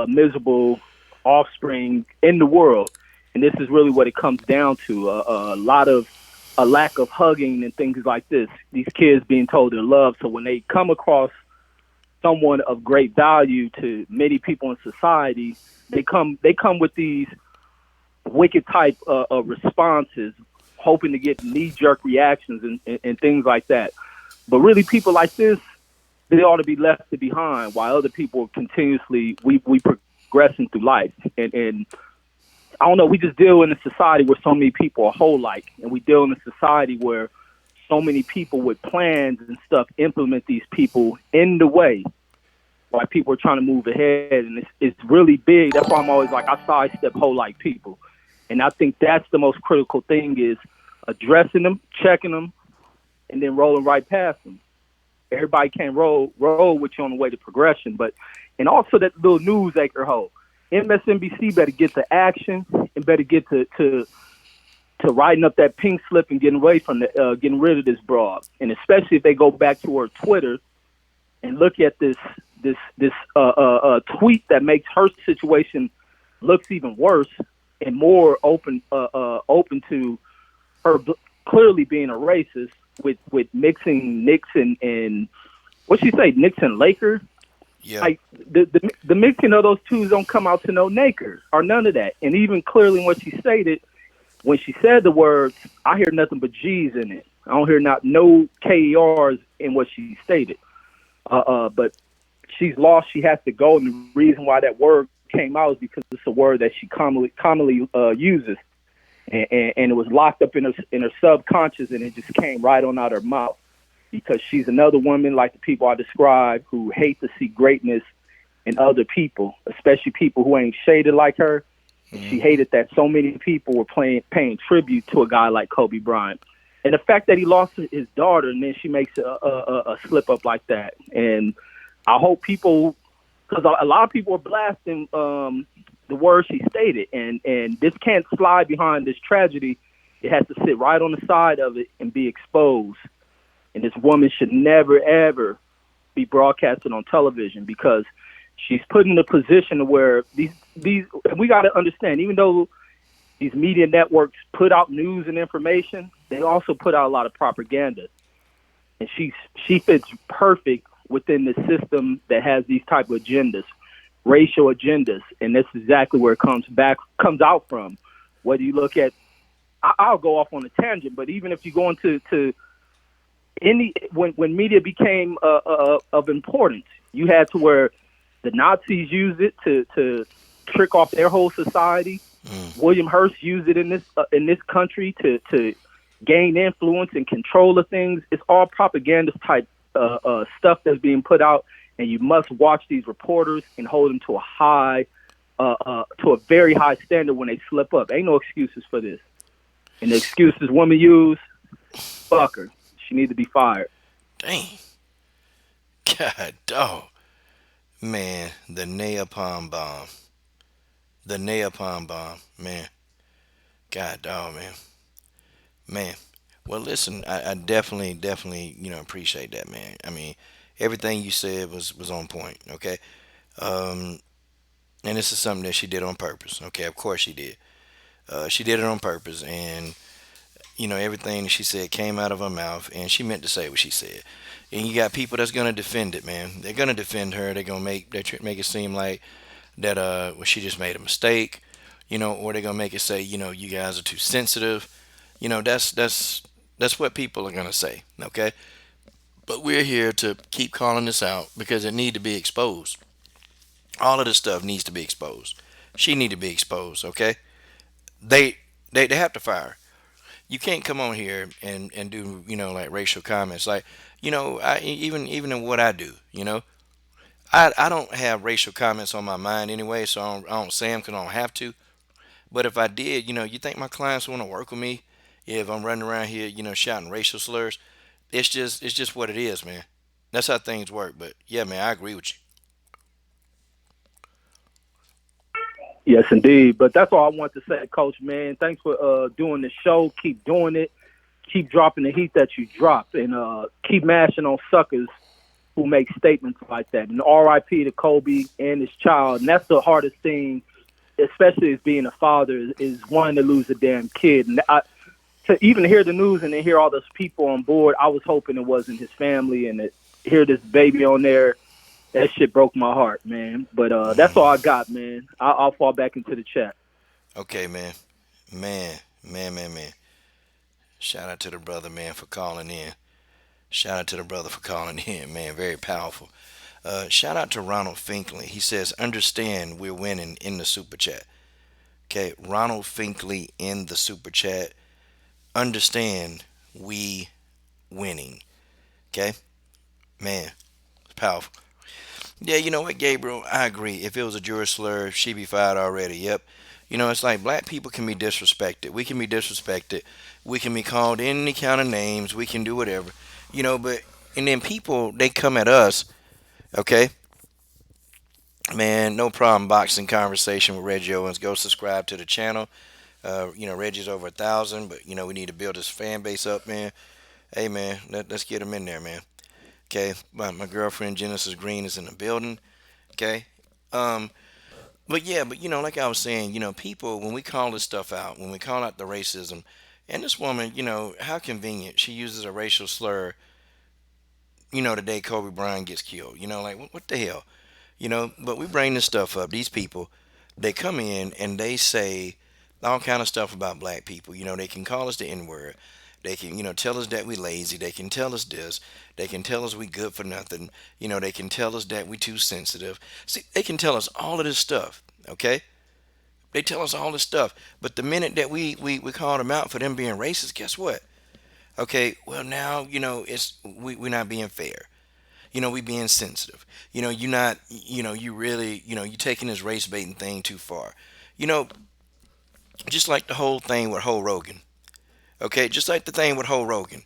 miserable offspring in the world. And this is really what it comes down to: a lot of a lack of hugging and things like this. These kids being told they're loved. So when they come across someone of great value to many people in society, they come with these wicked type responses, hoping to get knee jerk reactions and things like that. But really, people like this, they ought to be left behind, while other people continuously we progressing through life. And I don't know, we just deal in a society where so many people are whole like, and we deal in a society where so many people with plans and stuff implement these people in the way while people are trying to move ahead. And it's really big. That's why I'm always like, I sidestep whole like people. And I think that's the most critical thing, is addressing them, checking them, and then rolling right past them. Everybody can't roll with you on the way to progression. But and also that little news anchor hole. MSNBC better get to action and better get to writing up that pink slip and getting away from getting rid of this broad. And especially if they go back to her Twitter and look at this tweet that makes her situation looks even worse and more open to her clearly being a racist with mixing Nixon and what she say, Nixon Laker. Yeah. Like the mixing of those two don't come out to no Naker or none of that. And even clearly what she stated, when she said the words, I hear nothing but G's in it. I don't hear no KERs in what she stated. But she's lost. She has to go, and the reason why that word came out is because it's a word that she commonly uses, and it was locked up in her subconscious, and it just came right on out her mouth. Because she's another woman like the people I described who hate to see greatness in other people, especially people who ain't shaded like her. And she hated that so many people were paying tribute to a guy like Kobe Bryant. And the fact that he lost his daughter, and then she makes a slip up like that. And I hope people, because a lot of people are blasting the words she stated, and this can't slide behind this tragedy. It has to sit right on the side of it and be exposed. And this woman should never, ever be broadcasted on television, because she's put in a position where these we got to understand, even though these media networks put out news and information, they also put out a lot of propaganda. And she fits perfect within the system that has these type of agendas, racial agendas. And that's exactly where it comes out from. Whether you look at, I'll go off on a tangent, but even if you go into when media became of importance, you had to where the Nazis used it to trick off their whole society. William Hearst used it in this country to gain influence and control of things. It's all propaganda type stuff that's being put out, and you must watch these reporters and hold them to a very high standard when they slip up. Ain't no excuses for this. And the excuses women use, fuck her. She needs to be fired. Dang. God dog. Man, the napalm bomb. The napalm bomb. Man. God dog, man. Man. Well, listen, I definitely, appreciate that, man. I mean, everything you said was on point, okay? Um, and this is something that she did on purpose, okay? Of course she did. She did it on purpose, and everything that she said came out of her mouth, and she meant to say what she said. And you got people that's gonna defend it, man. They're gonna defend her. They're gonna make it seem like that well, she just made a mistake, or they're gonna make it say, you guys are too sensitive. That's what people are gonna say, okay? But we're here to keep calling this out because it need to be exposed. All of this stuff needs to be exposed. She need to be exposed, okay? They have to fire her. You can't come on here and do like racial comments. Like even in what I do, I don't have racial comments on my mind anyway, so I don't say them because I don't have to. But if I did, you think my clients want to work with me if I'm running around here, shouting racial slurs? It's just what it is, man. That's how things work. But yeah, man, I agree with you. Yes, indeed. But that's all I want to say, Coach. Man, thanks for doing the show. Keep doing it. Keep dropping the heat that you drop, and keep mashing on suckers who make statements like that. And R.I.P. to Kobe and his child. And that's the hardest thing, especially as being a father, is wanting to lose a damn kid. And to even hear the news and then hear all those people on board, I was hoping it wasn't his family, and to hear this baby on there, that shit broke my heart, man. But that's all I got, man. I'll fall back into the chat. Okay, man. Man. Shout out to the brother, man, for calling in. Shout out to the brother for calling in, man. Very powerful. Shout out to Ronald Finkley. He says, understand we're winning in the super chat. Okay, Ronald Finkley in the super chat. Understand we winning. Okay, man, it's powerful. Yeah, you know what, Gabriel? I agree. If it was a Jewish slur, she'd be fired already. Yep. It's like black people can be disrespected. We can be disrespected. We can be called any kind of names. We can do whatever. But and then people they come at us. Okay, man, no problem. Boxing conversation with Reggie Owens. Go subscribe to the channel. Reggie's over 1,000, but we need to build this fan base up, man. Hey, man, let's get him in there, man. Okay, my girlfriend Genesis Green is in the building. Okay, but yeah, but like I was saying, people when we call this stuff out, when we call out the racism, and this woman, how convenient she uses a racial slur. The day Kobe Bryant gets killed. Like what the hell, But we bring this stuff up. These people, they come in and they say all kind of stuff about black people. They can call us the N word. They can, tell us that we lazy. They can tell us this. They can tell us we good for nothing. They can tell us that we too sensitive. See, they can tell us all of this stuff. Okay, they tell us all this stuff. But the minute that we call them out for them being racist, guess what? Okay, well now we're not being fair. We being sensitive. You not. You really. You taking this race baiting thing too far. You know, just like the whole thing with Ho Rogan. Okay, just like the thing with Ho Rogan.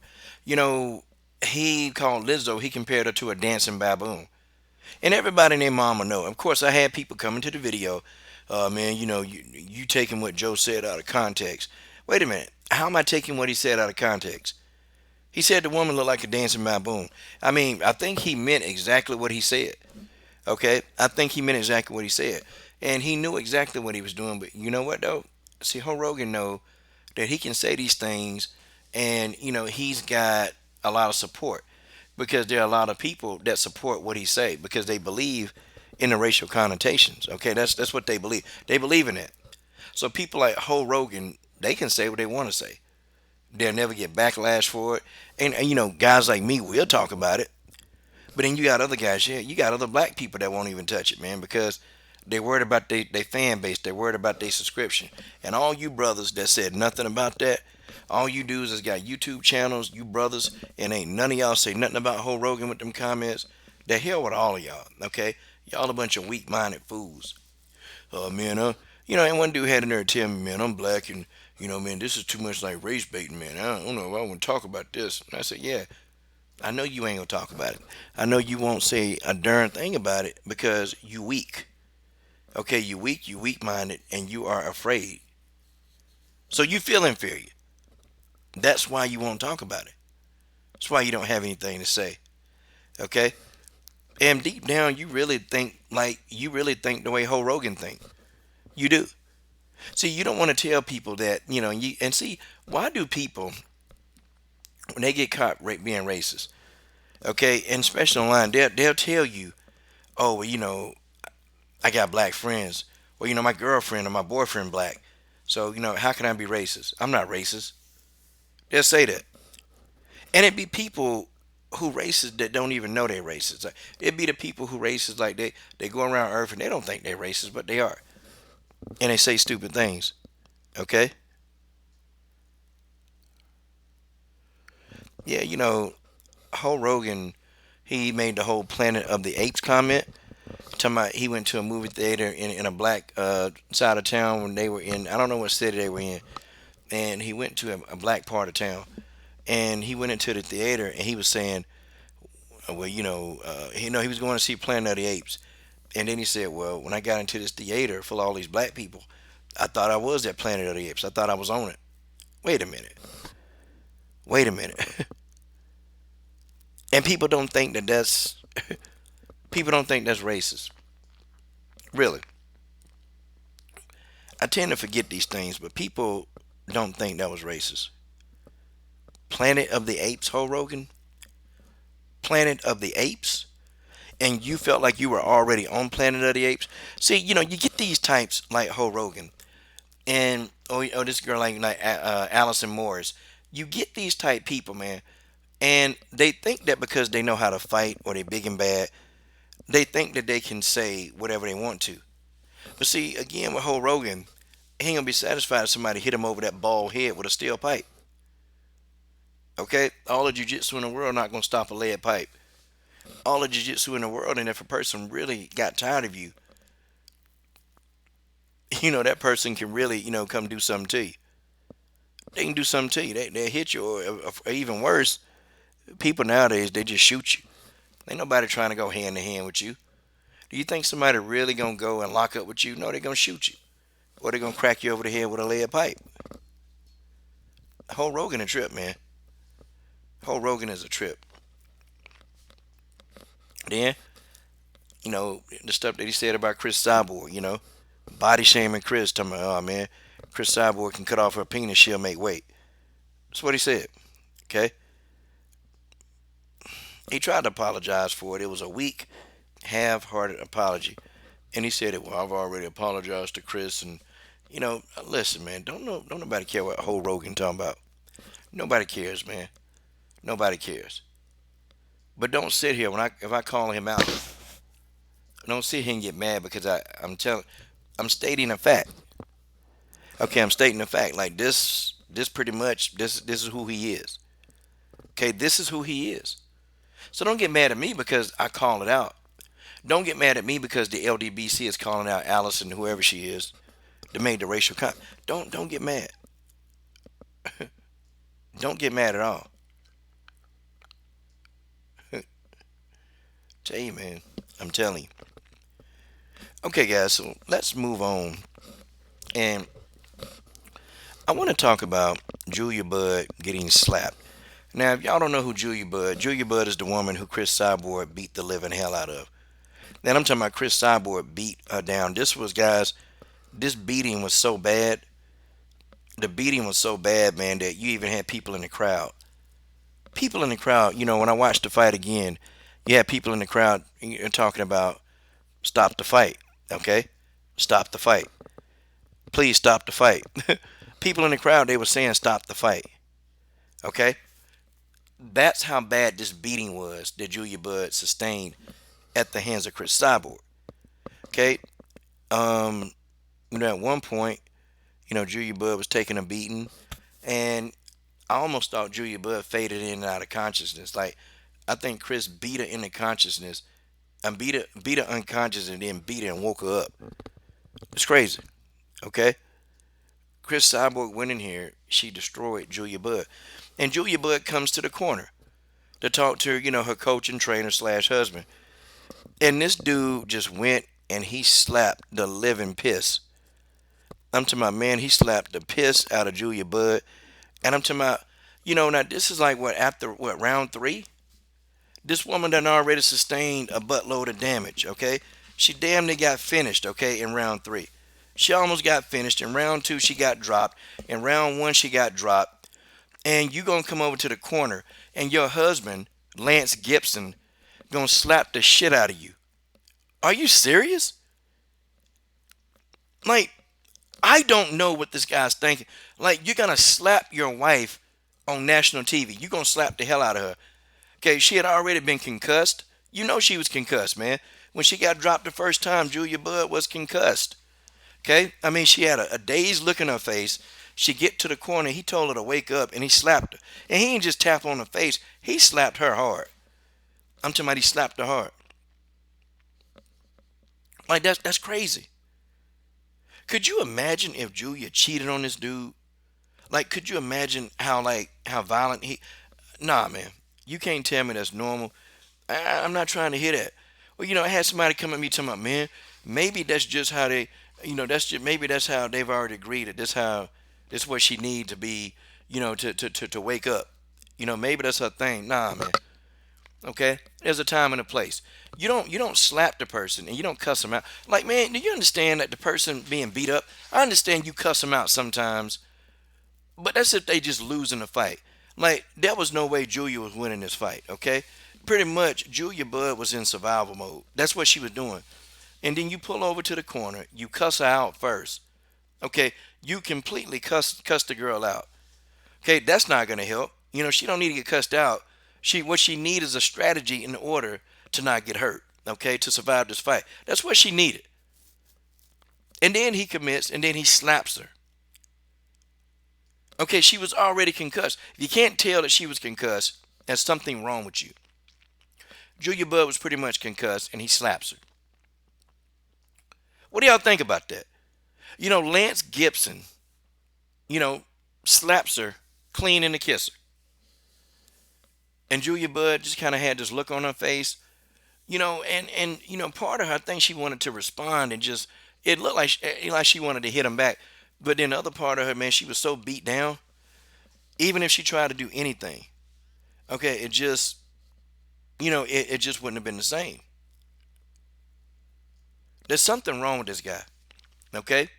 You know, he called Lizzo. He compared her to a dancing baboon, and everybody and their mama know. Of course, I had people coming to the video. Man, you taking what Joe said out of context. Wait a minute. How am I taking what he said out of context? He said the woman looked like a dancing baboon. I mean, I think he meant exactly what he said. Okay? I think he meant exactly what he said. And he knew exactly what he was doing. But you know what, though? See, Ho Rogan know that he can say these things and, he's got a lot of support. Because there are a lot of people that support what he say because they believe in the racial connotations. Okay? That's what they believe. They believe in it. So people like Ho Rogan, they can say what they want to say. They'll never get backlash for it. And guys like me will talk about it. But then you got other guys, yeah, you got other black people that won't even touch it, man, because they worried about their fan base. They worried about their subscription. And all you brothers that said nothing about that, all you dudes that's got YouTube channels, you brothers, and ain't none of y'all say nothing about Ho Rogan with them comments. The hell with all of y'all, okay? Y'all a bunch of weak-minded fools. Man, and one dude had in there tell me, man, I'm black and, man, this is too much like race baiting, man. I don't know if I want to talk about this. And I said, yeah, I know you ain't going to talk about it. I know you won't say a darn thing about it because you weak. Okay, you weak, you weak-minded, and you are afraid. So you feel inferior. That's why you won't talk about it. That's why you don't have anything to say. Okay? And deep down, you really think the way Ho Rogan think. You do. See, you don't want to tell people that, and see, why do people, when they get caught being racist, okay, and especially online, they'll tell you, oh, well, I got black friends, or, my girlfriend or my boyfriend black, so, how can I be racist? I'm not racist. They'll say that. And it'd be people who racist that don't even know they're racist. Like, it'd be the people who racist, like they go around Earth and they don't think they're racist, but they are. And they say stupid things. Okay? Yeah, Ho Rogan, he made the whole Planet of the Apes comment. Talking about he went to a movie theater in a black side of town when they were in, I don't know what city they were in, and he went to a black part of town, and he went into the theater and he was saying, well, he was going to see Planet of the Apes, and then he said, well, when I got into this theater full of all these black people, I thought I was at Planet of the Apes. I thought I was on it. Wait a minute. Wait a minute. And people don't think that that's people don't think that's racist. Really. I tend to forget these things, but people don't think that was racist. Planet of the Apes, Ho Rogan? Planet of the Apes? And you felt like you were already on Planet of the Apes? See, you get these types like Ho Rogan and this girl like Allison Morris. You get these type people, man, and they think that because they know how to fight or they big and bad, they think that they can say whatever they want to. But see, again with Ho Rogan, he ain't gonna be satisfied if somebody hit him over that bald head with a steel pipe. Okay, all the jiu-jitsu in the world not gonna stop a lead pipe. All the jiu-jitsu in the world, and if a person really got tired of you, that person can really, come do something to you. They can do something to you. They hit you, or even worse, people nowadays, they just shoot you. Ain't nobody trying to go hand to hand with you. Do you think somebody really gonna go and lock up with you? No, they're gonna shoot you, or they're gonna crack you over the head with a lead pipe. Whole Rogan a trip, man. Whole Rogan is a trip. Then, the stuff that he said about Chris Cyborg, body shaming Chris, talking about, oh man, Chris Cyborg can cut off her penis, she'll make weight. That's what he said. Okay. He tried to apologize for it. It was a weak, half-hearted apology, and he said it. Well, I've already apologized to Chris, and listen, man, don't nobody care what Ho Rogan talking about. Nobody cares, man. Nobody cares. But don't sit here if I call him out. Don't sit here and get mad because I'm stating a fact. Okay, I'm stating a fact. Like this pretty much this is who he is. Okay, this is who he is. So don't get mad at me because I call it out. Don't get mad at me because the LDBC is calling out Allison, whoever she is, that made the racial comment. Don't get mad. Don't get mad at all. Tell you, man. I'm telling you. Okay, guys, so let's move on. And I want to talk about Julia Budd getting slapped. Now, if y'all don't know who Julia Budd is the woman who Chris Cyborg beat the living hell out of. Then I'm talking about Chris Cyborg beat her down. This beating was so bad. The beating was so bad, man, that you even had people in the crowd. People in the crowd, when I watched the fight again, you had people in the crowd talking about stop the fight, okay? Stop the fight. Please stop the fight. People in the crowd, they were saying stop the fight, okay? That's how bad this beating was that Julia Budd sustained at the hands of Chris Cyborg, okay? At one point, Julia Budd was taking a beating, and I almost thought Julia Budd faded in and out of consciousness. Like, I think Chris beat her into consciousness and beat her unconscious and then beat her and woke her up. It's crazy. Okay? Chris Cyborg went in here. She destroyed Julia Budd. And Julia Budd comes to the corner to talk to her, her coach and trainer / husband. And this dude just went and he slapped the living piss. I'm talking about, man, he slapped the piss out of Julia Budd. And I'm talking about, now this is like after round 3? This woman done already sustained a buttload of damage, okay? She damn near got finished, okay, in round 3. She almost got finished. In round 2, she got dropped. In round 1, she got dropped. And you gonna come over to the corner, and your husband, Lance Gibson, gonna slap the shit out of you. Are you serious? Like, I don't know what this guy's thinking. Like, you're gonna slap your wife on national TV. You're gonna slap the hell out of her. Okay, she had already been concussed. She was concussed, man. When she got dropped the first time, Julia Budd was concussed. Okay? I mean, she had a dazed look in her face. She get to the corner. He told her to wake up, and he slapped her. And he ain't just tap on her face. He slapped her hard. I'm talking about he slapped her hard. Like that's crazy. Could you imagine if Julia cheated on this dude? Like, could you imagine how violent he? Nah, man. You can't tell me that's normal. I'm not trying to hear that. Well, I had somebody come at me talking about, man, maybe that's just how they, maybe that's how they've already agreed that this what she need to be, to wake up. Maybe that's her thing. Nah, man. Okay, there's a time and a place. You don't slap the person and you don't cuss them out. Like, man, do you understand that the person being beat up? I understand you cuss them out sometimes, but that's if they just losing the fight. Like, there was no way Julia was winning this fight. Okay, pretty much Julia Budd was in survival mode. That's what she was doing. And then you pull over to the corner, you cuss her out first. Okay, you completely cuss the girl out. Okay, that's not gonna help. She don't need to get cussed out. What she need is a strategy in order to not get hurt. Okay, to survive this fight. That's what she needed. And then he commits, and then he slaps her. Okay, she was already concussed. If you can't tell that she was concussed, there's something wrong with you. Julia Budd was pretty much concussed, and he slaps her. What do y'all think about that? Lance Gibson, slaps her clean in the kisser. And Julia Budd just kind of had this look on her face, and part of her, I think she wanted to respond and just, it looked like she wanted to hit him back. But then the other part of her, man, she was so beat down, even if she tried to do anything, okay, it just, it just wouldn't have been the same. There's something wrong with this guy, okay?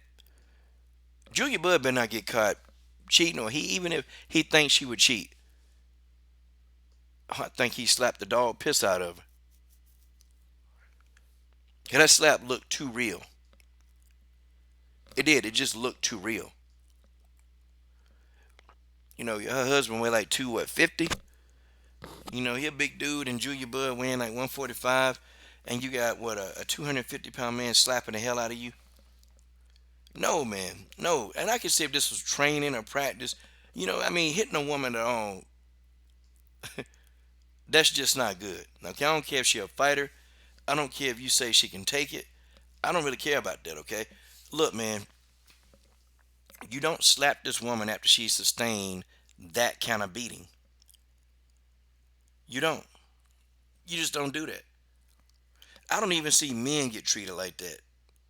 Julia Budd better not get caught cheating, or even if he thinks she would cheat, I think he slapped the dog piss out of her. And that slap looked too real. It did. It just looked too real. Her husband weighed like 250. He a big dude, and Julia Budd weighing like 145, and you got a 250-pound man slapping the hell out of you. No, man, no. And I can see if this was training or practice. Hitting a woman at all. That's just not good. Okay, I don't care if she's a fighter. I don't care if you say she can take it. I don't really care about that, okay? Look, man, you don't slap this woman after she sustained that kind of beating. You don't. You just don't do that. I don't even see men get treated like that,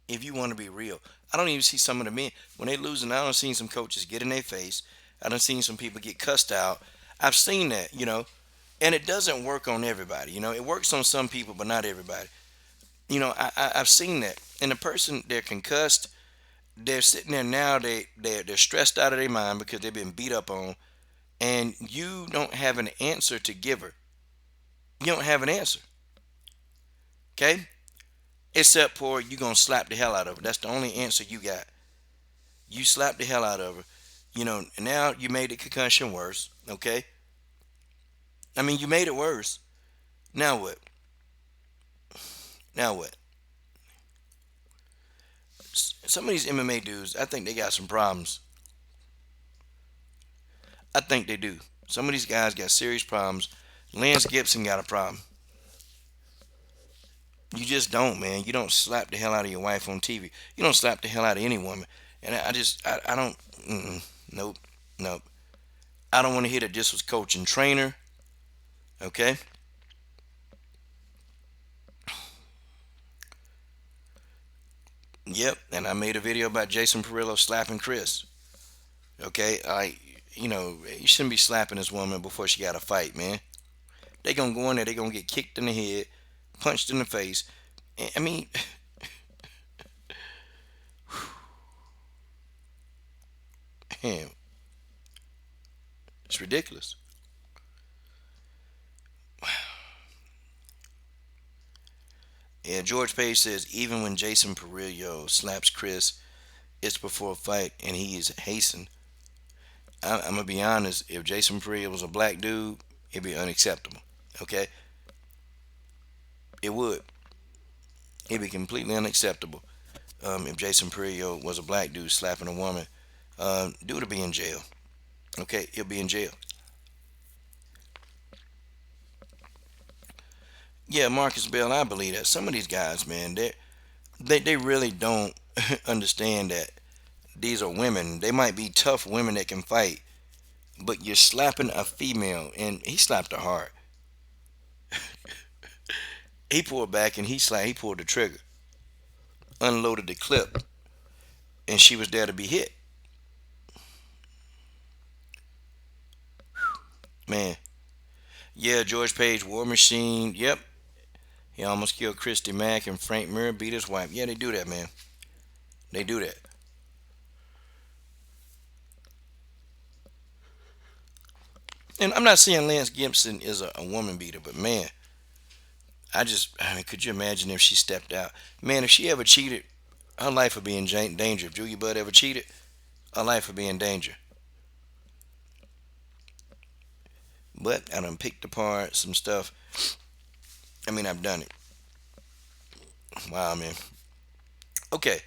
if you want to be real. I don't even see some of the men, when they losing, I done seen some coaches get in their face. I done seen some people get cussed out. I've seen that, and it doesn't work on everybody. It works on some people, but not everybody. I've seen that. And the person, they're concussed, they're sitting there now, they're stressed out of their mind because they've been beat up on, and you don't have an answer to give her. You don't have an answer. Okay? Except for you going to slap the hell out of her. That's the only answer you got. You slap the hell out of her. Now you made the concussion worse. Okay? You made it worse. Now what? Now what? Some of these MMA dudes, I think they got some problems. I think they do. Some of these guys got serious problems. Lance Gibson got a problem. You just don't, man. You don't slap the hell out of your wife on TV. You don't slap the hell out of any woman. And I don't, nope. I don't want to hear that this was coach and trainer. Okay? Yep, and I made a video about Jason Perillo slapping Chris. Okay? You shouldn't be slapping this woman before she got a fight, man. They gonna go in there, they gonna get kicked in the head, punched in the face. Man, it's ridiculous. Yeah, George Page says even when Jason Perillo slaps Chris, it's before a fight and he is hastened. I'm gonna be honest. If Jason Perillo was a black dude, it'd be unacceptable. Okay, it would. It'd be completely unacceptable. If Jason Perillo was a black dude slapping a woman, Dude will be in jail. Okay, he'll be in jail. Yeah, Marcus Bell, I believe that some of these guys, man, they really don't understand that these are women. They might be tough women that can fight, but you're slapping a female, and he slapped her hard. He pulled back and he pulled the trigger, unloaded the clip, and she was there to be hit. Man, yeah, George Page, War Machine. Yep, he almost killed Christy Mack, and Frank Mir beat his wife. Yeah, they do that, man. They do that. And I'm not saying Lance Gibson is a woman beater, but man, I mean, could you imagine if she stepped out? Man, if she ever cheated, her life would be in danger. If Julia Budd ever cheated, her life would be in danger. But I done picked apart some stuff. I mean, I've done it. Wow, man. Okay,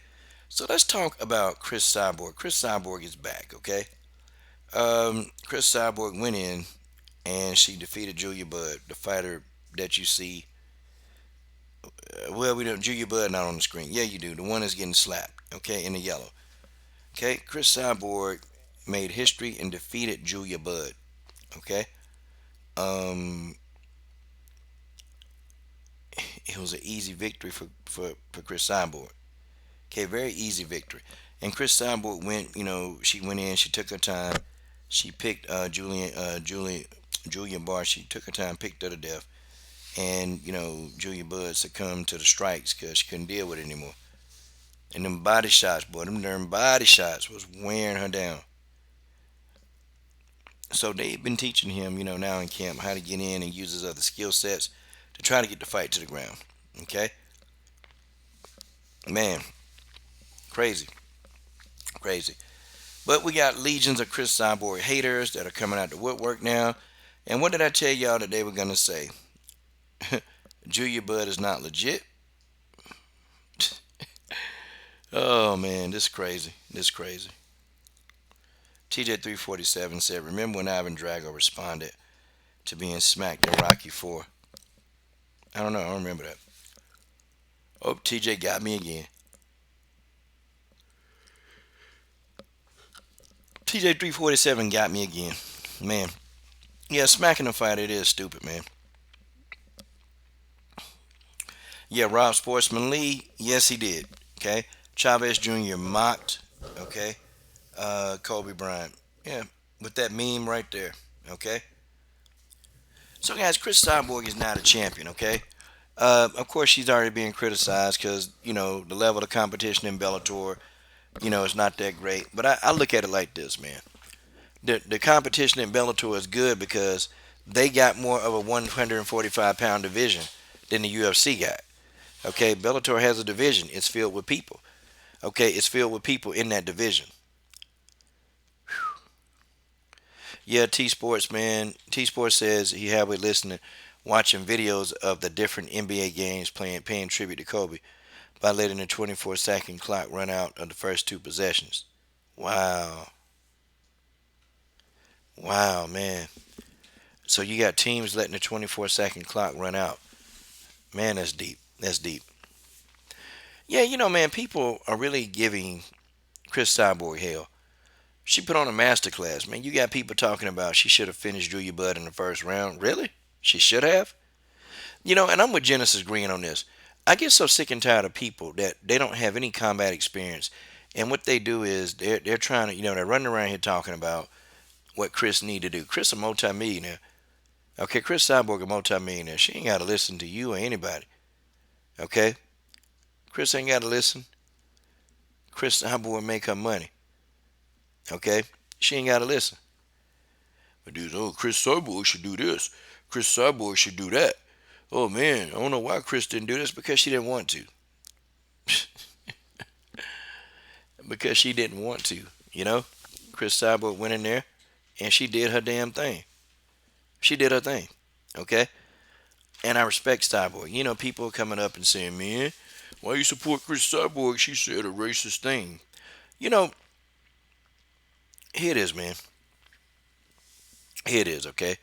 so let's talk about Chris Cyborg. Chris Cyborg is back, okay? Chris Cyborg went in and she defeated Julia Budd, the fighter that you see. Well, we don't. Julia Budd not on the screen. Yeah, you do. The one that's getting slapped, okay, in the yellow. Okay, Chris Cyborg made history and defeated Julia Budd. Okay, um, it was an easy victory for Chris Cyborg. Okay, very easy victory. And Chris Cyborg went. She went in. She took her time. She picked Julia Barr. She took her time, picked her to death. And Julia Budd succumbed to the strikes because she couldn't deal with it anymore. And them body shots, boy, them darn body shots was wearing her down. So they've been teaching him, now in camp, how to get in and use his other skill sets to try to get the fight to the ground. Okay, man, crazy, crazy. But we got legions of Chris Cyborg haters that are coming out the woodwork now. And what did I tell y'all that they were gonna say? Julia Budd is not legit. Oh man, this is crazy. This is crazy. TJ347 said, "Remember when Ivan Drago responded to being smacked in Rocky 4?" I don't know. I don't remember that. Oh, TJ got me again. TJ347 got me again. Man. Yeah, smacking a fight, it is stupid, man. Yeah, Rob Sportsman Lee, yes, he did. Okay. Chavez Jr. mocked, okay, Kobe Bryant. Yeah, with that meme right there. Okay. So, guys, Chris Cyborg is not a champion, okay? Of course, she's already being criticized because, the level of competition in Bellator, is not that great. But I look at it like this, man. The competition in Bellator is good because they got more of a 145-pound division than the UFC got. Okay, Bellator has a division. It's filled with people. Okay, it's filled with people in that division. Yeah, T Sports, man. T Sports says he had with listening, watching videos of the different NBA games paying tribute to Kobe by letting the 24-second clock run out of the first two possessions. Wow. Wow, man. So you got teams letting the 24-second clock run out. Man, that's deep. That's deep. Yeah, man, people are really giving Chris Cyborg hell. She put on a masterclass, man. You got people talking about she should have finished Julia Budd in the first round. Really? She should have? And I'm with Genesis Green on this. I get so sick and tired of people that they don't have any combat experience. And what they do is they're trying to, they're running around here talking about what Chris need to do. Chris a multimillionaire. Okay, Chris Cyborg a multimillionaire. She ain't got to listen to you or anybody. Okay? Chris ain't got to listen. Chris Cyborg make her money. Okay? She ain't got to listen. But dudes, Chris Cyborg should do this. Chris Cyborg should do that. Oh, man, I don't know why Chris didn't do this. Because she didn't want to. Because she didn't want to, Chris Cyborg went in there and she did her damn thing. She did her thing. Okay? And I respect Cyborg. People are coming up and saying, man, why you support Chris Cyborg? She said a racist thing. Here it is, man. Here it is, okay?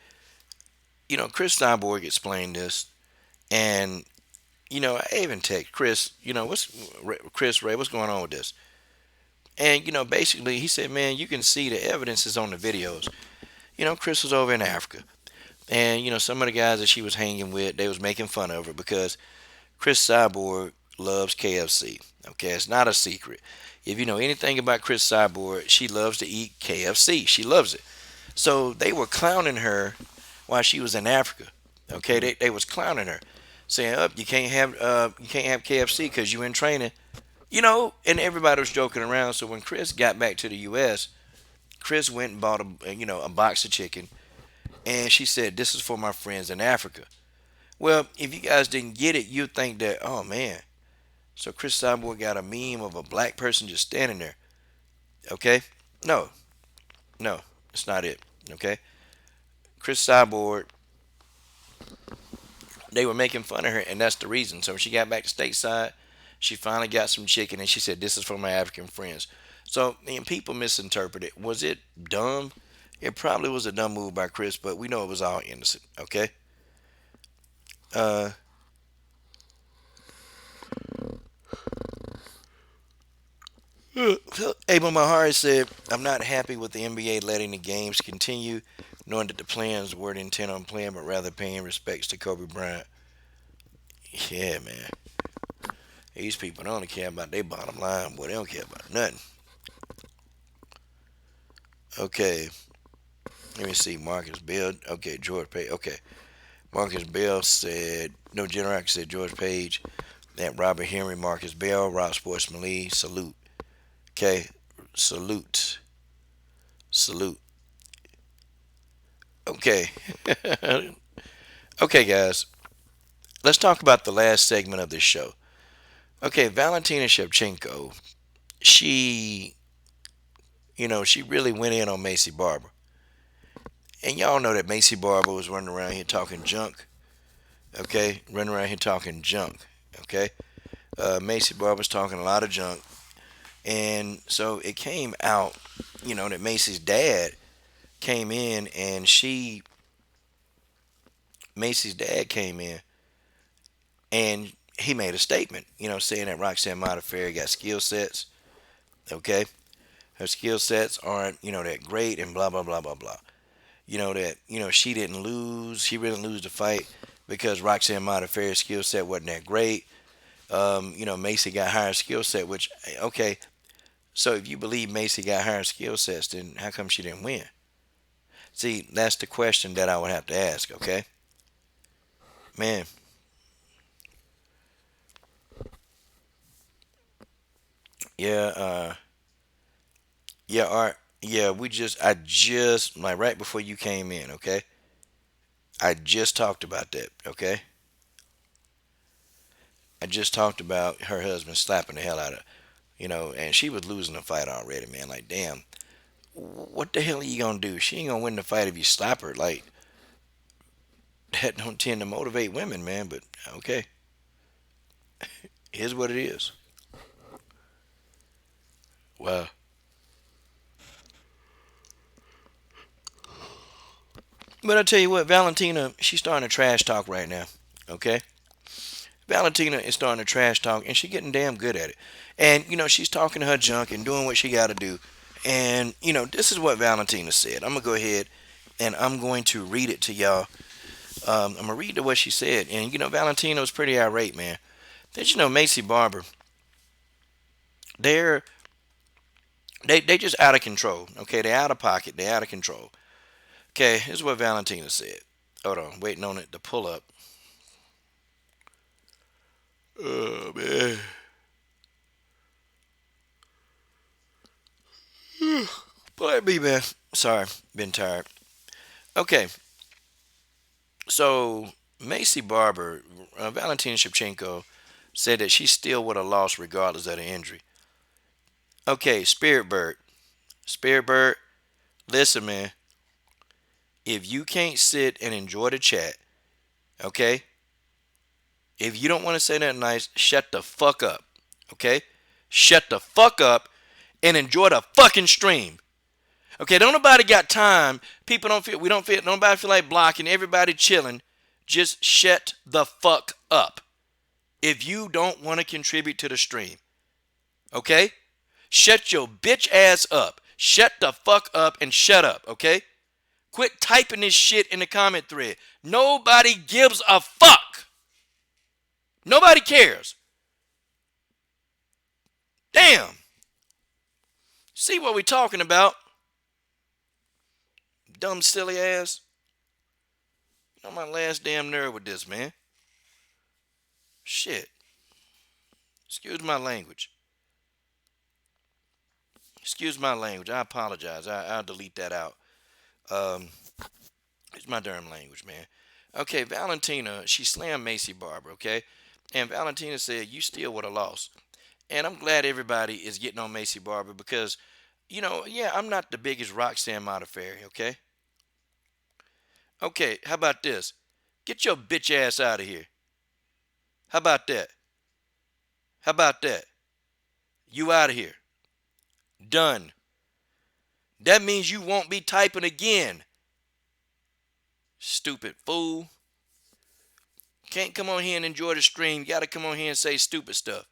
Chris Cyborg explained this, and, I even text Chris, Chris Ray, what's going on with this? And, basically, he said, man, you can see the evidence is on the videos. Chris was over in Africa. And, some of the guys that she was hanging with, they was making fun of her because Chris Cyborg loves KFC. Okay, it's not a secret. If you know anything about Chris Cyborg, she loves to eat KFC. She loves it. So they were clowning her while she was in Africa. Okay, they was clowning her, saying, "Up, you can't have KFC because you in training." And everybody was joking around. So when Chris got back to the U.S., Chris went and bought a box of chicken, and she said, "This is for my friends in Africa." Well, if you guys didn't get it, you'd think that, oh man, so Chris Cyborg got a meme of a black person just standing there. Okay? No, no, it's not it. Okay? Chris Cyborg, they were making fun of her, and that's the reason. So when she got back to stateside, she finally got some chicken, and she said, "This is for my African friends." So, people misinterpret it. Was it dumb? It probably was a dumb move by Chris, but we know it was all innocent. Okay? Uh, Abel Mahari said, "I'm not happy with the NBA letting the games continue, knowing that the plans weren't intent on playing, but rather paying respects to Kobe Bryant." Yeah, man. These people don't care about their bottom line, boy. They don't care about nothing. Okay. Let me see. Marcus Bell. Okay, George Page. Okay. Marcus Bell said, no, Generac said George Page, that Robert Henry, Marcus Bell, Rob Sportsman Lee, salute. Okay. Salute. Salute. Okay. Okay, guys. Let's talk about the last segment of this show. Okay, Valentina Shevchenko, she, she really went in on Macy Barber. And y'all know that Macy Barber was running around here talking junk. Okay, running around here talking junk. Okay, Macy Barber was talking a lot of junk. And so it came out, that Macy's dad came in and Macy's dad came in and he made a statement, saying that Roxanne Modafferi got skill sets. Okay, her skill sets aren't, that great and blah blah blah blah blah. That she didn't lose. She didn't lose the fight because Roxanne Modafferi's skill set wasn't that great. Macy got higher skill set, which okay. So if you believe Macy got higher skill sets, then how come she didn't win? See, that's the question that I would have to ask. Okay, man. Yeah. Yeah. Art. Yeah. I just like right before you came in. Okay. I just talked about that. Okay. I just talked about her husband slapping the hell out of, and she was losing the fight already, man. Like, damn, what the hell are you gonna do? She ain't gonna win the fight if you slap her. Like, that don't tend to motivate women, man. But okay, here's what it is. Wow. But I tell you what, Valentina, she's starting to trash talk right now. Okay, Valentina is starting to trash talk, and she's getting damn good at it. And she's talking to her junk and doing what she got to do. And this is what Valentina said. I'm gonna go ahead and I'm going to read it to y'all. I'm gonna read what she said. And Valentina was pretty irate, man. That Macy Barber, they're they just out of control. Okay, they're out of pocket. They're out of control. Okay, here's what Valentina said. Hold on, waiting on it to pull up. Oh man. But me, man. Sorry, been tired. Okay, so Macy Barber, Valentina Shevchenko, said that she still would have lost regardless of the injury. Okay, Spirit Bird, listen, man. If you can't sit and enjoy the chat, okay? If you don't want to say nothing nice, shut the fuck up, okay? Shut the fuck up and enjoy the fucking stream. Okay, don't nobody got time. Nobody feel like blocking. Everybody chilling. Just shut the fuck up. If you don't want to contribute to the stream, okay? Shut your bitch ass up. Shut the fuck up and shut up, okay? Quit typing this shit in the comment thread. Nobody gives a fuck. Nobody cares. Damn. See what we talking about? Dumb silly ass. I'm my last damn nerve with this, man. Shit. Excuse my language. Excuse my language. I apologize. I'll delete that out. It's my damn language, man. Okay, Valentina, she slammed Macy Barber, okay? And Valentina said, you still would have lost. And I'm glad everybody is getting on Macy Barber because, yeah, I'm not the biggest Roxanne Modafferi, okay? Okay, how about this? Get your bitch ass out of here. How about that? How about that? You out of here. Done. That means you won't be typing again. Stupid fool. Can't come on here and enjoy the stream. You gotta come on here and say stupid stuff.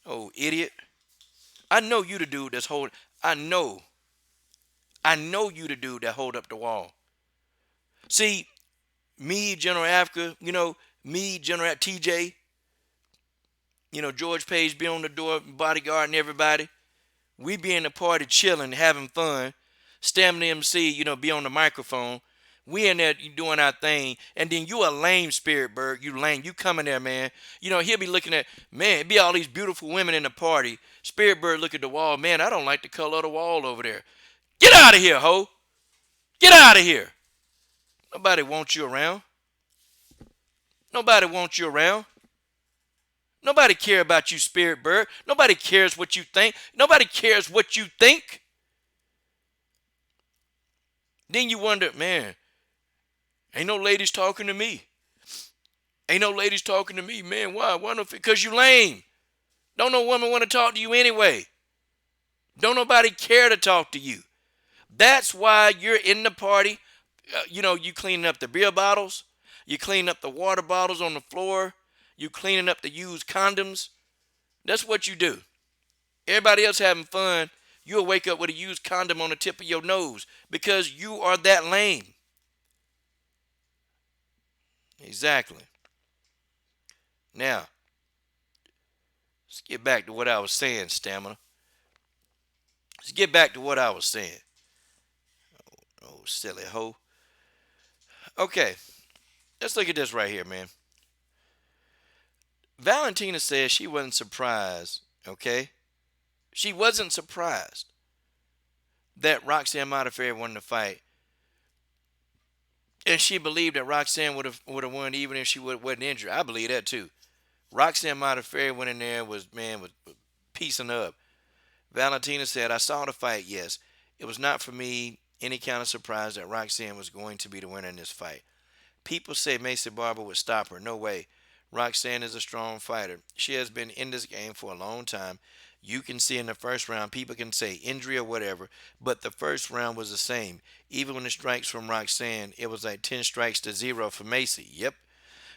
Oh, idiot. I know you the dude that's holding. I know you the dude that hold up the wall. See, me, General Africa, me, General TJ, George Page be on the door, bodyguard and everybody. We be in the party chilling, having fun. Stamina MC, be on the microphone. We in there doing our thing. And then you a lame Spirit Bird. You lame. You coming there, man. He'll be looking at, man, it be all these beautiful women in the party. Spirit Bird look at the wall. Man, I don't like the color of the wall over there. Get out of here, ho. Get out of here. Nobody wants you around. Nobody wants you around. Nobody care about you, Spirit Bird. Nobody cares what you think. Nobody cares what you think. Then you wonder, man, ain't no ladies talking to me. Ain't no ladies talking to me, man. Why? Why not? Because you lame. Don't no woman want to talk to you anyway. Don't nobody care to talk to you. That's why you're in the party. You cleaning up the beer bottles. You cleaning up the water bottles on the floor. You cleaning up the used condoms. That's what you do. Everybody else having fun. You'll wake up with a used condom on the tip of your nose because you are that lame. Exactly. Now, let's get back to what I was saying, Stamina. Let's get back to what I was saying. Oh, silly hoe. Okay, let's look at this right here, man. Valentina says she wasn't surprised, okay? She wasn't surprised that Roxanne Modafferi won the fight. And she believed that Roxanne would have won even if she wasn't injured. I believe that too. Roxanne Modafferi went in there and was piecing up. Valentina said, I saw the fight, yes. It was not for me any kind of surprise that Roxanne was going to be the winner in this fight. People say Macy Barber would stop her. No way. Roxanne is a strong fighter. She has been in this game for a long time. You can see in the first round, people can say injury or whatever, but the first round was the same. Even when the strikes from Roxanne, it was like 10 strikes to 0 for Macy. Yep.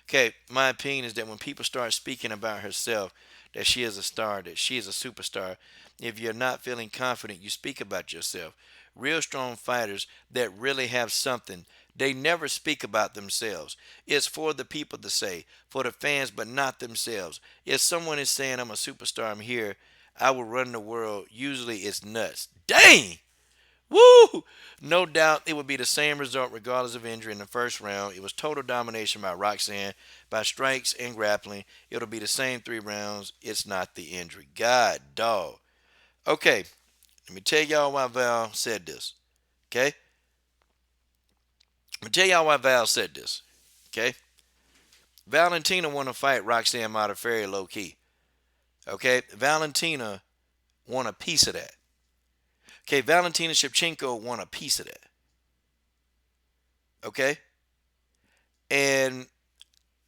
Okay, my opinion is that when people start speaking about herself, that she is a star, that she is a superstar, if you're not feeling confident, you speak about yourself. Real strong fighters that really have something, they never speak about themselves. It's for the people to say, for the fans, but not themselves. If someone is saying, I'm a superstar, I'm here, I will run the world, usually it's nuts. Dang! Woo! No doubt it would be the same result regardless of injury in the first round. It was total domination by Roxanne, by strikes and grappling. It'll be the same 3 rounds. It's not the injury. God, dog. Okay, let me tell y'all why Val said this. Okay? I'm going to tell y'all why Val said this. Okay? Valentina want to fight Roxanne Modafferi low-key. Okay? Valentina want a piece of that. Okay? Valentina Shevchenko want a piece of that. Okay? And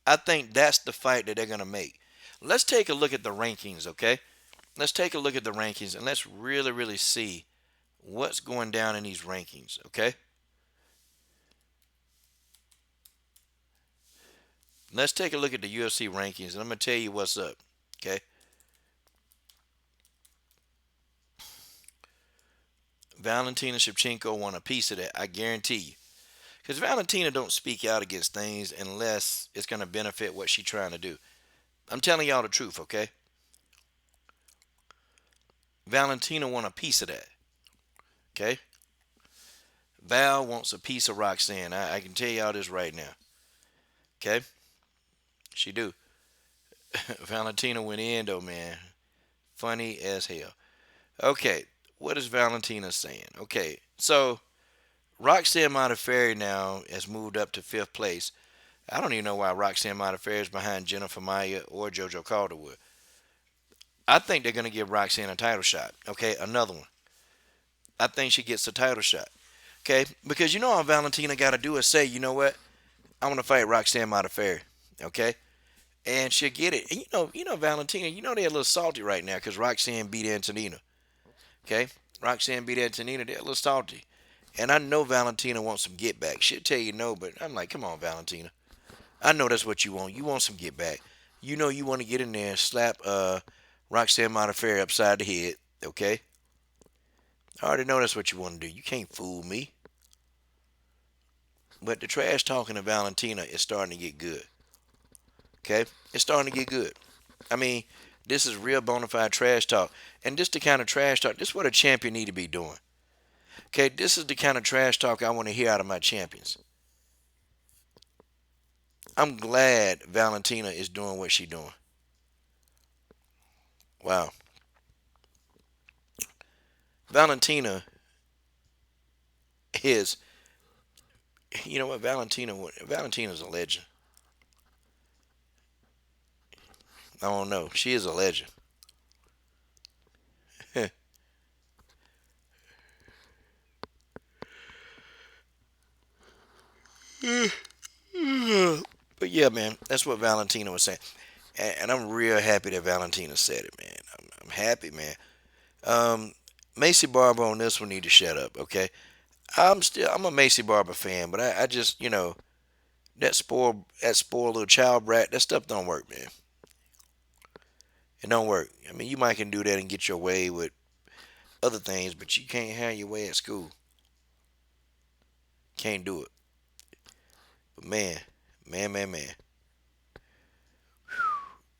I think that's the fight that they're going to make. Let's take a look at the rankings, okay? Let's take a look at the rankings and let's really, really see what's going down in these rankings, okay? Let's take a look at the UFC rankings, and I'm going to tell you what's up, okay? Valentina Shevchenko want a piece of that, I guarantee you. Because Valentina don't speak out against things unless it's going to benefit what she's trying to do. I'm telling y'all the truth, okay? Valentina want a piece of that, okay? Val wants a piece of Roxanne. I can tell y'all this right now, okay? She do. Valentina went in though, man. Funny as hell. Okay, what is Valentina saying? Okay, so Roxanne Modafferi now has moved up to 5th place. I don't even know why Roxanne Modafferi is behind Jennifer Maya or JoJo Calderwood. I think they're going to give Roxanne a title shot. Okay, another one. I think she gets a title shot. Okay, because you know all Valentina got to do is say, you know what? I want to fight Roxanne Modafferi. Okay, and she'll get it. And you know Valentina. You know they're a little salty right now because Roxanne beat Antonina. Okay, Roxanne beat Antonina. They're a little salty, and I know Valentina wants some get back. She'll tell you no, but I'm like, come on, Valentina. I know that's what you want. You want some get back. You know you want to get in there and slap Roxanne Modafferi upside the head. Okay, I already know that's what you want to do. You can't fool me. But the trash talking of Valentina is starting to get good. Okay, it's starting to get good. I mean, this is real bona fide trash talk, and this the kind of trash talk. This is what a champion need to be doing. Okay, this is the kind of trash talk I want to hear out of my champions. I'm glad Valentina is doing what she's doing. Wow, Valentina is. You know what, Valentina's a legend. I don't know. She is a legend. But yeah, man, that's what Valentina was saying, and I'm real happy that Valentina said it, man. I'm happy, man. Um, Macy Barber on this one need to shut up, okay? I'm a Macy Barber fan, but I just that spoiled little child brat, that stuff don't work, man. It don't work. I mean, you might can do that and get your way with other things, but you can't have your way at school. Can't do it. But man, man,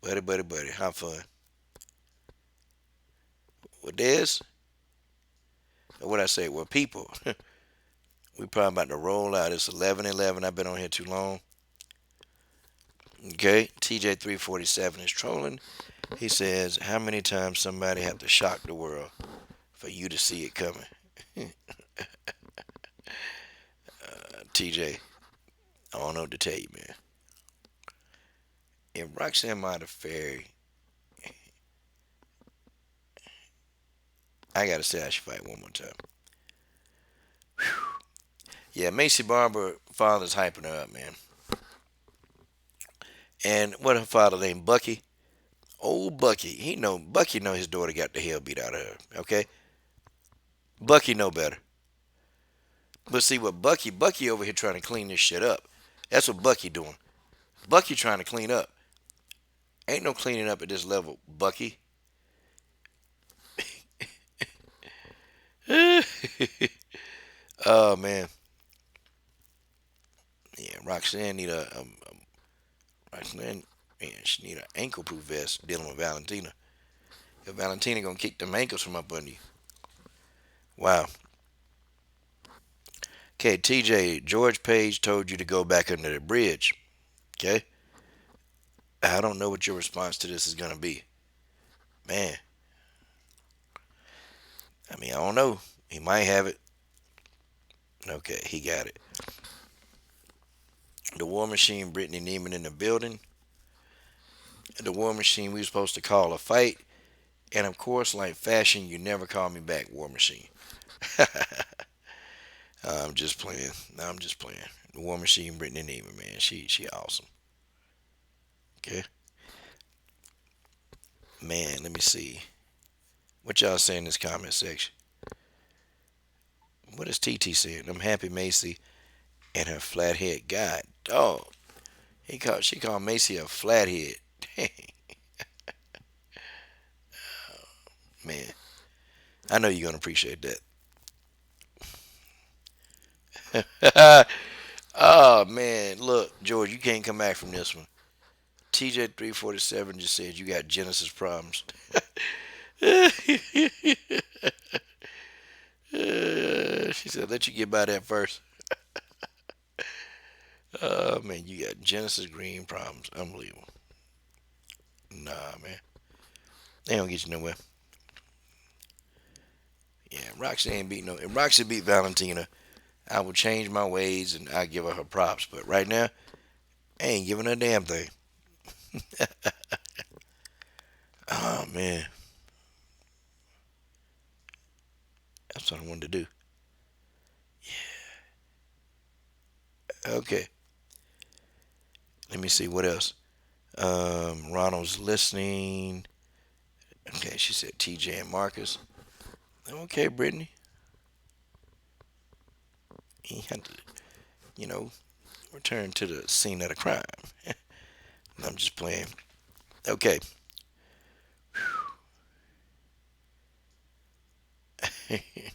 buddy, have fun. Well, Des, what I say? Well, people, we probably about to roll out. It's 11:11. I've been on here too long. Okay, TJ347 is trolling. He says, "How many times somebody have to shock the world for you to see it coming?" TJ, I don't know what to tell you, man. If Roxanne Modafferi, I gotta say I should fight one more time. Yeah, Macy Barber father's hyping her up, man. And what her father named Bucky? Old Bucky. Bucky know his daughter got the hell beat out of her. Okay? Bucky know better. But see what Bucky over here trying to clean this shit up. That's what Bucky doing. Bucky trying to clean up. Ain't no cleaning up at this level, Bucky. Oh man. Yeah, Roxanne need Roxanne, man, she need an ankle proof vest dealing with Valentina. If Valentina gonna kick them ankles from up under you. Wow. Okay, TJ, George Page told you to go back under the bridge. Okay? I don't know what your response to this is gonna be. Man, I mean, I don't know. He might have it. Okay, he got it. The War Machine, Brittany Neiman in the building. The War Machine, we were supposed to call a fight. And of course, like fashion, you never call me back, War Machine. I'm just playing. I'm just playing. The War Machine, Brittany Neiman, man. She awesome. Okay. Man, let me see. What y'all say in this comment section? What is TT saying? I'm happy Macy and her flathead. God, dog. She called Macy a flathead. Man, I know you're gonna appreciate that. Oh man, look, George, you can't come back from this one. TJ347 just said you got Genesis problems. She said, let you get by that first. Oh man, you got Genesis green problems. Unbelievable. Nah, man. They don't get you nowhere. Yeah, Roxy ain't beat no. If Roxy beat Valentina, I will change my ways and I give her props. But right now, I ain't giving her a damn thing. Oh man, that's what I wanted to do. Okay, let me see what else. Ronald's listening. Okay, she said TJ and Marcus. Okay, Brittany. He had to, you know, return to the scene of the crime. I'm just playing. Okay.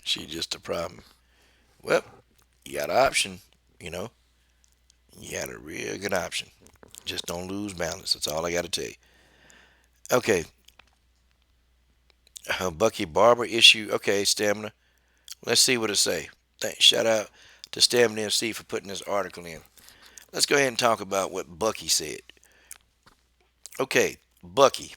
She just a problem. Well, you got an option, you know. You got a real good option. Just don't lose balance. That's all I got to tell you. Okay. Bucky Barber issue. Okay, Stamina. Let's see what it say. Thanks. Shout out to Stamina MC for putting this article in. Let's go ahead and talk about what Bucky said. Okay, Bucky.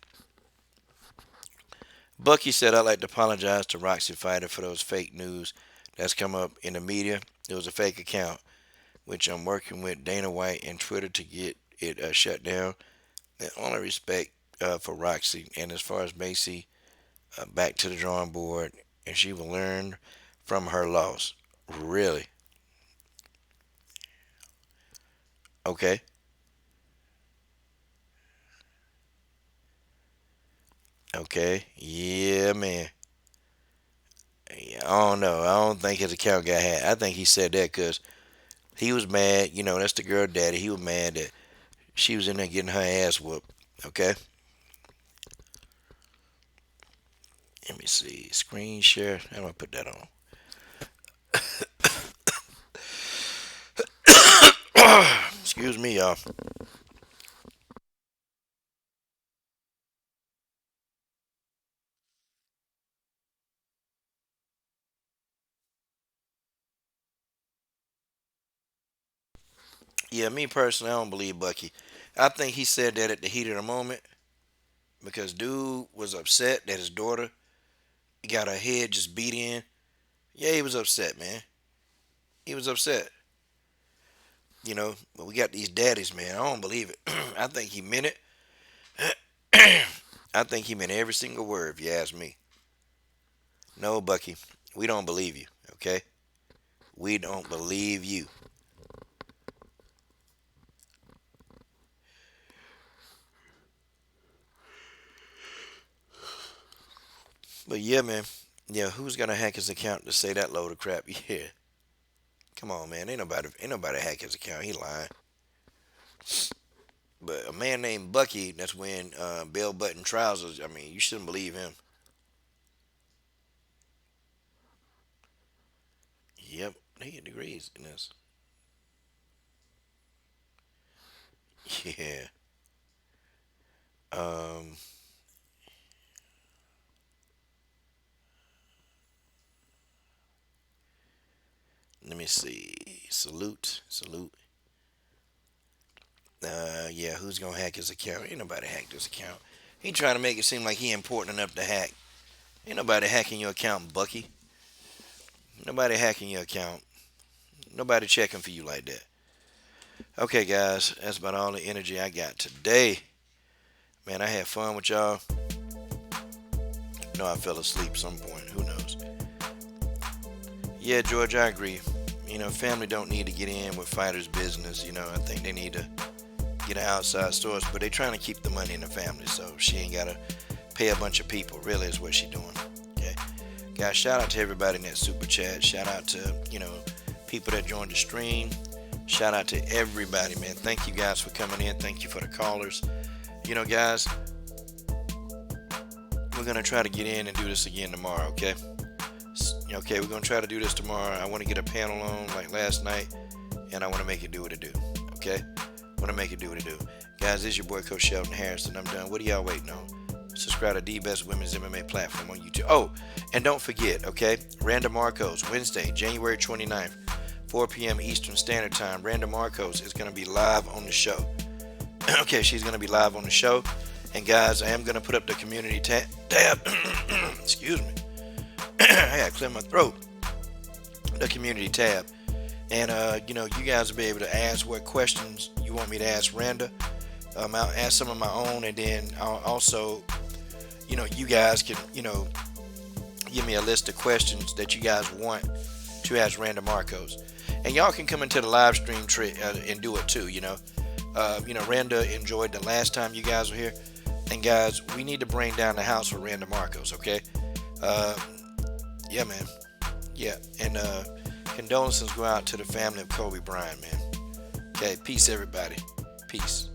Bucky said, I'd like to apologize to Roxy Fighter for those fake news that's come up in the media. It was a fake account, which I'm working with Dana White and Twitter to get it shut down. And only respect for Roxy. And as far as Macy, back to the drawing board, and she will learn from her loss. Really? Okay. Okay. Yeah, man. Yeah, I don't know. I don't think his account got hacked. I think he said that because he was mad. You know, that's the girl daddy. He was mad that she was in there getting her ass whooped. Okay. Let me see. Screen share. How do I put that on? Excuse me, y'all. Yeah, me personally, I don't believe Bucky. I think he said that at the heat of the moment because dude was upset that his daughter got her head just beat in. Yeah, he was upset, man. He was upset. You know, but we got these daddies, man. I don't believe it. I think he meant it. I think he meant every single word, if you ask me. No, Bucky, we don't believe you, okay? We don't believe you. But yeah, man. Yeah, who's gonna hack his account to say that load of crap? Yeah. Come on, man. Ain't nobody hack his account. He lying. But a man named Bucky that's wearing bell button trousers, I mean, you shouldn't believe him. Yep, they get degrees in this. Yeah. Um, Let me see. Salute. Yeah, who's gonna hack his account? Ain't nobody hacked his account. He trying to make it seem like he important enough to hack. Ain't nobody hacking your account, Bucky. Nobody hacking your account. Nobody checking for you like that. Okay, guys, that's about all the energy I got today. Man, I had fun with y'all. No, I fell asleep some point. Who knows? Yeah, George, I agree. You know, family don't need to get in with fighters' business. You know, I think they need to get an outside source, but they trying to keep the money in the family, so she ain't got to pay a bunch of people. Really is what she doing. Okay, Guys, shout out to everybody in that super chat. Shout out to, people that joined the stream. Shout out to everybody, man. Thank you guys for coming in. Thank you for the callers. Guys, we're going to try to get in and do this again tomorrow, okay? Okay, we're going to try to do this tomorrow. I want to get a panel on like last night, and I want to make it do what it do, okay? I want to make it do what it do. Guys, this is your boy, Coach Sheldon Harrison. I'm done. What are y'all waiting on? Subscribe to the Best Women's MMA platform on YouTube. Oh, and don't forget, okay? Randa Marcos, Wednesday, January 29th, 4 p.m. Eastern Standard Time. Randa Marcos is going to be live on the show. Okay, she's going to be live on the show. And guys, I am going to put up the community tab. Excuse me. I got to clear my throat. The community tab. And, you guys will be able to ask what questions you want me to ask Randa. I'll ask some of my own, and then I'll also, you guys can, give me a list of questions that you guys want to ask Randa Marcos. And y'all can come into the live stream and do it too, Randa enjoyed the last time you guys were here. And guys, we need to bring down the house for Randa Marcos, okay? Yeah, man. Yeah, and condolences go out to the family of Kobe Bryant, man. Okay, peace, everybody. Peace.